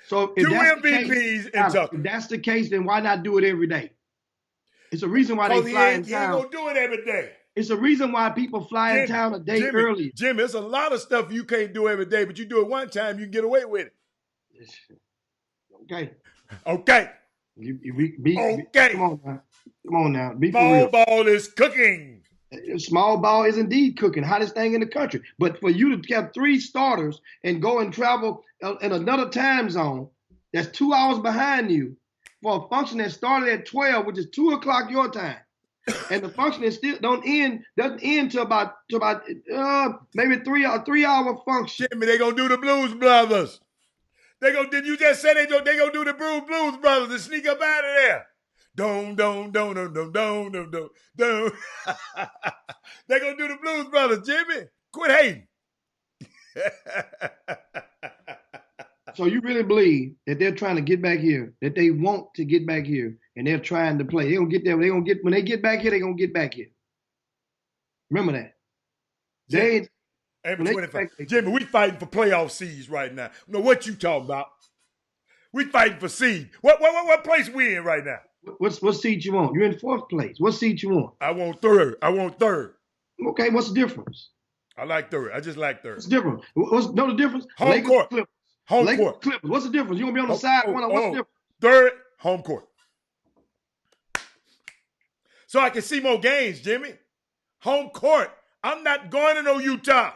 Speaker 3: So if
Speaker 2: 2 MVPs in Chuck.
Speaker 3: If that's the case, then why not do it every day? It's a reason why they fly in town.
Speaker 2: He ain't going to do it every day.
Speaker 3: It's a reason why people fly in town a day early.
Speaker 2: Jimmy, there's a lot of stuff you can't do every day, but you do it one time, you can get away with it.
Speaker 3: Okay.
Speaker 2: Okay.
Speaker 3: Okay. Come on now. Be
Speaker 2: Small
Speaker 3: for real.
Speaker 2: ball is cooking.
Speaker 3: Small ball is indeed cooking. Hottest thing in the country. But for you to have 3 starters and go and travel in another time zone that's 2 hours behind you for a function that started at 12, which is 2 o'clock your time, and the function is still doesn't end till about maybe 3-hour function.
Speaker 2: Jimmy, they gonna do the Blues Brothers. Did you just say they gonna do the Blues Brothers and sneak up out of there? Don't. They gonna do the Blues Brothers, Jimmy. Quit hating.
Speaker 3: So you really believe that they're trying to get back here, that they want to get back here, and they're trying to play. They're gonna get there. When they get back here, they're gonna get back here. Remember that.
Speaker 2: Jimmy, we fighting for playoff seeds right now. No, what you talking about? We fighting for seed. What place we in right now?
Speaker 3: What seed you want? You're in 4th place. What seed you want?
Speaker 2: I want third.
Speaker 3: Okay, what's the difference?
Speaker 2: I like third. I just like third.
Speaker 3: What's the difference? Know the difference?
Speaker 2: Home court.
Speaker 3: Clippers.
Speaker 2: Home court.
Speaker 3: Clippers. What's the difference? You gonna be on the side one? What's the difference?
Speaker 2: Third, home court. So I can see more games, Jimmy. Home court. I'm not going to no Utah.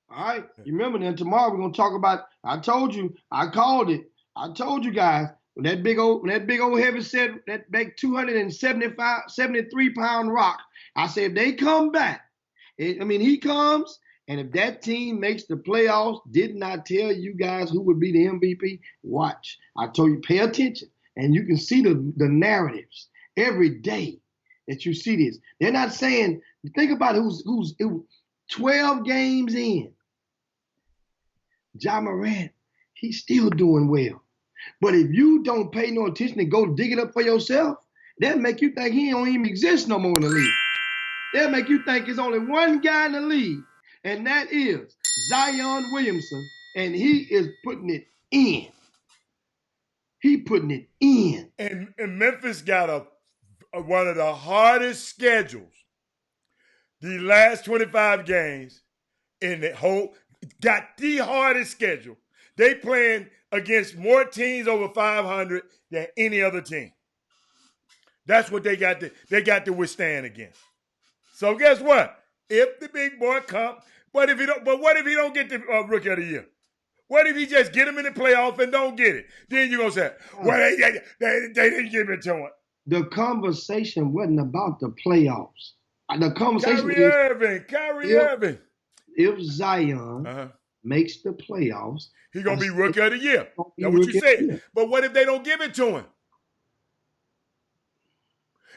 Speaker 3: All right. You remember then tomorrow we're gonna talk about. I told you. I called it. I told you guys when that big old heavy set, that big 73 pound rock. I said if they come back. He comes And if that team makes the playoffs, didn't I tell you guys who would be the MVP? Watch. I told you, pay attention. And you can see the narratives every day that you see this. They're not saying, think about who's 12 games in. Ja Morant, he's still doing well. But if you don't pay no attention and go dig it up for yourself, that'll make you think he don't even exist no more in the league. That'll make you think there's only one guy in the league, and that is Zion Williamson, and he is putting it in. He putting it in.
Speaker 2: And Memphis got one of the hardest schedules. The last 25 games in the whole, got the hardest schedule. They playing against more teams over 500 than any other team. That's what they got to withstand against. So guess what? If the big boy come, what if he don't get the Rookie of the Year? What if he just get him in the playoff and don't get it? Then you're going to say, well, they didn't give it to him.
Speaker 3: The conversation wasn't about the playoffs. The conversation
Speaker 2: Kyrie Irving.
Speaker 3: If Zion makes the playoffs,
Speaker 2: he's going to be Rookie of the Year. That's what you said. But what if they don't give it to him?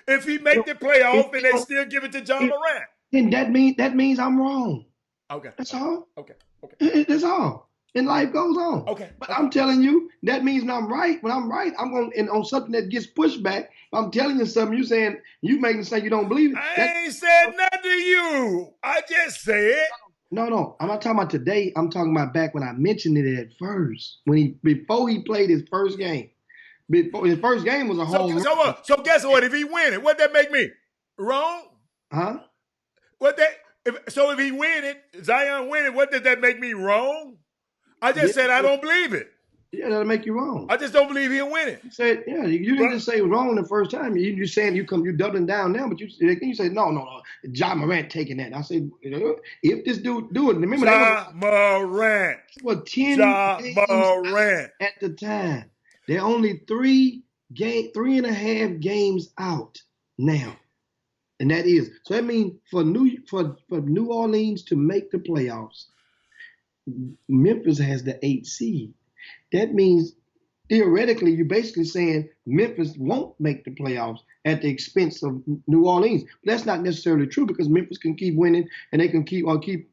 Speaker 2: If he make the playoff and they still give it to Ja Morant,
Speaker 3: then that means I'm wrong.
Speaker 2: Okay.
Speaker 3: That's all.
Speaker 2: Okay.
Speaker 3: That's all. And life goes on.
Speaker 2: Okay.
Speaker 3: But I'm telling you, that means when I'm right, I'm going and on something that gets pushed back. I'm telling you something, you saying you making it say you don't believe it.
Speaker 2: I ain't said nothing to you. I just said.
Speaker 3: No. I'm not talking about today. I'm talking about back when I mentioned it at first. Before he played his first game. Before his first game was a home run.
Speaker 2: So guess what? If he win it, what that make me? Wrong?
Speaker 3: Huh?
Speaker 2: If he win it, Zion win it, what does that make me wrong? I just said I don't believe it.
Speaker 3: Yeah, that'll make you wrong.
Speaker 2: I just don't believe he'll win it.
Speaker 3: You said, yeah, you didn't just say it was wrong the first time. You saying you doubling down now, but you say no, Ja Morant taking that. I said, if this dude do it, remember
Speaker 2: Ja Morant.
Speaker 3: Well, 10
Speaker 2: Ja
Speaker 3: games
Speaker 2: Morant
Speaker 3: at the time. They're only 3.5 games out now. And that is. So that means for New Orleans to make the playoffs, Memphis has the 8th seed. That means theoretically you're basically saying Memphis won't make the playoffs at the expense of New Orleans. But that's not necessarily true because Memphis can keep winning and they can keep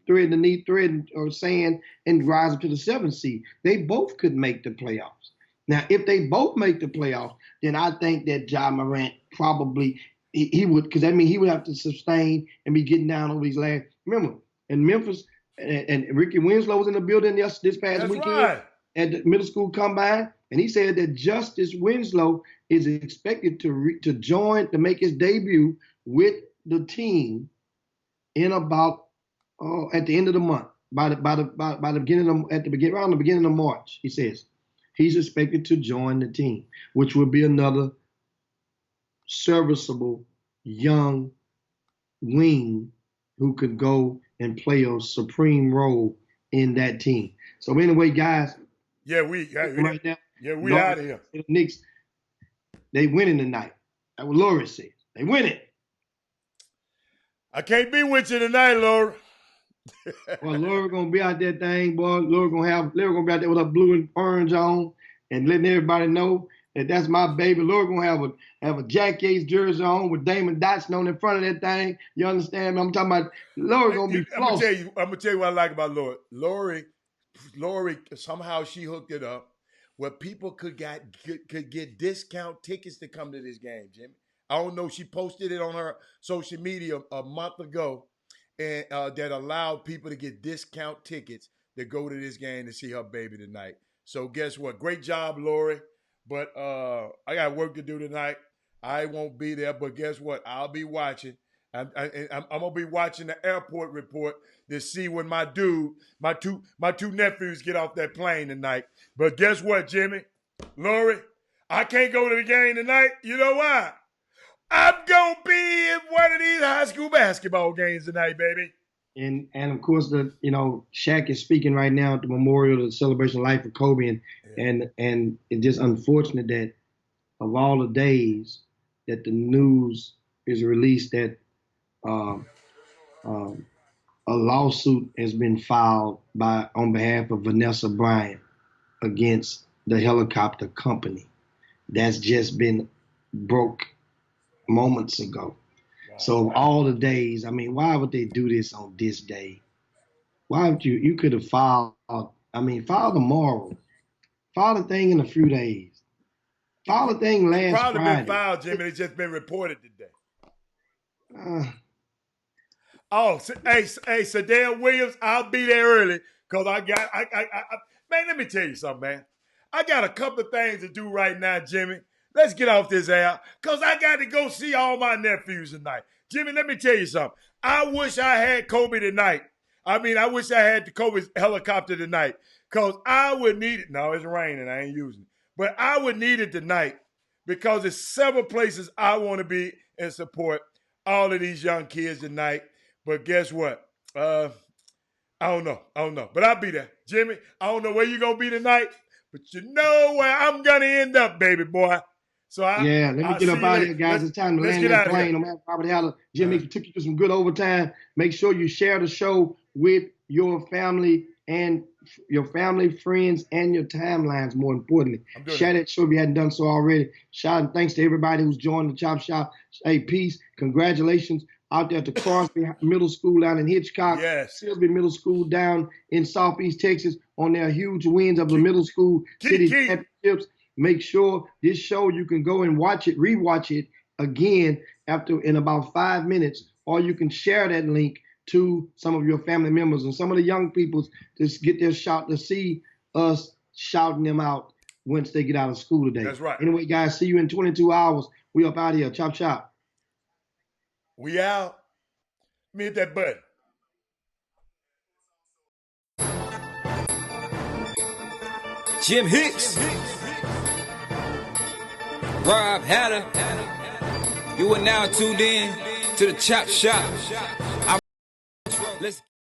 Speaker 3: threading the neat thread or sand and rise up to the 7th seed. They both could make the playoffs. Now, if they both make the playoffs, then I think that Ja Morant probably he would, because that means he would have to sustain and be getting down over these last. Remember, in Memphis, and Ricky Winslow was in the building this past weekend at the middle school combine, and he said that Justice Winslow is expected to make his debut with the team in about at the end of the month, around the beginning of March. He says he's expected to join the team, which will be another serviceable young wing who could go and play a supreme role in that team. So anyway, guys.
Speaker 2: We out of here.
Speaker 3: Knicks, they winning tonight. That's what Lori says. They winning.
Speaker 2: I can't be with you tonight, Lori.
Speaker 3: Well, Lori gonna be out that thing, boy. Lori gonna be out there with her blue and orange on and letting everybody know that that's my baby. Lori gonna have a Jack Yates jersey on with Damon Dotson on in front of that thing. You understand me? I'm talking about Lori gonna be flossing.
Speaker 2: I'm gonna tell you what I like about Lori. Lori somehow she hooked it up where people could get discount tickets to come to this game, Jimmy. I don't know. She posted it on her social media a month ago, and that allowed people to get discount tickets to go to this game to see her baby tonight. So guess what? Great job, Lori. But I got work to do tonight. I won't be there, but guess what? I'll be watching. I'm gonna be watching the airport report to see when my two nephews get off that plane tonight. But guess what, Jimmy? Lori, I can't go to the game tonight. You know why? I'm gonna be in one of these high school basketball games tonight, baby.
Speaker 3: And of course Shaq is speaking right now at the memorial of the celebration of life of Kobe, and it's just unfortunate that of all the days that the news is released that a a lawsuit has been filed on behalf of Vanessa Bryant against the helicopter company. That's just been broke moments ago. Wow. So of all the days, I mean, why would they do this on this day? Why would you could have filed, file tomorrow. File the thing in a few days. File the thing last Friday.
Speaker 2: Probably been filed, Jimmy. It's just been reported today. Hey, Sadell Williams, I'll be there early because man, let me tell you something, man. I got a couple of things to do right now, Jimmy. Let's get off this air because I got to go see all my nephews tonight. Jimmy, let me tell you something. I wish I had Kobe tonight. I wish I had the Kobe's helicopter tonight because I would need it. No, it's raining. I ain't using it. But I would need it tonight because there's several places I want to be and support all of these young kids tonight. But guess what? I don't know. But I'll be there. Jimmy, I don't know where you're going to be tonight, but you know where I'm going to end up, baby boy. So
Speaker 3: let me get up out of here, guys. It's time to land that plane. I'm at Robert Haller. Jimmy took you to some good overtime. Make sure you share the show with your family and your family, friends, and your timelines, more importantly. Share that show if you hadn't done so already. Shout and thanks to everybody who's joined the Chop Shop. Hey, peace. Congratulations out there at the Crosby Middle School down in Hitchcock.
Speaker 2: Yes.
Speaker 3: Silsby Middle School down in Southeast Texas on their huge wins of the middle school city championships. Make sure this show, you can go and rewatch it again in about 5 minutes, or you can share that link to some of your family members and some of the young people to get their shot to see us shouting them out once they get out of school today.
Speaker 2: That's right.
Speaker 3: Anyway, guys, see you in 22 hours. We up out of here. Chop, chop.
Speaker 2: We out. Let me hit that button.
Speaker 1: Jim Hicks. Rob Hatter. You are now tuned in to the Chop Shop. Let's